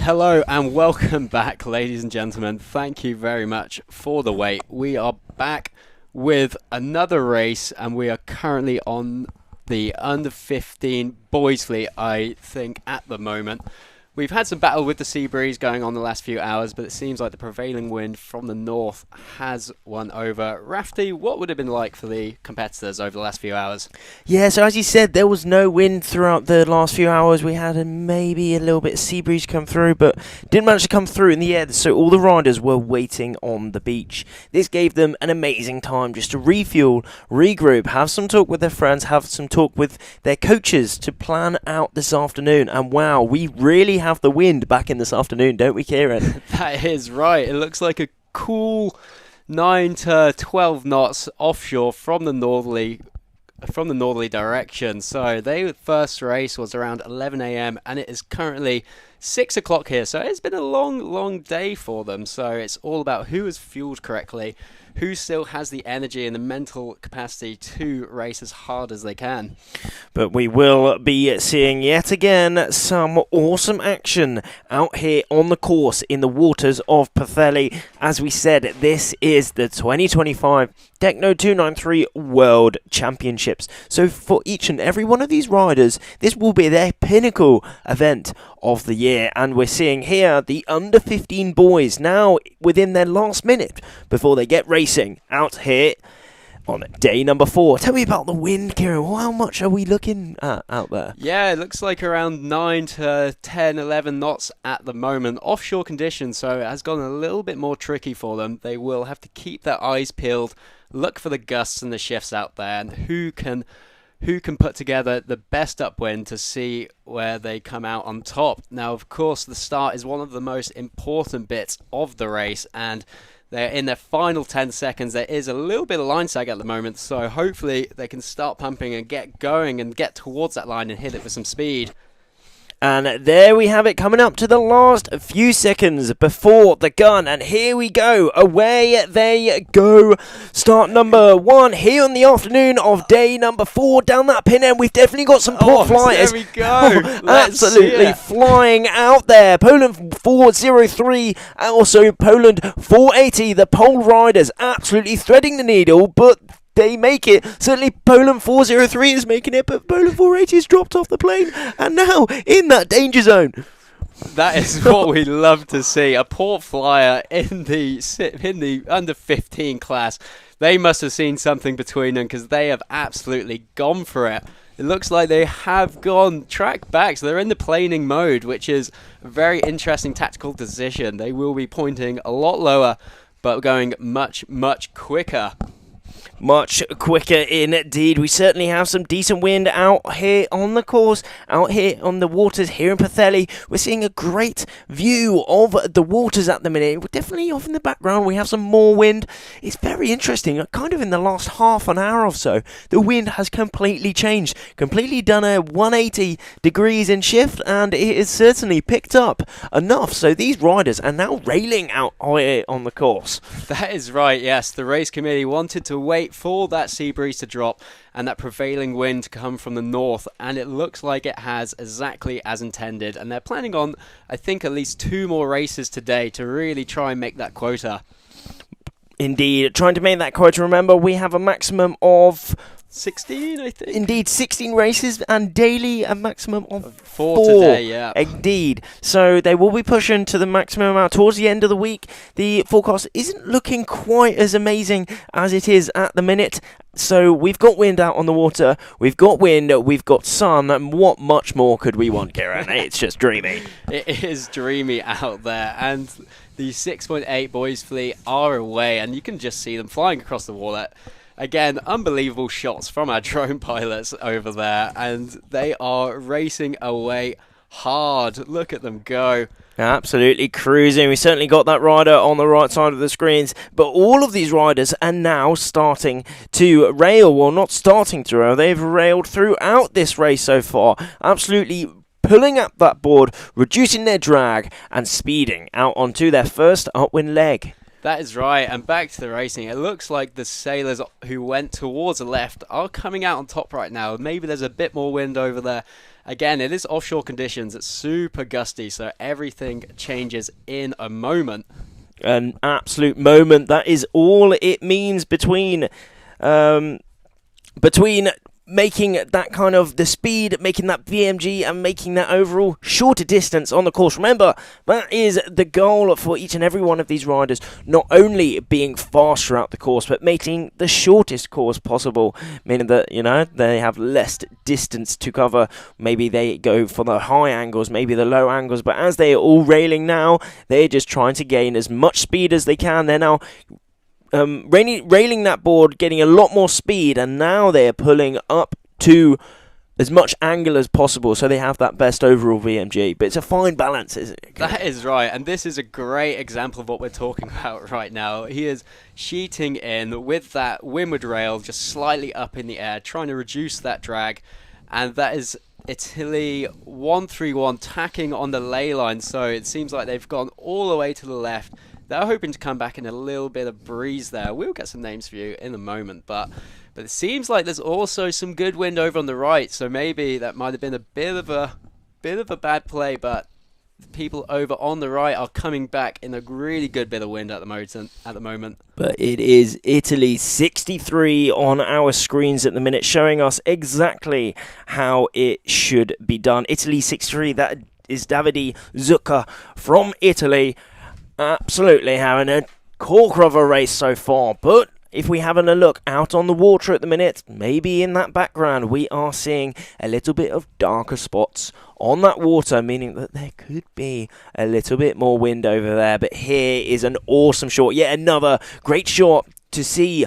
Hello and welcome back, ladies and gentlemen. Thank you very much for the wait. We are back with another race, and we are currently on the under 15 boys fleet, I think, at the moment. We've had some battle with the sea breeze going on the last few hours, but it seems like the prevailing wind from the north has won over. Rafty, what would it have been like for the competitors over the last few hours? Yeah, so as you said, there was no wind throughout the last few hours. We had maybe a little bit of sea breeze come through, but didn't manage to come through in the air, so all the riders were waiting on the beach. This gave them an amazing time just to refuel, regroup, have some talk with their friends, have some talk with their coaches to plan out this afternoon. And wow, we really have the wind back in this afternoon, don't we, Kieran? That is right. It looks like a cool 9 to 12 knots offshore from the northerly direction. So their first race was around 11 a.m. and it is currently 6 o'clock here. So it's been a long day for them. So it's all about who is fueled correctly, who still has the energy and the mental capacity to race as hard as they can. But we will be seeing yet again some awesome action out here on the course in the waters of Pwllheli. As we said, this is the 2025 Techno293 World Championships. So for each and every one of these riders, this will be their pinnacle event of the year. And we're seeing here the under 15 boys now within their last minute before they get racing out here on day number 4. Tell me about the wind, Kieran. How much are we looking at out there? Yeah, it looks like around 9 to 10, 11 knots at the moment. Offshore conditions, so it has gone a little bit more tricky for them. They will have to keep their eyes peeled, look for the gusts and the shifts out there, and who can put together the best upwind to see where they come out on top. Now, of course, the start is one of the most important bits of the race, and they're in their final 10 seconds. There is a little bit of line sag at the moment, so hopefully they can start pumping and get going and get towards that line and hit it with some speed. And there we have it, coming up to the last few seconds before the gun. And here we go. Away they go. Start number 1 here on the afternoon of day number 4. Down that pin end, we've definitely got some port flyers. There we go. Absolutely flying out there. Poland 403, and also Poland 480. The pole riders absolutely threading the needle, but they make it. Certainly Poland 403 is making it, but Poland 480 has dropped off the plane and now in that danger zone. That is what we love to see. A port flyer in the under 15 class. They must have seen something between them because they have absolutely gone for it. It looks like they have gone track back, so they're in the planing mode, which is a very interesting tactical decision. They will be pointing a lot lower, but going much quicker. Much quicker indeed. We certainly have some decent wind out here on the course, out here on the waters here in Pwllheli. We're seeing a great view of the waters at the minute. We're definitely off in the background. We have some more wind. It's very interesting. Kind of in the last half an hour or so, the wind has completely changed, completely done a 180 degrees in shift, and it has certainly picked up enough. So these riders are now railing out here on the course. That is right, yes. The race committee wanted to wait for that sea breeze to drop and that prevailing wind to come from the north, and it looks like it has exactly as intended, and they're planning on, I think, at least 2 more races today to really try and make that quota. Indeed, trying to make that quota. Remember, we have a maximum of 16, I think. Indeed, 16 races, and daily a maximum of 4 today, yeah. Indeed. So they will be pushing to the maximum amount towards the end of the week. The forecast isn't looking quite as amazing as it is at the minute. So we've got wind out on the water, we've got wind, we've got sun, and what much more could we want, Kieran? It's just dreamy. It is dreamy out there, and the 6.8 boys fleet are away, and you can just see them flying across the water. Again, unbelievable shots from our drone pilots over there, and they are racing away hard. Look at them go. Absolutely cruising. We certainly got that rider on the right side of the screens, but all of these riders are now starting to rail. Well, not starting to rail, they've railed throughout this race so far. Absolutely pulling up that board, reducing their drag, and speeding out onto their first upwind leg. That is right, and back to the racing. It looks like the sailors who went towards the left are coming out on top right now. Maybe there's a bit more wind over there. Again, it is offshore conditions. It's super gusty, so everything changes in a moment. An absolute moment. That is all it means between making that kind of the speed, making that VMG, and making that overall shorter distance on the course. Remember, that is the goal for each and every one of these riders, not only being fast throughout the course, but making the shortest course possible, meaning that, you know, they have less distance to cover. Maybe they go for the high angles, maybe the low angles, but as they are all railing now, they're just trying to gain as much speed as they can. They're now railing that board, getting a lot more speed, and now they're pulling up to as much angle as possible, so they have that best overall VMG. But it's a fine balance, isn't it? That is right, and this is a great example of what we're talking about right now. He is sheeting in with that windward rail just slightly up in the air, trying to reduce that drag, and that is Italy 131 tacking on the ley line, so it seems like they've gone all the way to the left. They're hoping to come back in a little bit of breeze there. We'll get some names for you in a moment, but it seems like there's also some good wind over on the right, so maybe that might have been a bit of a bad play, but the people over on the right are coming back in a really good bit of wind at the moment. But it is Italy 63 on our screens at the minute, showing us exactly how it should be done. Italy 63, that is Davide Zucca from Italy. Absolutely having a corker of a race so far, but if we having a look out on the water at the minute, maybe in that background we are seeing a little bit of darker spots on that water, meaning that there could be a little bit more wind over there. But here is an awesome shot, yet another great shot to see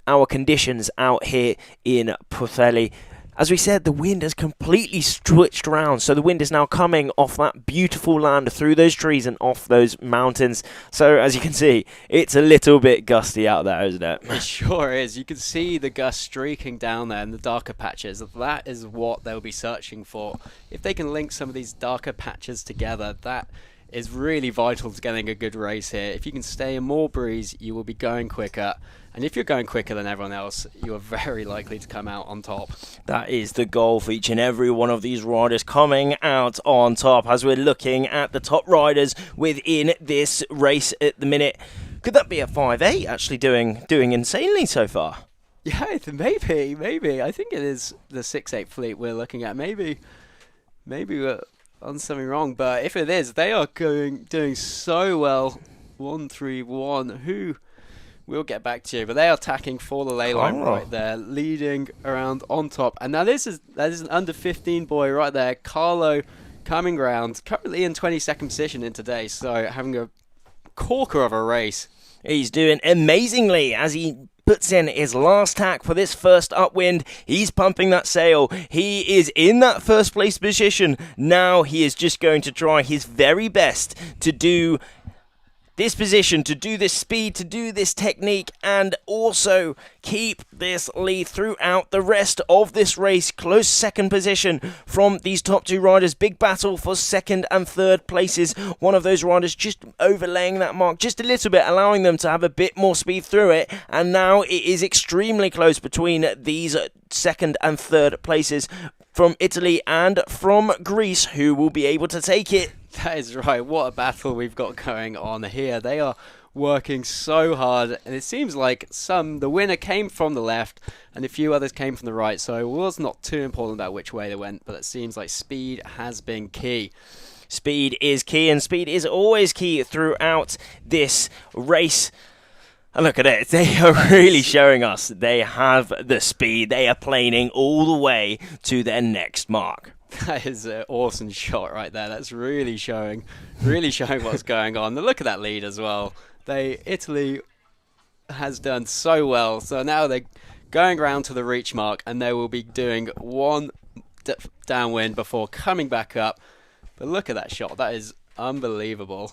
our conditions out here in Pwllheli. As we said, the wind has completely switched around, so the wind is now coming off that beautiful land through those trees and off those mountains. So, as you can see, it's a little bit gusty out there, isn't it? It sure is. You can see the gust streaking down there in the darker patches. That is what they'll be searching for. If they can link some of these darker patches together, that is really vital to getting a good race here. If you can stay in more breeze, you will be going quicker. And if you're going quicker than everyone else, you are very likely to come out on top. That is the goal for each and every one of these riders, coming out on top. As we're looking at the top riders within this race at the minute, could that be a 5.8 actually doing insanely so far? Yeah, maybe. I think it is the 6.8 fleet we're looking at. Maybe we're on something wrong, but if it is, they are doing so well. 131, who we'll get back to you, but they are attacking for the ley line right there, leading around on top. And now that is an under 15 boy right there, Carlo, coming round, currently in 22nd position in today, so having a corker of a race. He's doing amazingly as he puts in his last tack for this first upwind. He's pumping that sail. He is in that first place position. Now he is just going to try his very best to do this position, to do this speed, to do this technique, and also keep this lead throughout the rest of this race. Close second position from these top two riders. Big battle for second and third places. One of those riders just overlaying that mark just a little bit, allowing them to have a bit more speed through it. And now it is extremely close between these second and third places from Italy and from Greece, who will be able to take it. That is right. What a battle we've got going on here. They are working so hard, and it seems like the winner came from the left and a few others came from the right, so it was not too important about which way they went, but it seems like speed has been key. Speed is key, and speed is always key throughout this race. And look at it, they are really showing us they have the speed. They are planing all the way to their next mark. That is an awesome shot right there. That's really showing what's going on. And look at that lead as well. Italy has done so well. So now they're going around to the reach mark, and they will be doing one downwind before coming back up. But look at that shot. That is unbelievable.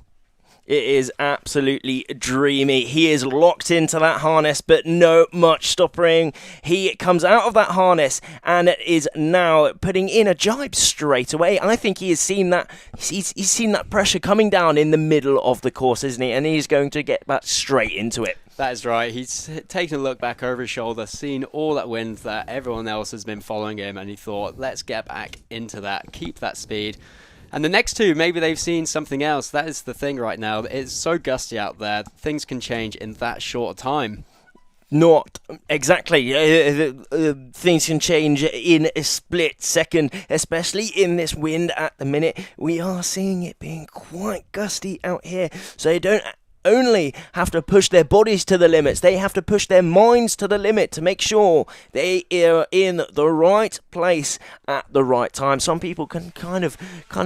It is absolutely dreamy. He is locked into that harness, but no much stopping. He comes out of that harness and is now putting in a jibe straight away. I think he has seen that. He's seen that pressure coming down in the middle of the course, isn't he? And he's going to get back straight into it. That is right. He's taken a look back over his shoulder, seen all that wind that everyone else has been following him, and he thought, let's get back into that, keep that speed. And the next two, maybe they've seen something else. That is the thing right now. It's so gusty out there. Things can change in that short time. Not exactly. Things can change in a split second, especially in this wind at the minute. We are seeing it being quite gusty out here. So you don't only have to push their bodies to the limits, they have to push their minds to the limit to make sure they are in the right place at the right time. Some people can kind of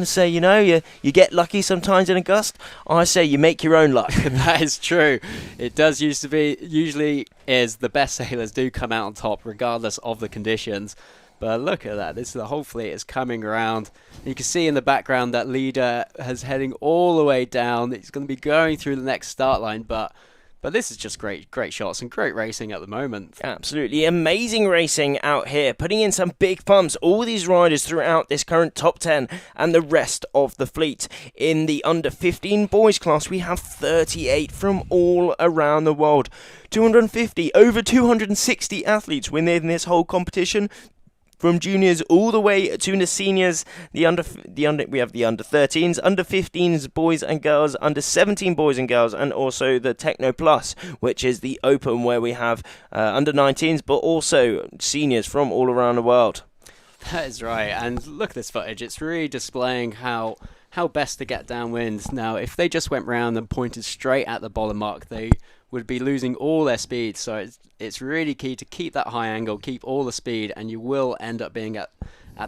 say, you know, you get lucky sometimes in a gust. I say you make your own luck. That is true. It does usually is the best sailors do come out on top regardless of the conditions. But look at that. The whole fleet is coming around. You can see in the background that leader is heading all the way down. He's going to be going through the next start line, but this is just great shots and great racing at the moment. Absolutely amazing racing out here, putting in some big pumps. All these riders throughout this current top 10 and the rest of the fleet. In the under 15 boys class, we have 38 from all around the world. 250, over 260 athletes within this whole competition. From juniors all the way to the seniors, we have the under 13s, under 15s boys and girls, under 17 boys and girls, and also the Techno Plus, which is the open where we have under 19s, but also seniors from all around the world. That is right, and look at this footage. It's really displaying how best to get downwind. Now, if they just went round and pointed straight at the bottom mark, they would be losing all their speed. So it's really key to keep that high angle, keep all the speed, and you will end up being at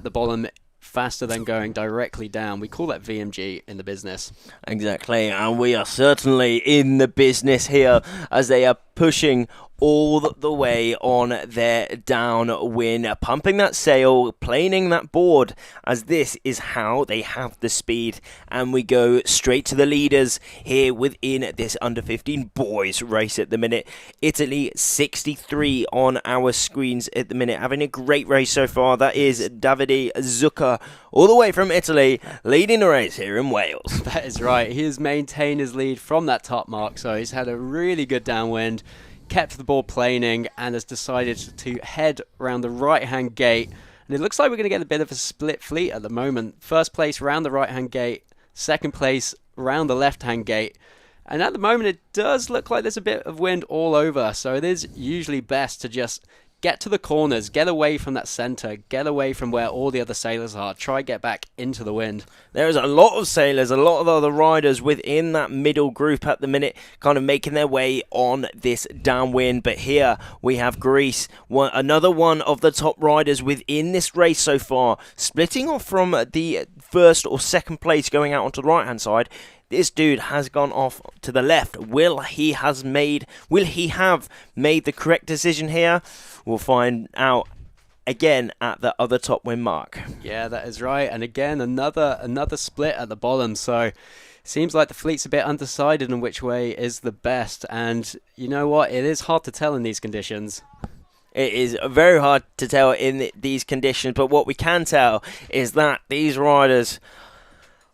the bottom faster than going directly down. We call that VMG in the business. Exactly, and we are certainly in the business here as they are pushing all the way on their downwind, pumping that sail, planing that board, as this is how they have the speed. And we go straight to the leaders here within this under 15 boys race at the minute. Italy 63 on our screens at the minute, having a great race so far. That is Davide Zucca, all the way from Italy, leading the race here in Wales. That is right. He has maintained his lead from that top mark, so he's had a really good downwind, kept the ball planing, and has decided to head around the right-hand gate. And it looks like we're going to get a bit of a split fleet at the moment. First place round the right-hand gate, second place round the left-hand gate. And at the moment, it does look like there's a bit of wind all over. So it is usually best to just get to the corners, get away from that centre, get away from where all the other sailors are. Try get back into the wind. There is a lot of sailors, a lot of other riders within that middle group at the minute, kind of making their way on this downwind. But here we have Greece, another one of the top riders within this race so far, splitting off from the first or second place going out onto the right-hand side. This dude has gone off to the left. Will he have made the correct decision here? We'll find out again at the other top wind mark. Yeah, that is right. And again, another split at the bottom. So seems like the fleet's a bit undecided on which way is the best. And you know what? It is hard to tell in these conditions. It is very hard to tell in these conditions. But what we can tell is that these riders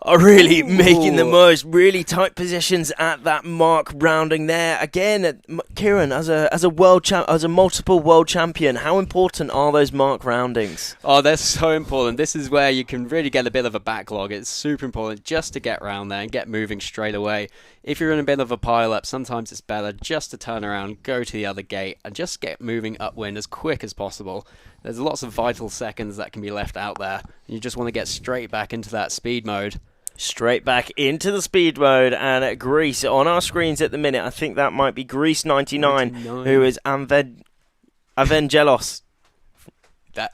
are really making the most, really tight positions at that mark rounding there. Again, Kieran, as a multiple world champion, how important are those mark roundings? Oh, they're so important. This is where you can really get a bit of a backlog. It's super important just to get around there and get moving straight away. If you're in a bit of a pile-up, sometimes it's better just to turn around, go to the other gate, and just get moving upwind as quick as possible. There's lots of vital seconds that can be left out there. You just want to get straight back into that speed mode. Straight back into the speed mode, and Greece on our screens at the minute. I think that might be Greece 99. Who is Avengelos.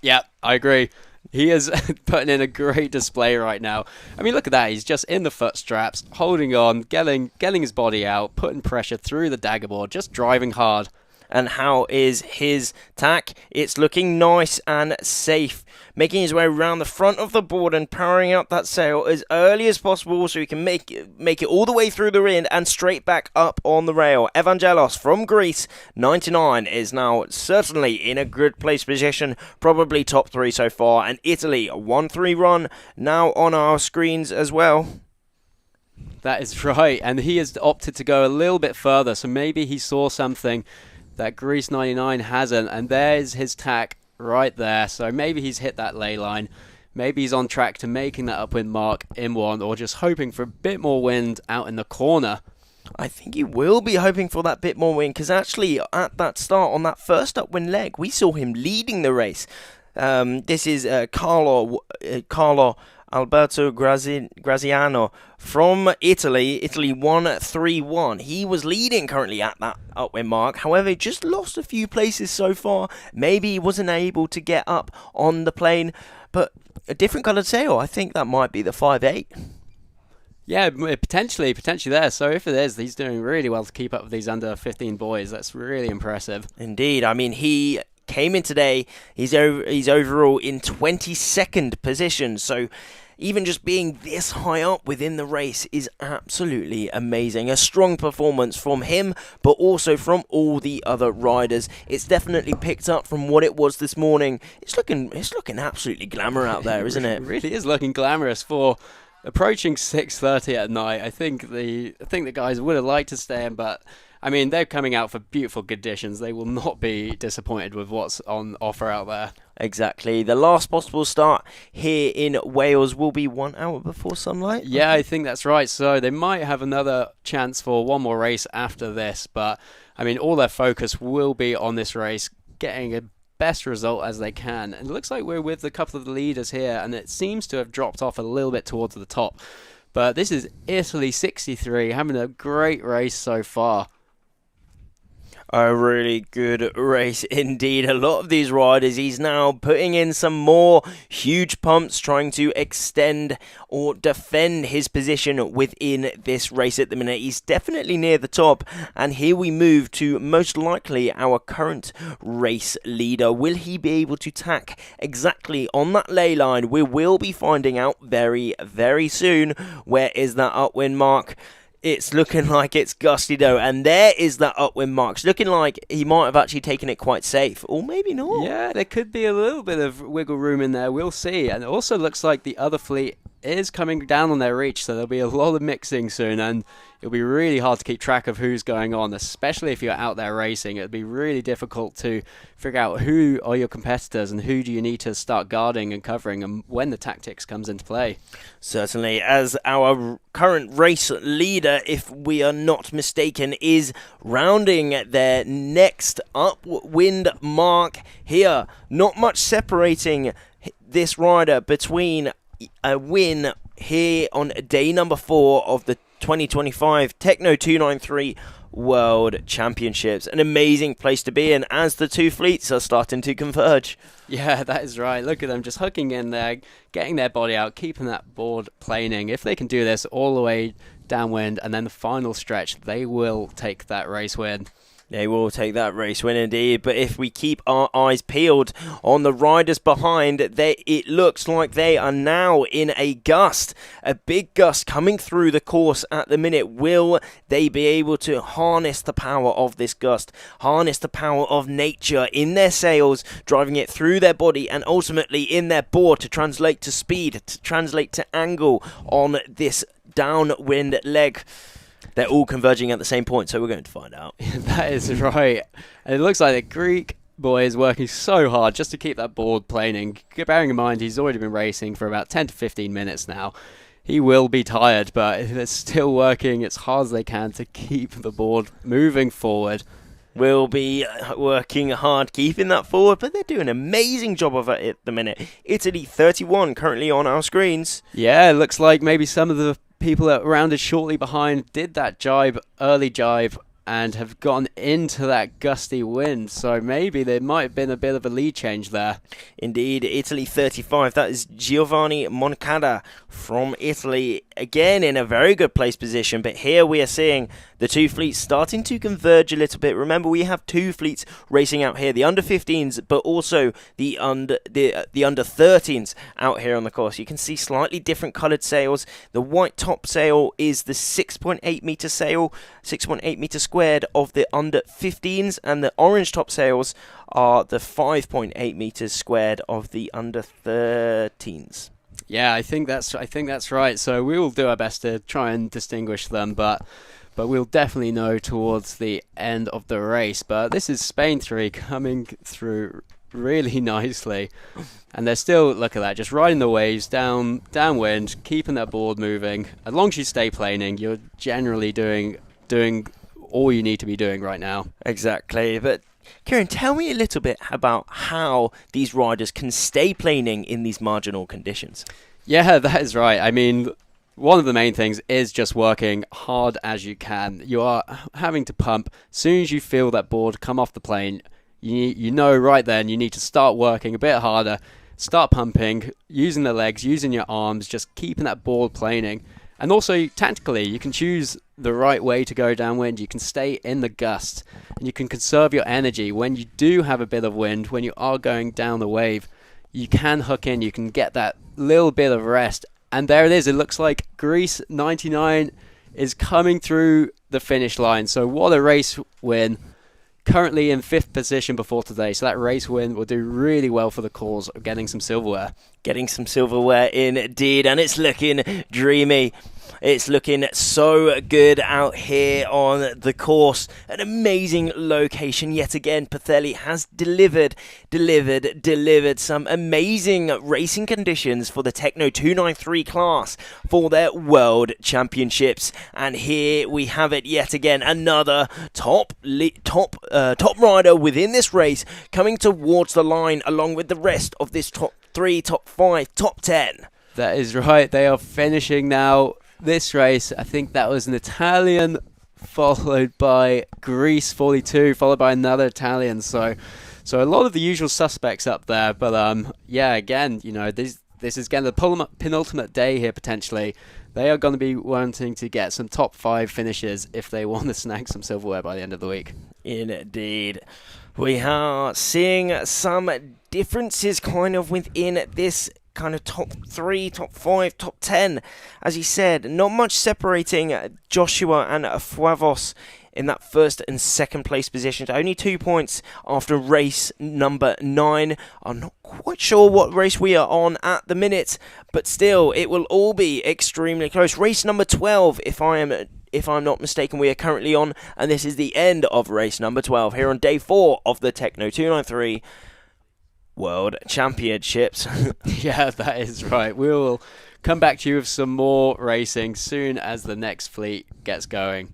Yeah, I agree. He is putting in a great display right now. I mean, look at that. He's just in the foot straps, holding on, getting his body out, putting pressure through the dagger board, just driving hard. And how is his tack? It's looking nice and safe. Making his way around the front of the board and powering up that sail as early as possible so he can make it all the way through the wind and straight back up on the rail. Evangelos from Greece, 99, is now certainly in a good place position, probably top 3 so far. And Italy, a 1-3 run now on our screens as well. That is right, and he has opted to go a little bit further, so maybe he saw something that Greece 99 hasn't, and there's his tack right there. So maybe he's hit that ley line. Maybe he's on track to making that upwind mark in one, or just hoping for a bit more wind out in the corner. I think he will be hoping for that bit more wind, because actually at that start on that first upwind leg, we saw him leading the race. This is Carlo Alberto Graziano from Italy. Italy 1-3-1. He was leading currently at that upwind mark. However, just lost a few places so far. Maybe he wasn't able to get up on the plane. But a different coloured sail. I think that might be the 5-8. Yeah, potentially there. So if it is, he's doing really well to keep up with these under 15 boys. That's really impressive. Indeed. I mean, he came in today. He's overall in 22nd position. So even just being this high up within the race is absolutely amazing. A strong performance from him, but also from all the other riders. It's definitely picked up from what it was this morning. It's looking absolutely glamour out there, isn't it? It really is looking glamorous for approaching 6:30 at night. I think the guys would have liked to stay in, but I mean, they're coming out for beautiful conditions. They will not be disappointed with what's on offer out there. Exactly. The last possible start here in Wales will be 1 hour before sunlight. Yeah, I think that's right. So they might have another chance for one more race after this. But, I mean, all their focus will be on this race, getting a best result as they can. And it looks like we're with a couple of the leaders here, and it seems to have dropped off a little bit towards the top. But this is Italy 63, having a great race so far. A really good race indeed. A lot of these riders, he's now putting in some more huge pumps, trying to extend or defend his position within this race at the minute. He's definitely near the top, and here we move to most likely our current race leader. Will he be able to tack exactly on that ley line? We will be finding out very, very soon. Where is that upwind mark? It's looking like it's gusty though, and there is that upwind mark. It's looking like he might have actually taken it quite safe, or maybe not. Yeah, there could be a little bit of wiggle room in there. We'll see. And it also looks like the other fleet is coming down on their reach, so there'll be a lot of mixing soon, and it'll be really hard to keep track of who's going on, especially if you're out there racing. It'll be really difficult to figure out who are your competitors and who do you need to start guarding and covering, and when the tactics comes into play. Certainly, as our current race leader, if we are not mistaken, is rounding their next upwind mark here. Not much separating this rider between a win here on day number 4 of the 2025 Techno293 World Championships. An amazing place to be in as the two fleets are starting to converge. Yeah, that is right. Look at them just hooking in there, getting their body out, keeping that board planing. If they can do this all the way downwind and then the final stretch, they will take that race win. They will take that race win indeed, but if we keep our eyes peeled on the riders behind, it looks like they are now in a gust. A big gust coming through the course at the minute. Will they be able to harness the power of this gust, harness the power of nature in their sails, driving it through their body and ultimately in their board to translate to speed, to translate to angle on this downwind leg? They're all converging at the same point, so we're going to find out. That is right. And it looks like the Greek boy is working so hard just to keep that board planing. Bearing in mind he's already been racing for about 10 to 15 minutes now. He will be tired, but they're still working as hard as they can to keep the board moving forward. Will be working hard keeping that forward, but they're doing an amazing job of it at the minute. Italy 31 currently on our screens. Yeah, it looks like maybe some of the people that rounded shortly behind did that early jibe, and have gone into that gusty wind. So maybe there might have been a bit of a lead change there. Indeed, Italy 35. That is Giovanni Moncada from Italy. Again, in a very good place position. But here we are seeing the two fleets starting to converge a little bit. Remember, we have two fleets racing out here, the under 15s, but also the under 13s out here on the course. You can see slightly different coloured sails. The white top sail is the 6.8 metre sail, 6.8 metre squared of the under 15s, and the orange top sails are the 5.8 metres squared of the under 13s. Yeah, I think that's right. So we will do our best to try and distinguish them, but we'll definitely know towards the end of the race. But this is Spain 3 coming through really nicely, and they're still, look at that, just riding the waves downwind, keeping that board moving. As long as you stay planing, you're generally doing all you need to be doing right now. Exactly, but Kieran, tell me a little bit about how these riders can stay planing in these marginal conditions. Yeah, that is right. I mean, one of the main things is just working hard as you can. You are having to pump. As soon as you feel that board come off the plane, you know right then you need to start working a bit harder, start pumping, using the legs, using your arms, just keeping that board planing. And also, tactically, you can choose the right way to go downwind. You can stay in the gust, and you can conserve your energy. When you do have a bit of wind, when you are going down the wave, you can hook in, you can get that little bit of rest. And there it is. It looks like Greece 99 is coming through the finish line. So what a race win. Currently in 5th position before today, so that race win will do really well for the cause of getting some silverware. Getting some silverware indeed, and it's looking dreamy. It's looking so good out here on the course. An amazing location yet again. Pwllheli has delivered some amazing racing conditions for the Techno293 class for their World Championships. And here we have it yet again. Another top rider within this race coming towards the line along with the rest of this top 3, top 5, top 10. That is right. They are finishing now. This race, I think that was an Italian, followed by Greece 42, followed by another Italian. So a lot of the usual suspects up there. But yeah, again, you know, this is again the penultimate day here potentially. They are going to be wanting to get some top 5 finishes if they want to snag some silverware by the end of the week. Indeed. We are seeing some differences kind of within this kind of top 3, top 5, top 10. As you said, not much separating Joshua and Fuavos in that 1st and 2nd place positions. Only 2 points after race number 9. I'm not quite sure what race we are on at the minute, but still, it will all be extremely close. Race number 12, if I'm not mistaken, we are currently on, and this is the end of race number 12 here on day 4 of the Techno293 World Championships. Yeah, that is right. We will come back to you with some more racing soon as the next fleet gets going.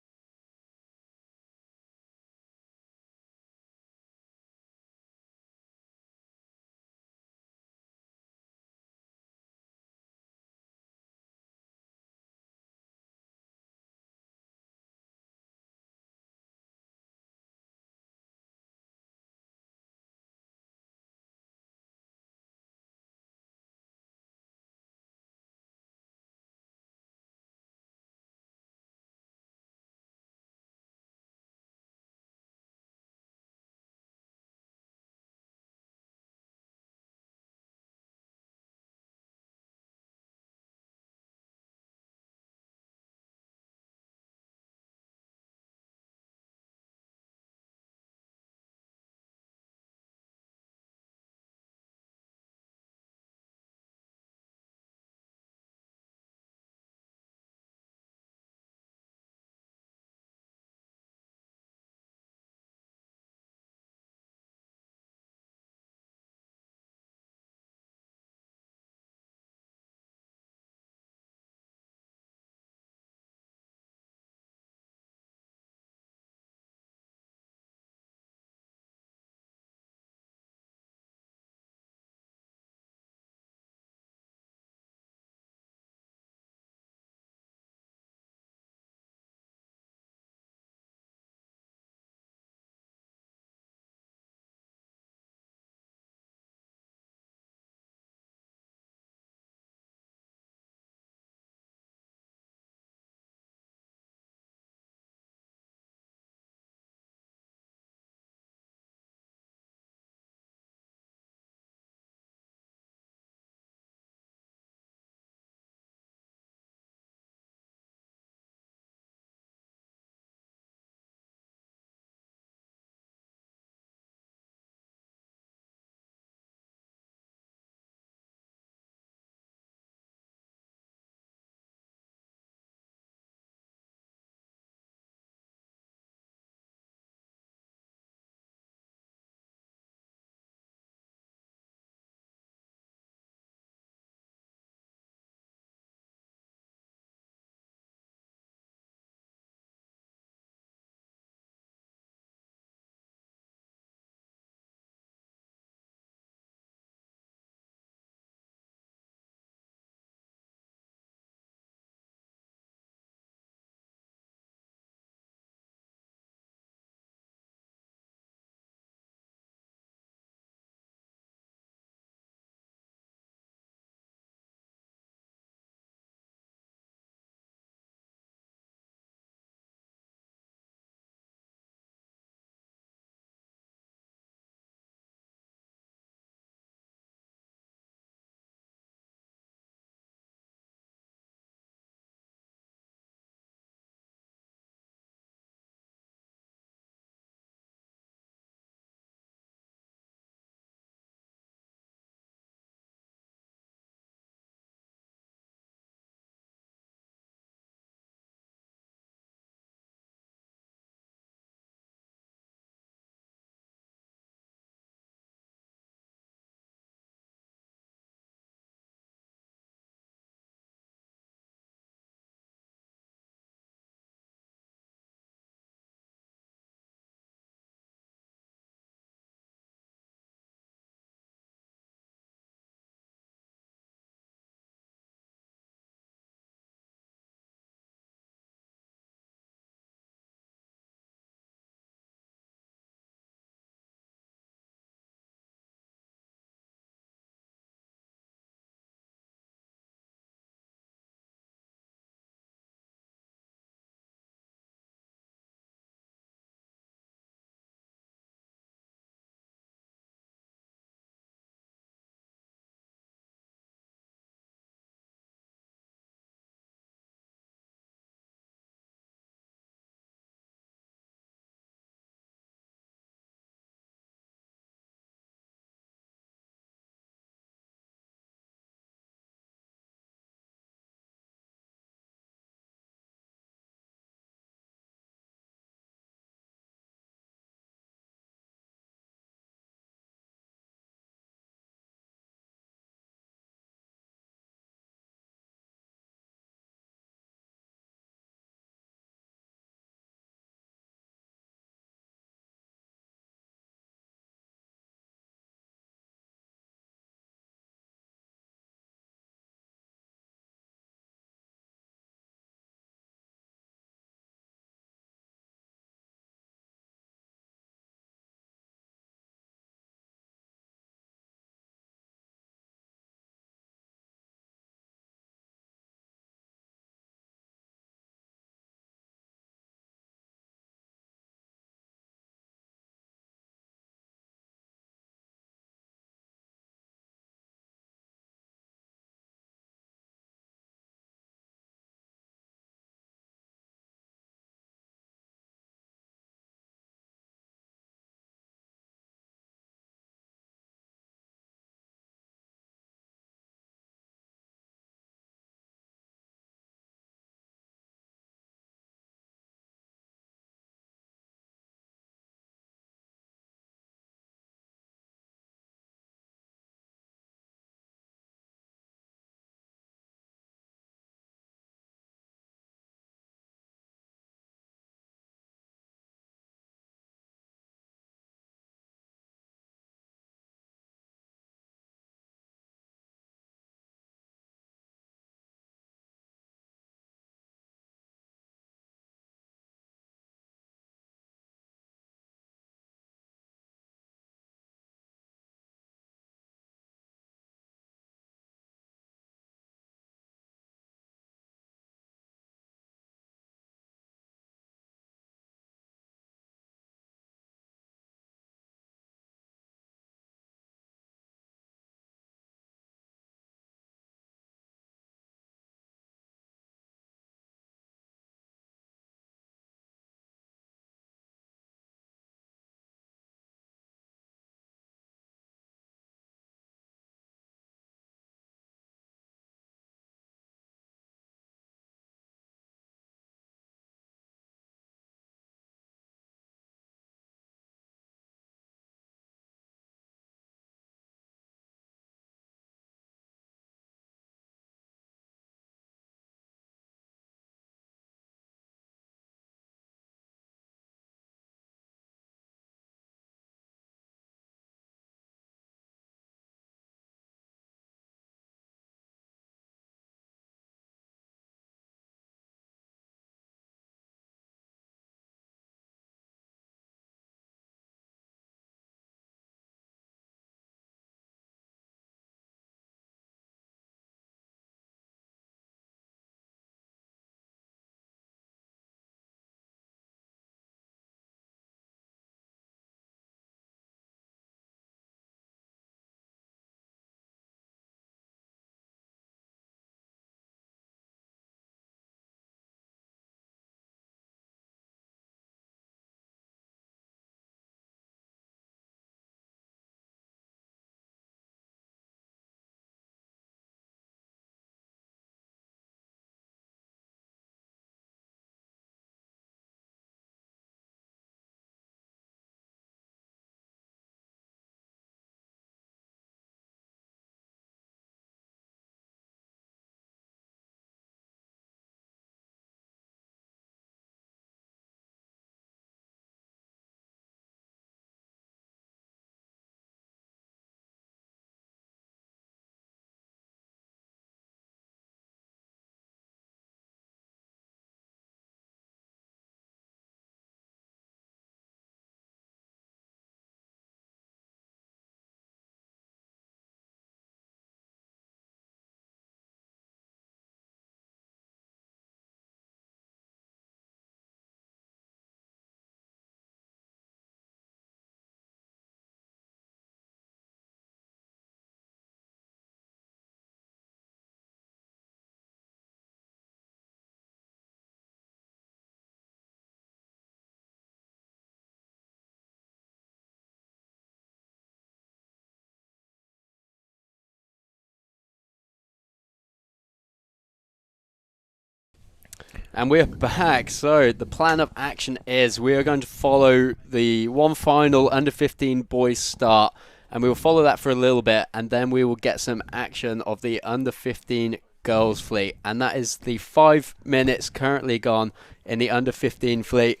And we're back. So the plan of action is we are going to follow the one final under 15 boys start, and we will follow that for a little bit, and then we will get some action of the under 15 girls fleet, and that is the 5 minutes currently gone in the under 15 fleet.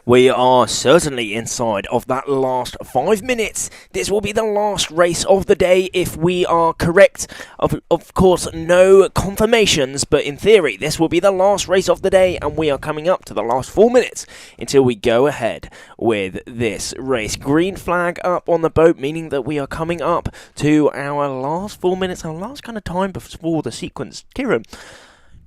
We are certainly inside of that last 5 minutes. This will be the last race of the day if we are correct. Of course, no confirmations, but in theory, this will be the last race of the day, and we are coming up to the last 4 minutes until we go ahead with this race. Green flag up on the boat, meaning that we are coming up to our last 4 minutes, our last kind of time before the sequence. Kieran,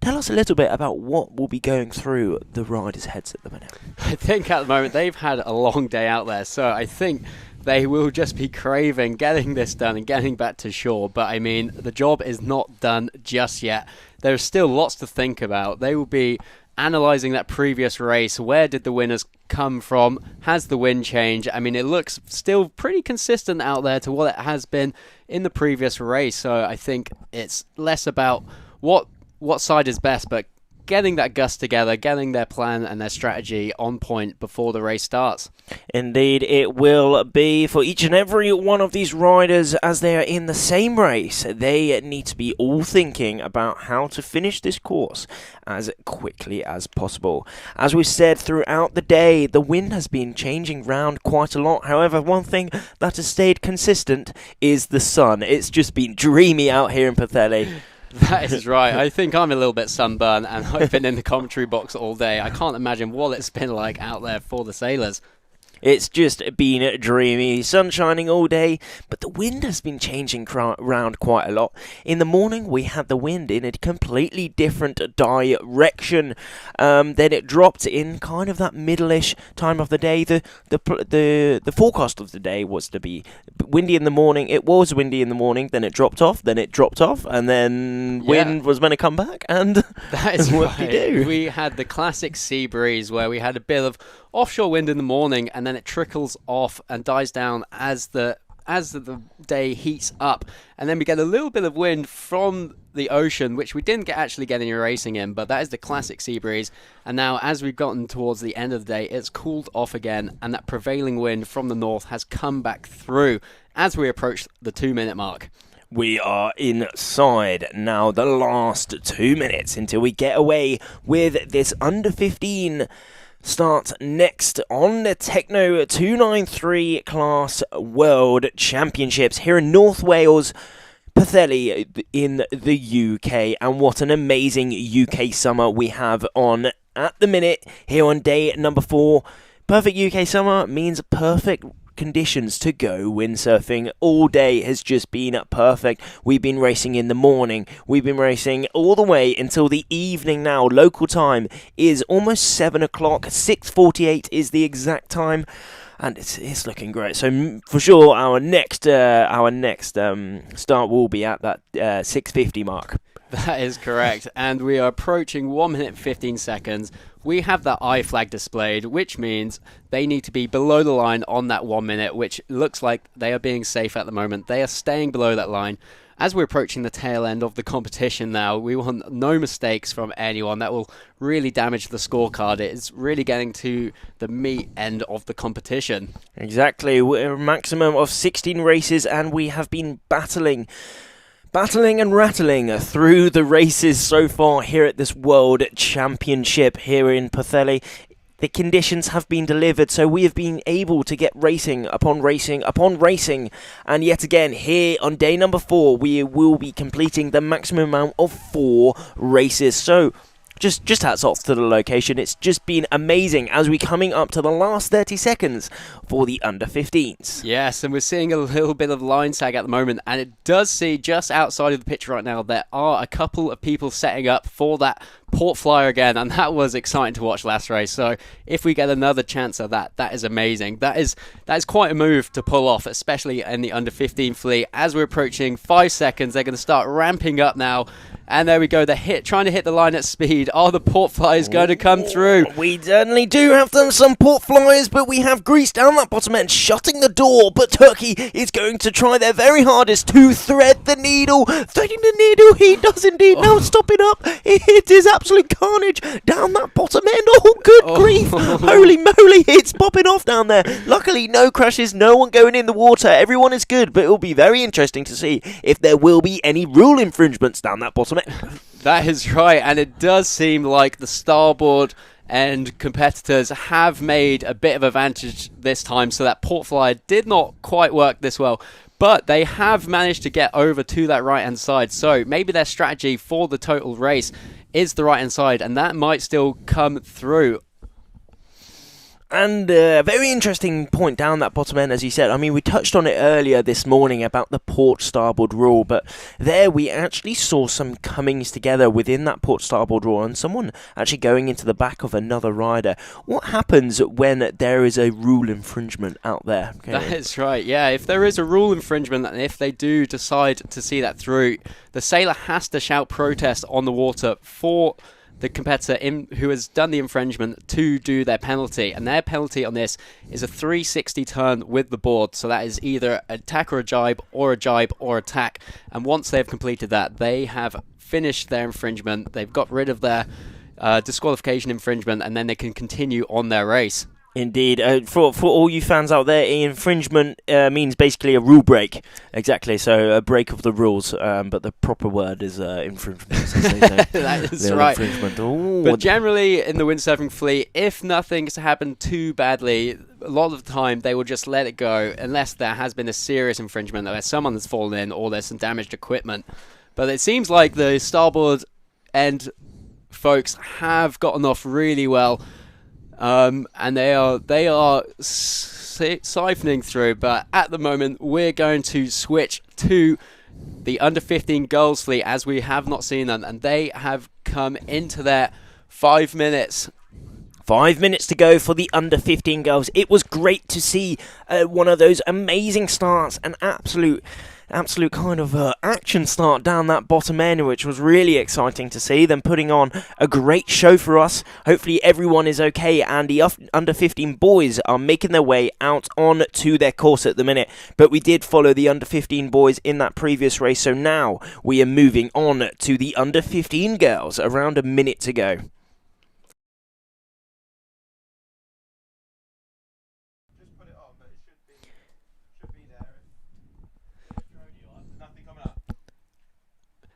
tell us a little bit about what will be going through the riders' heads at the minute. I think at the moment they've had a long day out there, so I think they will just be craving getting this done and getting back to shore. But I mean, the job is not done just yet. There's still lots to think about. They will be analysing that previous race. Where did the winners come from? Has the wind changed? I mean, it looks still pretty consistent out there to what it has been in the previous race. So I think it's less about what side is best, but getting that gust together, getting their plan and their strategy on point before the race starts. Indeed, it will be for each and every one of these riders as they are in the same race. They need to be all thinking about how to finish this course as quickly as possible. As we said throughout the day, the wind has been changing round quite a lot. However, one thing that has stayed consistent is the sun. It's just been dreamy out here in Pwllheli. That is right. I think I'm a little bit sunburned, and I've been in the commentary box all day. I can't imagine what it's been like out there for the sailors. It's just been dreamy, sun shining all day, but the wind has been changing around quite a lot. In the morning, we had the wind in a completely different direction. Then it dropped in kind of that middle-ish time of the day. The forecast of the day was to be windy in the morning. It was windy in the morning, then it dropped off, and then wind was going to come back, and that is what right. we do. We had the classic sea breeze where we had a bit of offshore wind in the morning, and then it trickles off and dies down as the day heats up, and then we get a little bit of wind from the ocean, which we didn't actually get any racing in, but that is the classic sea breeze. And now, as we've gotten towards the end of the day, it's cooled off again, and that prevailing wind from the north has come back through as we approach the 2 minute mark. We are inside now, the last 2 minutes until we get away with this under 15 start next on the Techno293 class World Championships here in North Wales, Pwllheli in the UK. And what an amazing UK summer we have on at the minute here on day number 4. Perfect UK summer means perfect conditions to go windsurfing. All day has just been perfect. We've been racing in the morning. We've been racing all the way until the evening now. Local time is almost 7 o'clock. 6:48 is the exact time. And it's looking great. So for sure, our next start will be at that 6:50 mark. That is correct. And we are approaching 1 minute and 15 seconds. We have that I flag displayed, which means they need to be below the line on that 1 minute, which looks like they are being safe at the moment. They are staying below that line. As we're approaching the tail end of the competition now, we want no mistakes from anyone. That will really damage the scorecard. It's really getting to the meat end of the competition. Exactly. We're a maximum of 16 races, and we have been battling and rattling through the races so far here at this World Championship here in Pwllheli. The conditions have been delivered, so we have been able to get racing upon racing upon racing. And yet again, here on day number 4, we will be completing the maximum amount of 4 races. So just hats off to the location. It's just been amazing as we're coming up to the last 30 seconds for the under 15s. Yes, and we're seeing a little bit of line sag at the moment, and it does see just outside of the picture right now there are a couple of people setting up for that port flyer again, and that was exciting to watch last race. So if we get another chance of that, that is amazing. That is quite a move to pull off, especially in the under 15 fleet. As we're approaching 5 seconds, they're going to start ramping up now. And there we go, they're trying to hit the line at speed. Are the port flyers going to come through? We certainly do have some port flyers, but we have greased down that bottom end, shutting the door. But Turkey is going to try their very hardest to thread the needle. Threading the needle, he does indeed. Now stopping up. It is absolutely absolute carnage down that bottom end. Oh, good grief. Holy moly, it's popping off down there. Luckily, no crashes, no one going in the water. Everyone is good, but it'll be very interesting to see if there will be any rule infringements down that bottom end. That is right, and it does seem like the starboard and competitors have made a bit of advantage this time, so that port flyer did not quite work this well. But they have managed to get over to that right-hand side, so maybe their strategy for the total race is the right-hand side, and that might still come through. And a very interesting point down that bottom end, as you said. I mean, we touched on it earlier this morning about the port starboard rule, but there we actually saw some comings together within that port starboard rule and someone actually going into the back of another rider. What happens when there is a rule infringement out there? Okay. That is right, yeah. If there is a rule infringement, and if they do decide to see that through, the sailor has to shout protest on the water for the competitor who has done the infringement to do their penalty, and their penalty on this is a 360 turn with the board, so that is either a tack or a jibe or a tack, and once they've completed that, they have finished their infringement, they've got rid of their disqualification infringement, and then they can continue on their race. Indeed. For all you fans out there, infringement means basically a rule break. Exactly, so a break of the rules, but the proper word is infringement. That is right. Infringement. Ooh. But generally in the windsurfing fleet, if nothing's happened too badly, a lot of the time they will just let it go unless there has been a serious infringement, or someone has fallen in, or there's some damaged equipment. But it seems like the starboard end folks have gotten off really well. And they are siphoning through, but at the moment we're going to switch to the under 15 girls fleet, as we have not seen them, and they have come into their 5 minutes. 5 minutes to go for the under 15 girls. It was great to see one of those amazing starts, an absolute kind of action start down that bottom end, which was really exciting to see them putting on a great show for us. Hopefully everyone is okay, and the under 15 boys are making their way out on to their course at the minute, but we did follow the under 15 boys in that previous race, so now we are moving on to the under 15 girls, around a minute to go.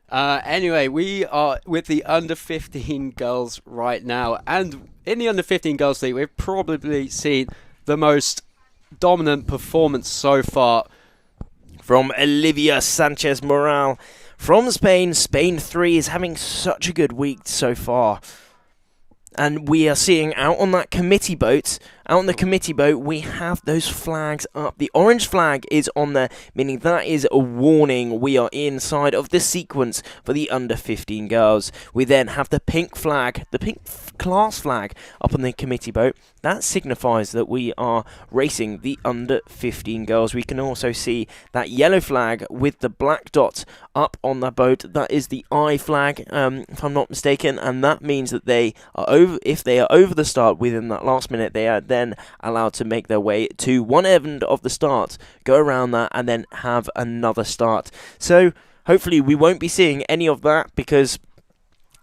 Anyway, we are with the under 15 girls right now, and in the under 15 girls league, we've probably seen the most dominant performance so far from Olivia Sanchez Moral from Spain. Spain 3 is having such a good week so far. And we are seeing out on that committee boat, we have those flags up. The orange flag is on there, meaning that is a warning. We are inside of the sequence for the under 15 girls. We then have the pink flag, the pink class flag up on the committee boat. That signifies that we are racing the under 15 girls. We can also see that yellow flag with the black dot up on the boat. That is the I flag, if I'm not mistaken, and that means that they are over. If they are over the start within that last minute, they are then allowed to make their way to one end of the start, go around that, and then have another start. So hopefully we won't be seeing any of that, because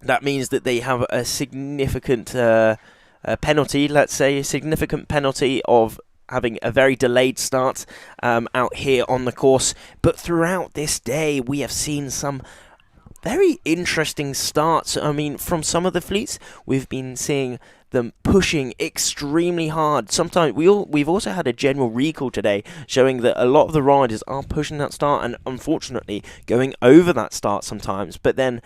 that means that they have a significant penalty, let's say, a significant penalty of having a very delayed start out here on the course. But throughout this day, we have seen some very interesting starts. I mean, from some of the fleets, we've been seeing them pushing extremely hard. Sometimes we've also had a general recall today showing that a lot of the riders are pushing that start and unfortunately going over that start sometimes. But then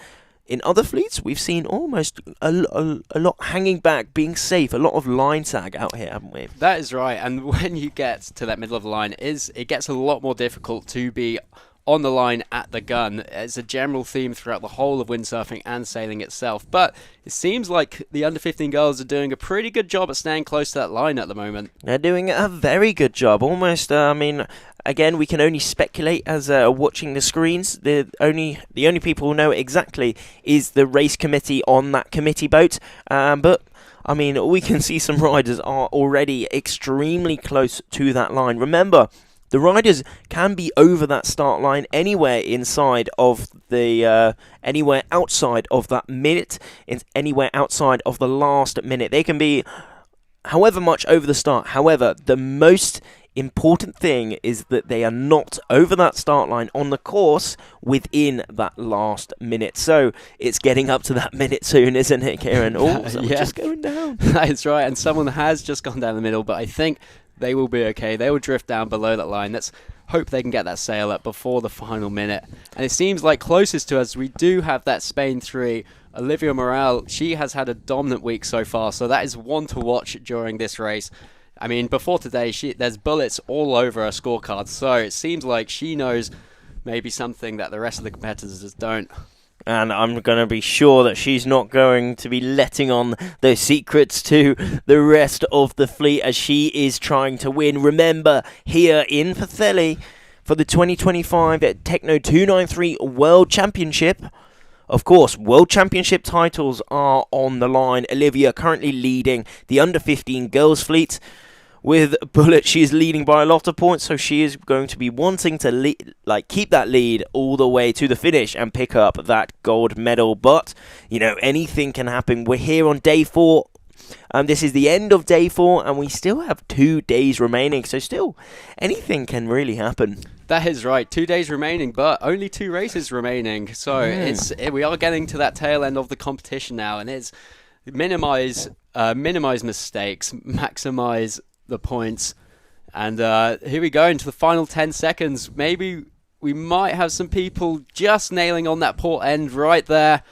in other fleets, we've seen almost a lot hanging back, being safe, a lot of line sag out here, haven't we? That is right, and when you get to that middle of the line, it gets a lot more difficult to be on the line at the gun. It's a general theme throughout the whole of windsurfing and sailing itself, but it seems like the under 15 girls are doing a pretty good job at staying close to that line at the moment. They're doing a very good job, almost. I mean, again, we can only speculate as watching the screens. The only people who know exactly is the race committee on that committee boat, but I mean, we can see some riders are already extremely close to that line. Remember, The riders can be over that start line anywhere inside of the anywhere outside of that minute, anywhere outside of the last minute. They can be however much over the start. However, the most important thing is that they are not over that start line on the course within that last minute. So it's getting up to that minute soon, isn't it, Kieran? Oh, someone's just going down. That's right, and someone has just gone down the middle, but I think they will be okay. They will drift down below that line. Let's hope they can get that sail up before the final minute. And it seems like closest to us, we do have that Spain 3. Olivia Morel, she has had a dominant week so far, so that is one to watch during this race. I mean, before today, there's bullets all over her scorecard, so it seems like she knows maybe something that the rest of the competitors don't. And I'm going to be sure that she's not going to be letting on those secrets to the rest of the fleet as she is trying to win. Remember, here in Pwllheli for the 2025 Techno293 World Championship, of course, World Championship titles are on the line. Olivia currently leading the under-15 girls fleet. With Bullet, she is leading by a lot of points, so she is going to be wanting to keep that lead all the way to the finish and pick up that gold medal. But, you know, anything can happen. We're here on day 4. This is the end of day 4, and we still have 2 days remaining, so still anything can really happen. That is right. 2 days remaining, but only 2 races remaining. So we are getting to that tail end of the competition now, and it's minimize mistakes, maximize the points. And here we go into the final 10 seconds. Maybe we might have some people just nailing on that port end right there.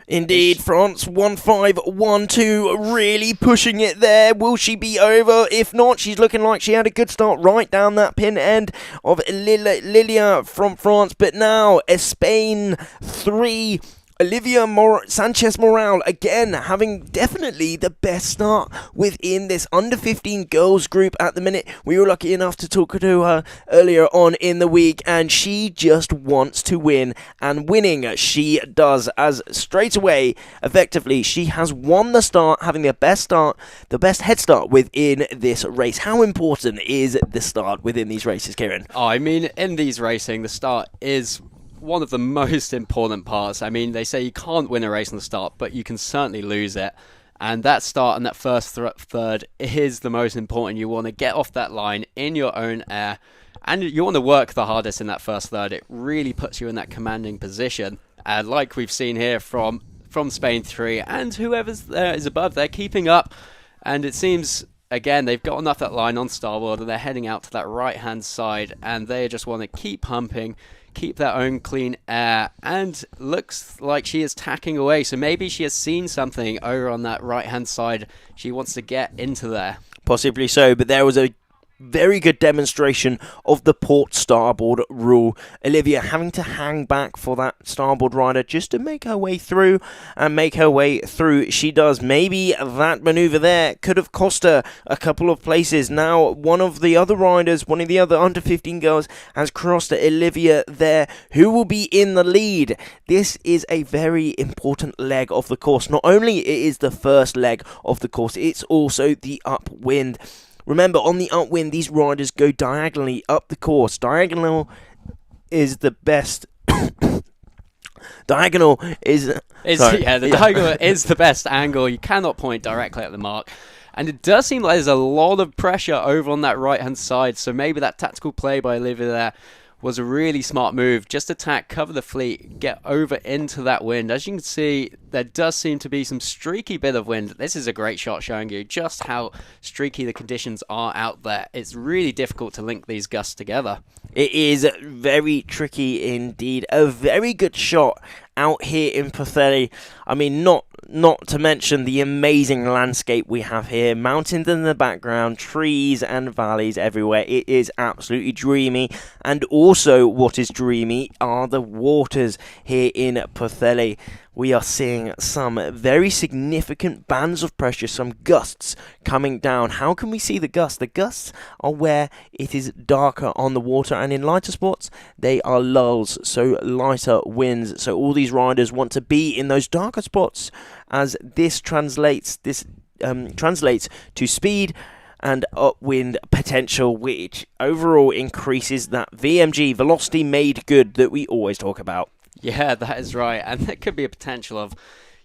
Indeed, France 1-5-1-2 really pushing it there. Will she be over? If not, she's looking like she had a good start right down that pin end of Lilia from France. But now, Spain 3. Olivia Sanchez Morel, again, having definitely the best start within this under-15 girls group at the minute. We were lucky enough to talk to her earlier on in the week, and she just wants to win, and winning she does, as straight away, effectively, she has won the start, having the best start, the best head start within this race. How important is the start within these races, Kieran? Oh, I mean, in these racing, the start is one of the most important parts. I mean, they say you can't win a race on the start, but you can certainly lose it. And that start and that first third is the most important. You want to get off that line in your own air, and you want to work the hardest in that first third. It really puts you in that commanding position. And like we've seen here from Spain 3, and whoever's there is above, they're keeping up. And it seems, again, they've gotten off that line on starboard, and they're heading out to that right-hand side, and they just want to keep pumping, keep their own clean air, and looks like she is tacking away. So maybe she has seen something over on that right-hand side. She wants to get into there. Possibly so, but there was a very good demonstration of the port starboard rule. Olivia having to hang back for that starboard rider just to make her way through, and make her way through she does. Maybe that manoeuvre there could have cost her a couple of places. Now one of the other riders, one of the other under 15 girls, has crossed Olivia there. Who will be in the lead? This is a very important leg of the course. Not only it is the first leg of the course, it's also the upwind. Remember, on the upwind, these riders go diagonally up the course. Diagonal is the best. Diagonal is diagonal is the best angle. You cannot point directly at the mark. And it does seem like there's a lot of pressure over on that right-hand side. So maybe that tactical play by Olivia there was a really smart move. Just attack, cover the fleet, get over into that wind. As you can see, there does seem to be some streaky bit of wind. This is a great shot showing you just how streaky the conditions are out there. It's really difficult to link these gusts together. It is very tricky indeed. A very good shot out here in Pwllheli. I mean, not to mention the amazing landscape we have here. Mountains in the background, trees and valleys everywhere. It is absolutely dreamy. And also what is dreamy are the waters here in Pwllheli. We are seeing some very significant bands of pressure, some gusts coming down. How can we see the gusts? The gusts are where it is darker on the water, and in lighter spots, they are lulls, so lighter winds. So all these riders want to be in those darker spots, as this translates to speed, and Upwind potential, which overall increases that VMG, velocity made good, that we always talk about. Yeah, that is right. And there could be a potential of,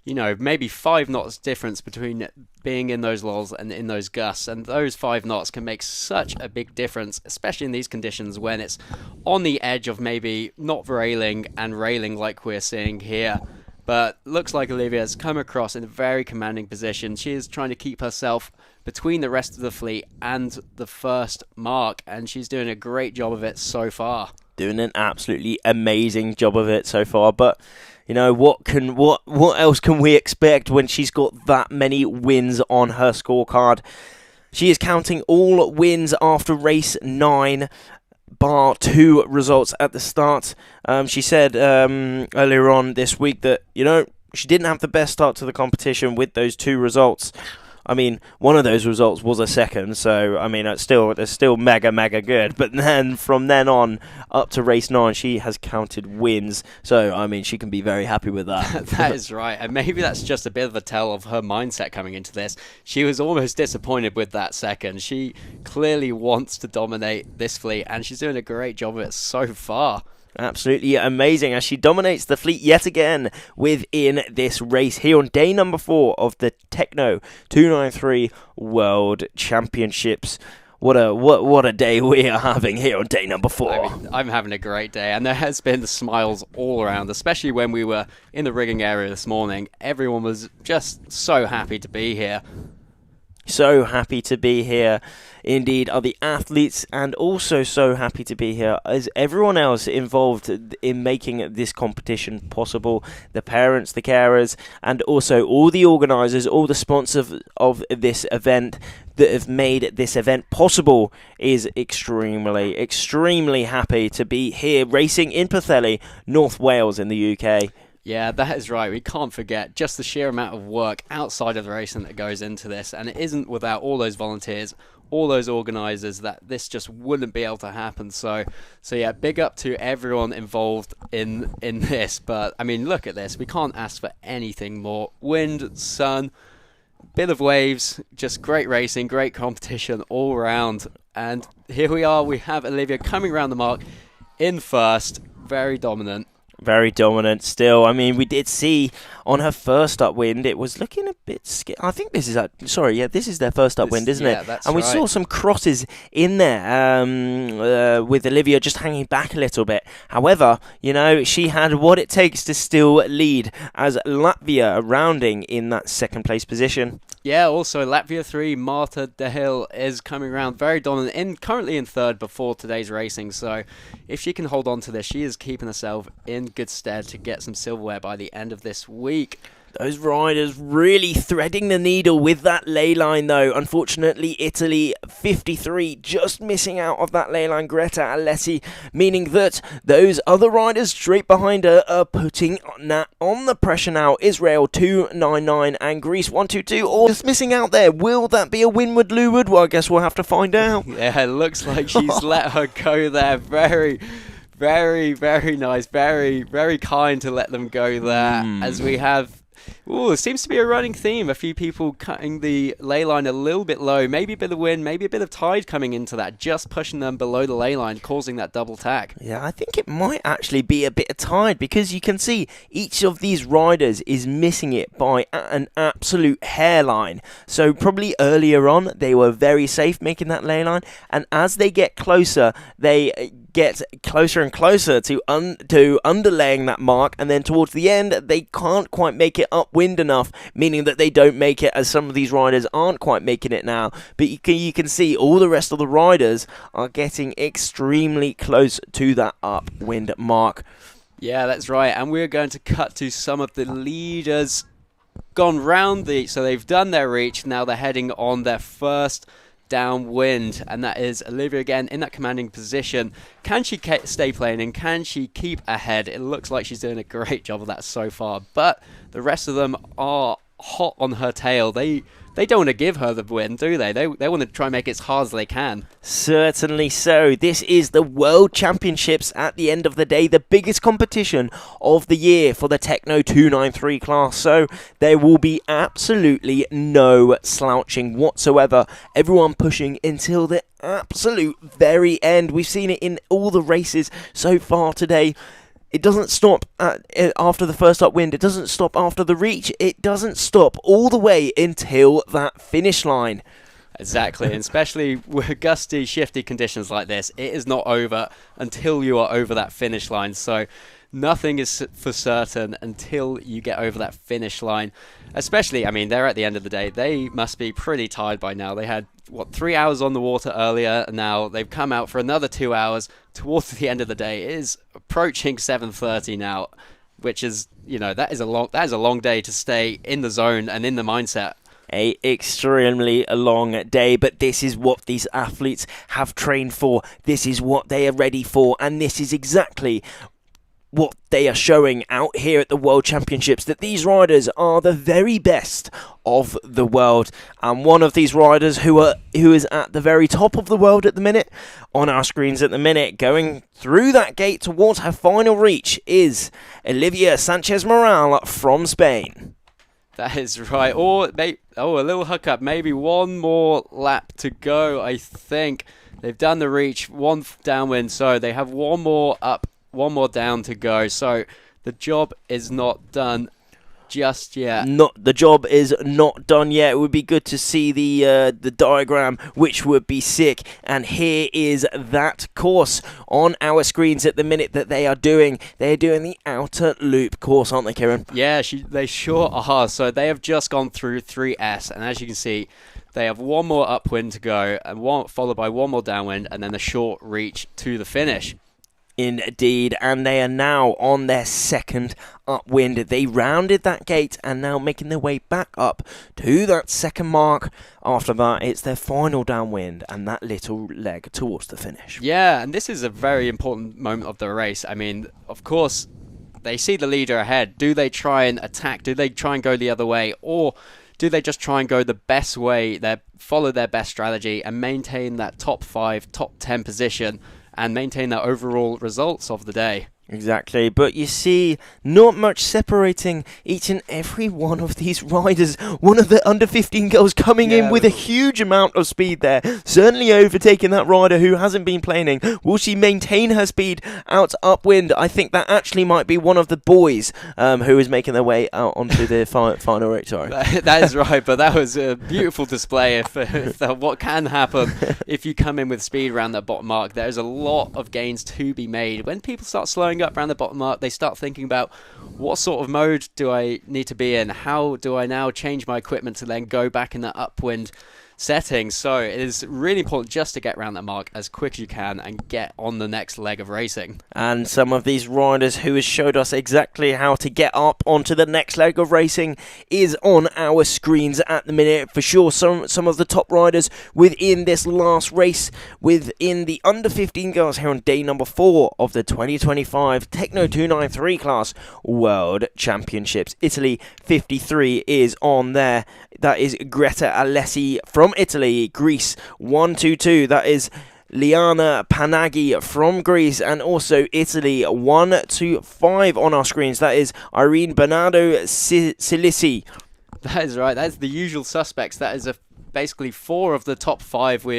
maybe 5 knots difference between being in those lulls and in those gusts. And those 5 knots can make such a big difference, especially in these conditions when it's on the edge of maybe not railing and railing like we're seeing here. But looks like Olivia's come across in a very commanding position. She is trying to keep herself between the rest of the fleet and the first mark, and she's doing a great job of it so far. Doing an absolutely amazing job of it so far. But what else can we expect when she's got that many wins on her scorecard? She is counting all wins after race 9. Bar 2 results at the start. She said earlier on this week that, she didn't have the best start to the competition with those 2 results. I mean, one of those results was a second, so, I mean, it's still mega good. But then, from then on, up to race 9, she has counted wins. So, I mean, she can be very happy with that. That is right. And maybe that's just a bit of a tell of her mindset coming into this. She was almost disappointed with that second. She clearly wants to dominate this fleet, and she's doing a great job of it so far. Absolutely amazing as she dominates the fleet yet again within this race here on day number 4 of the Techno293 World Championships. What a day we are having here on day number 4. I mean, I'm having a great day, and there has been smiles all around, especially when we were in the rigging area this morning. Everyone was just so happy to be here. So happy to be here. Indeed, are the athletes, and also so happy to be here as everyone else involved in making this competition possible. The parents, the carers, and also all the organisers, all the sponsors of this event that have made this event possible is extremely happy to be here racing in Pwllheli, North Wales in the UK. Yeah, that is right. We can't forget just the sheer amount of work outside of the racing that goes into this, and it isn't without all those volunteers, all those organisers, that this just wouldn't be able to happen. So yeah, big up to everyone involved in this. But I mean, look at this. We can't ask for anything more. Wind, sun, bit of waves, just great racing, great competition all round. And here we are. We have Olivia coming around the mark in first, very dominant. Very dominant still. I mean, we did see on her first upwind, it was looking a bit scary. I think this is this is their first upwind, isn't it? That's and we saw some crosses in there with Olivia just hanging back a little bit. However, she had what it takes to still lead as Latvia rounding in that second place position. Yeah, also Latvia 3, Marta De Hill is coming around very dominant, currently in third before today's racing. So if she can hold on to this, she is keeping herself in good stead to get some silverware by the end of this week. Those riders really threading the needle with that ley line, though. Unfortunately, Italy 53 just missing out of that ley line, Greta Alessi, meaning that those other riders straight behind her are putting on the pressure now. Israel 299 and Greece 122 all just missing out there. Will that be a Winward Leward? Well, I guess we'll have to find out. Yeah, it looks like she's let her go there. Very, very nice. Very, very kind to let them go there. As we have... it seems to be a running theme. A few people cutting the ley line a little bit low. Maybe a bit of wind, maybe a bit of tide coming into that, just pushing them below the ley line, causing that double tack. Yeah, I think it might actually be a bit of tide, because you can see each of these riders is missing it by an absolute hairline. So probably earlier on, they were very safe making that ley line, and as they get closer, they get closer and closer to underlaying that mark, and then towards the end they can't quite make it upwind enough, meaning that they don't make it, as some of these riders aren't quite making it now. But you can see all the rest of the riders are getting extremely close to that upwind mark. Yeah, that's right. And we're going to cut to some of the leaders gone round so they've done their reach. Now they're heading on their first downwind, and that is Olivia again in that commanding position. Can she stay playing, and can she keep ahead? It looks like she's doing a great job of that so far, but the rest of them are hot on her tail. They don't want to give her the win, do they? They want to try and make it as hard as they can. Certainly so. This is the World Championships at the end of the day, the biggest competition of the year for the Techno293 class. So there will be absolutely no slouching whatsoever. Everyone pushing until the absolute very end. We've seen it in all the races so far today. It doesn't stop after the first upwind. It doesn't stop after the reach. It doesn't stop all the way until that finish line. Exactly, and especially with gusty, shifty conditions like this, it is not over until you are over that finish line. So nothing is for certain until you get over that finish line. Especially, I mean, they're at the end of the day. They must be pretty tired by now. They had, 3 hours on the water earlier, and now they've come out for another 2 hours towards the end of the day. It is approaching 7:30 now, which is, that is a long day to stay in the zone and in the mindset. A extremely long day, but this is what these athletes have trained for. This is what they are ready for, and this is exactly what they are showing out here at the World Championships, that these riders are the very best of the world. And one of these riders who is at the very top of the world at the minute, on our screens at the minute, going through that gate towards her final reach, is Olivia Sanchez-Moral from Spain. That is right. A little hookup. Maybe one more lap to go, I think. They've done the reach, one downwind, so they have one more up, one more down to go. So the job is not done just yet. The job is not done yet. It would be good to see the diagram, which would be sick. And here is that course on our screens at the minute that they are doing. They are doing the outer loop course, aren't they, Kieran? Yeah, they sure are. So they have just gone through 3S, and as you can see, they have one more upwind to go, and followed by one more downwind, and then a short reach to the finish. Indeed, and they are now on their second upwind. They rounded that gate and now making their way back up to that second mark. After that, it's their final downwind and that little leg towards the finish. Yeah, and this is a very important moment of the race. I mean, of course, they see the leader ahead. Do they try and attack? Do they try and go the other way? Or do they just try and go the best way, follow their best strategy and maintain that top 5, top 10 position and maintain their overall results of the day? Exactly, but you see, not much separating each and every one of these riders. One of the under 15 girls coming in with a huge amount of speed there, certainly overtaking that rider who hasn't been planning. Will she maintain her speed out upwind? I think that actually might be one of the boys who is making their way out onto the final reach. Sorry. That is right, but that was a beautiful display of what can happen if you come in with speed around that bottom mark. There's a lot of gains to be made. When people start slowing up around the bottom mark, they start thinking about what sort of mode do I need to be in? How do I now change my equipment to then go back in that upwind setting? So it is really important just to get around that mark as quick as you can and get on the next leg of racing. And some of these riders who has showed us exactly how to get up onto the next leg of racing is on our screens at the minute. For sure, some of the top riders within this last race, within the under 15 girls here on day number 4 of the 2025 Techno293 class World Championships. Italy 53 is on there. That is Greta Alessi from Italy. Greece 122. That is Liana Panagi from Greece, and also Italy 125 on our screens. That is Irene Bernardo Silisi. That is right. That's the usual suspects. That is basically 4 of the top 5 we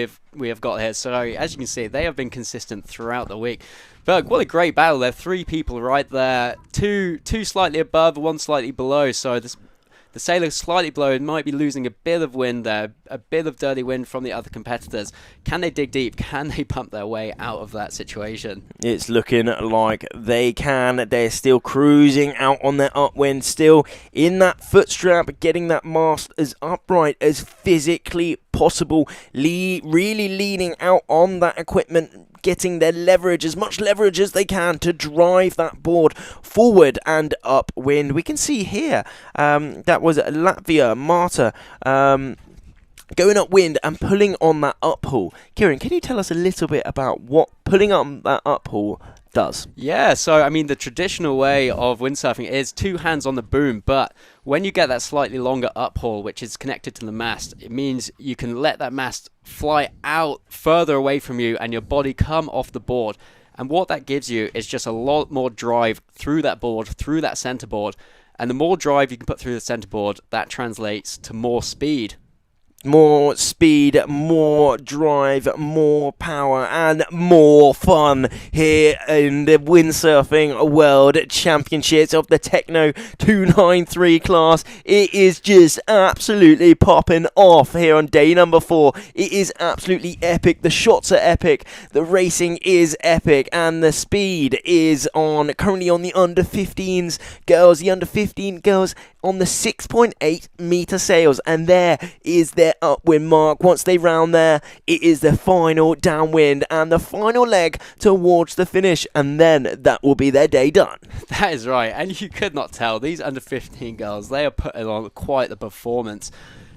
have got here. So as you can see, they have been consistent throughout the week. But what a great battle. There are 3 people right there. Two slightly above, 1 slightly below. So the sailor slightly below and might be losing a bit of wind there, a bit of dirty wind from the other competitors. Can they dig deep? Can they pump their way out of that situation? It's looking like they can. They're still cruising out on their upwind, still in that foot strap, getting that mast as upright as physically possible, really leaning out on that equipment, getting their leverage, as much leverage as they can to drive that board forward and upwind. We can see here that was Latvia, Marta, going upwind and pulling on that uphaul. Kieran, can you tell us a little bit about what pulling on that uphaul does. Yeah, so I mean the traditional way of windsurfing is 2 hands on the boom, but when you get that slightly longer uphaul, which is connected to the mast, it means you can let that mast fly out further away from you and your body come off the board. And what that gives you is just a lot more drive through that board, through that centerboard. And the more drive you can put through the centerboard, that translates to more speed. More speed, more drive, more power, and more fun here in the Windsurfing World Championships of the Techno293 class. It is just absolutely popping off here on day number 4. It is absolutely epic. The shots are epic, the racing is epic, and the speed is currently on the under 15s girls. The under 15 girls on the 6.8 meter sails, and there is their upwind mark. Once they round there, it is the final downwind and the final leg towards the finish, and then that will be their day done. That is right, and you could not tell. These under 15 girls, they are putting on quite the performance.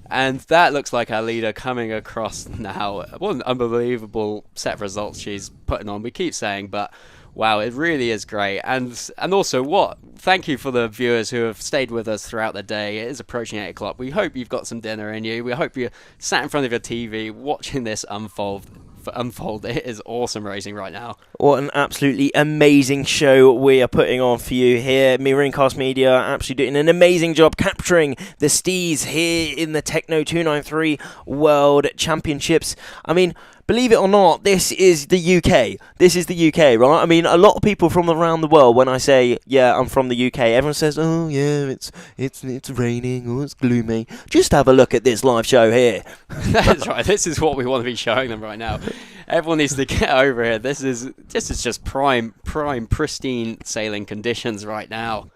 And that looks like our leader coming across now. What an unbelievable set of results she's putting on. We keep saying, but wow, it really is great. And also, thank you for the viewers who have stayed with us throughout the day. It is approaching 8 o'clock. We hope you've got some dinner in you. We hope you're sat in front of your TV watching this unfold. It is awesome racing right now. What an absolutely amazing show we are putting on for you here. Mirroringcast Media are absolutely doing an amazing job capturing the stees here in the Techno293 World Championships. I mean, believe it or not, this is the UK. This is the UK, right? I mean, a lot of people from around the world, when I say, yeah, I'm from the UK, everyone says, oh, yeah, it's raining or it's gloomy. Just have a look at this live show here. That's right. This is what we want to be showing them right now. Everyone needs to get over here. This is just prime, pristine sailing conditions right now.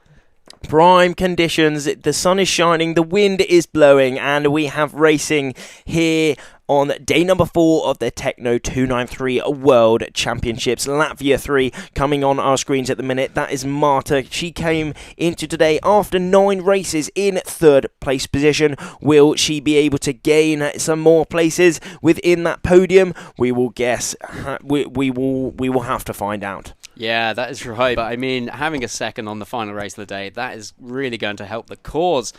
Prime conditions. The sun is shining, the wind is blowing, and we have racing here on day number 4 of the Techno293 World Championships. Latvia 3 coming on our screens at the minute. That is Marta. She came into today after 9 races in 3rd place position. Will she be able to gain some more places within that podium? We will guess. We will have to find out. Yeah, that is right. But I mean, having a second on the final race of the day, that is really going to help the cause.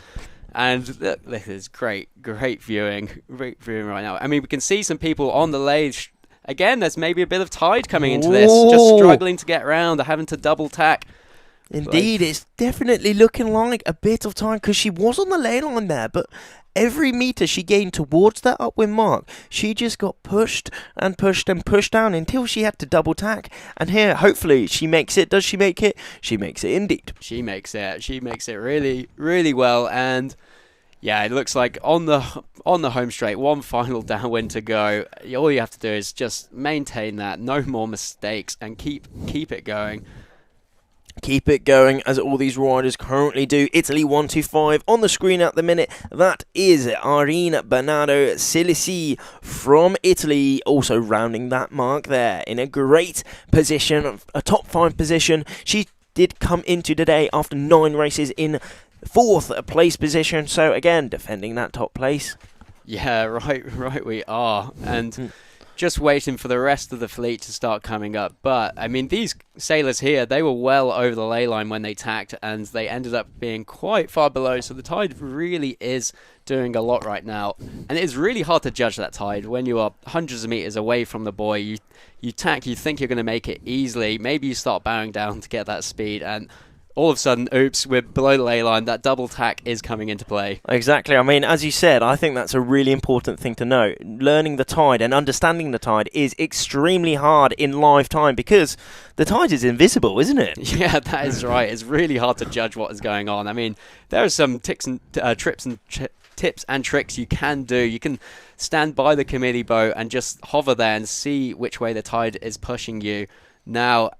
And this is great viewing right now. I mean, we can see some people on the lathe. Again, there's maybe a bit of tide coming into this, just struggling to get around, having to double tack. Indeed, it's definitely looking like a bit of time, because she was on the lane line there, but every meter she gained towards that upwind mark, she just got pushed and pushed and pushed down until she had to double tack. And here, hopefully, she makes it. Does she make it? She makes it indeed. She makes it. She makes it really, really well. And yeah, it looks like on the home straight, one final downwind to go. All you have to do is just maintain that, no more mistakes, and keep it going. Keep it going, as all these riders currently do. Italy 125 on the screen at the minute. That is Irene Bernardo Silisi from Italy, also rounding that mark there in a great position, a top 5 position. She did come into today after 9 races in 4th place position, so again, defending that top place. Yeah, right we are. And just waiting for the rest of the fleet to start coming up. But, I mean, these sailors here, they were well over the ley line when they tacked, and they ended up being quite far below, so the tide really is doing a lot right now. And it is really hard to judge that tide when you are hundreds of meters away from the buoy. You tack, you think you're going to make it easily. Maybe you start bowing down to get that speed, and all of a sudden, oops, we're below the ley line. That double tack is coming into play. Exactly. I mean, as you said, I think that's a really important thing to know. Learning the tide and understanding the tide is extremely hard in live time, because the tide is invisible, isn't it? Yeah, that is right. It's really hard to judge what is going on. I mean, there are some tips and tricks you can do. You can stand by the committee boat and just hover there and see which way the tide is pushing you. Now,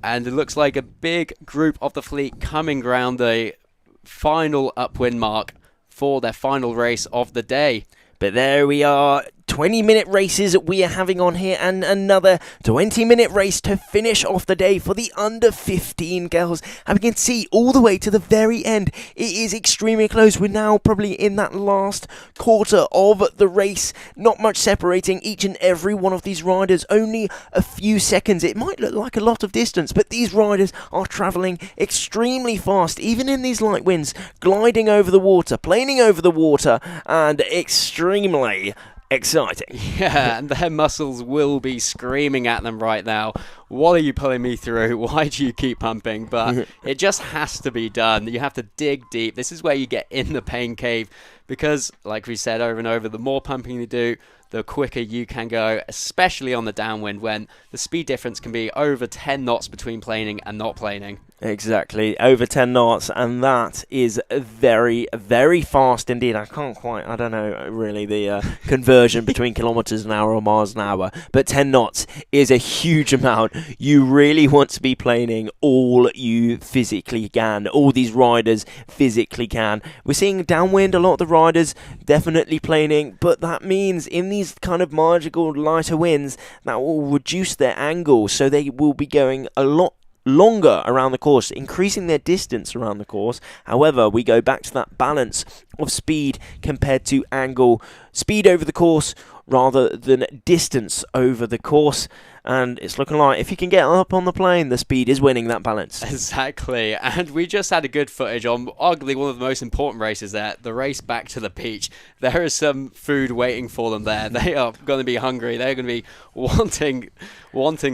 and it looks like a big group of the fleet coming round the final upwind mark for their final race of the day. But there we are, 20-minute races we are having on here, and another 20-minute race to finish off the day for the under 15 girls. And we can see all the way to the very end, it is extremely close. We're now probably in that last quarter of the race, not much separating each and every one of these riders, only a few seconds. It might look like a lot of distance, but these riders are travelling extremely fast, even in these light winds, gliding over the water, planing over the water, and extremely exciting. Yeah, and their muscles will be screaming at them right now. What are you pulling me through? Why do you keep pumping? But it just has to be done. You have to dig deep. This is where you get in the pain cave, because, like we said over and over, the more pumping you do, the quicker you can go, especially on the downwind when the speed difference can be over 10 knots between planing and not planing. Exactly, over 10 knots, and that is very, very fast indeed. I don't know really the conversion between kilometres an hour or miles an hour, but 10 knots is a huge amount. You really want to be planing all you physically can, all these riders physically can. We're seeing downwind, a lot of the riders definitely planing, but that means in these kind of marginal lighter winds, that will reduce their angle, so they will be going a lot longer around the course, increasing their distance around the course. However, we go back to that balance of speed compared to angle, speed over the course rather than distance over the course. And it's looking like if you can get up on the plane, the speed is winning that balance. Exactly. And we just had a good footage on arguably one of the most important races there, the race back to the beach. There is some food waiting for them there. They are going to be hungry. They're going to be wanting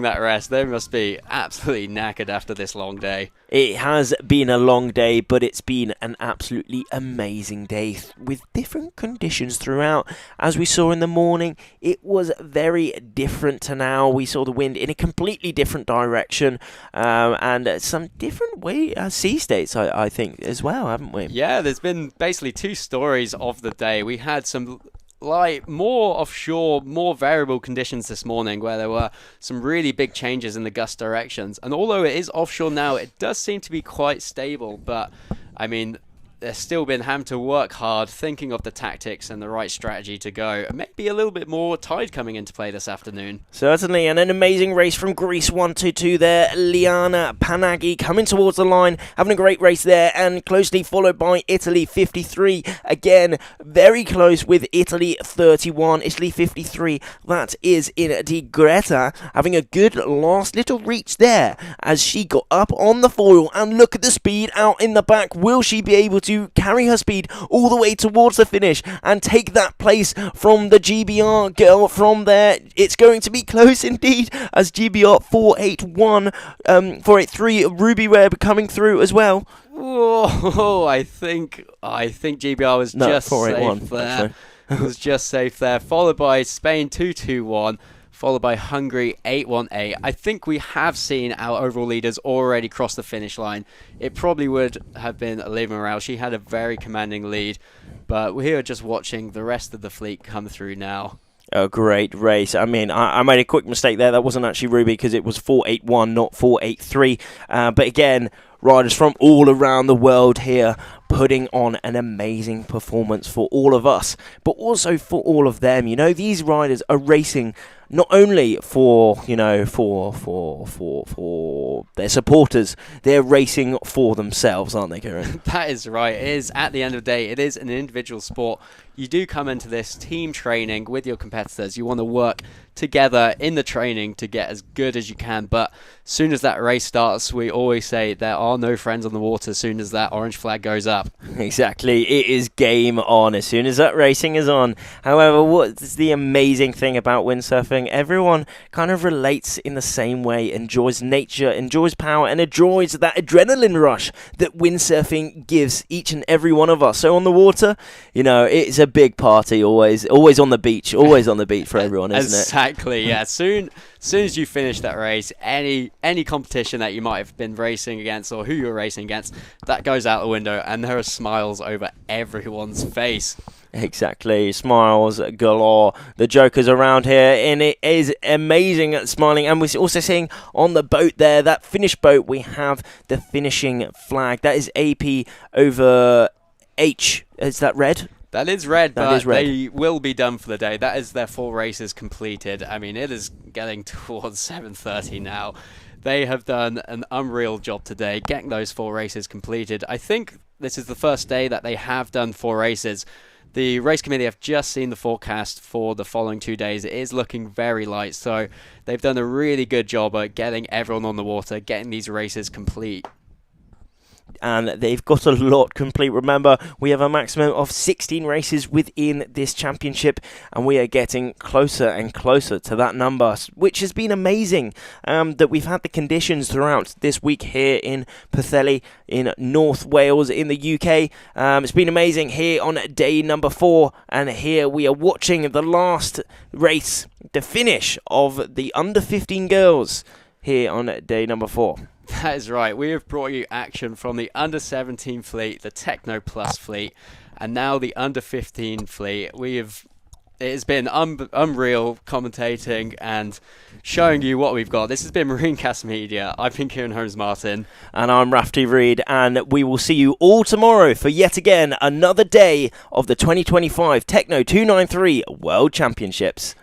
that rest. They must be absolutely knackered after this long day. It has been a long day, but it's been an absolutely amazing day with different conditions throughout. As we saw in the morning, it was very different to now. We saw the wind in a completely different direction, and some different sea states, I think, as well, haven't we? Yeah, there's been basically two stories of the day. We had some more offshore, more variable conditions this morning, where there were some really big changes in the gust directions. And although it is offshore now, it does seem to be quite stable. But I mean, they've still been having to work hard, thinking of the tactics and the right strategy to go. And maybe a little bit more tide coming into play this afternoon. Certainly, and an amazing race from Greece 1-2 there. Liana Panagi coming towards the line, having a great race there, and closely followed by Italy 53. Again, very close with Italy 31, Italy 53. That is in Di Greta, having a good last little reach there as she got up on the foil. And look at the speed out in the back. Will she be able to carry her speed all the way towards the finish and take that place from the GBR girl from there? It's going to be close indeed, as GBR 483 Ruby Web coming through as well. Whoa, I think GBR was just 481, safe there. Was just safe there, followed by Spain 221. Followed by Hungary 818. I think we have seen our overall leaders already cross the finish line. It probably would have been Olivia Morel. She had a very commanding lead, but we're here just watching the rest of the fleet come through now. A great race. I mean, I made a quick mistake there. That wasn't actually Ruby, because it was 481, not 483. But again, riders from all around the world here putting on an amazing performance for all of us, but also for all of them. You know, these riders are racing not only for their supporters, they're racing for themselves, aren't they, Kieran? That is right. It is, at the end of the day, it is an individual sport. You do come into this team training with your competitors. You want to work together in the training to get as good as you can, but as soon as that race starts, we always say there are no friends on the water as soon as that orange flag goes up. Exactly, it is game on as soon as that racing is on. However, what's the amazing thing about windsurfing? Everyone kind of relates in the same way, enjoys nature, enjoys power, and enjoys that adrenaline rush that windsurfing gives each and every one of us. So on the water, you know, it's a big party, always on the beach for everyone, isn't it? Exactly, yeah. Soon as you finish that race, any competition that you might have been racing against or who you're racing against, that goes out the window, and there are smiles over everyone's face. Exactly, smiles galore. The jokers around here, and it is amazing at smiling. And we're also seeing on the boat there, that finished boat, we have the finishing flag. That is AP over H. Is that red? That is red, That but is red. they will be done for the day. That is their 4 races completed. I mean, it is getting towards 7:30 now. They have done an unreal job today, getting those 4 races completed. I think this is the first day that they have done 4 races. The race committee have just seen the forecast for the following 2 days. It is looking very light, so they've done a really good job at getting everyone on the water, getting these races complete. And they've got a lot complete. Remember, we have a maximum of 16 races within this championship, and we are getting closer and closer to that number, which has been amazing. That we've had the conditions throughout this week here in Pwllheli in North Wales in the UK. It's been amazing here on day number 4, and here we are watching the last race, the finish of the under 15 girls here on day number 4. That is right. We have brought you action from the under-17 fleet, the Techno Plus fleet, and now the under-15 fleet. It has been unreal commentating and showing you what we've got. This has been Marinecast Media. I've been Kieran Holmes-Martin. And I'm Rafty Reed, and we will see you all tomorrow for yet again another day of the 2025 Techno293 World Championships.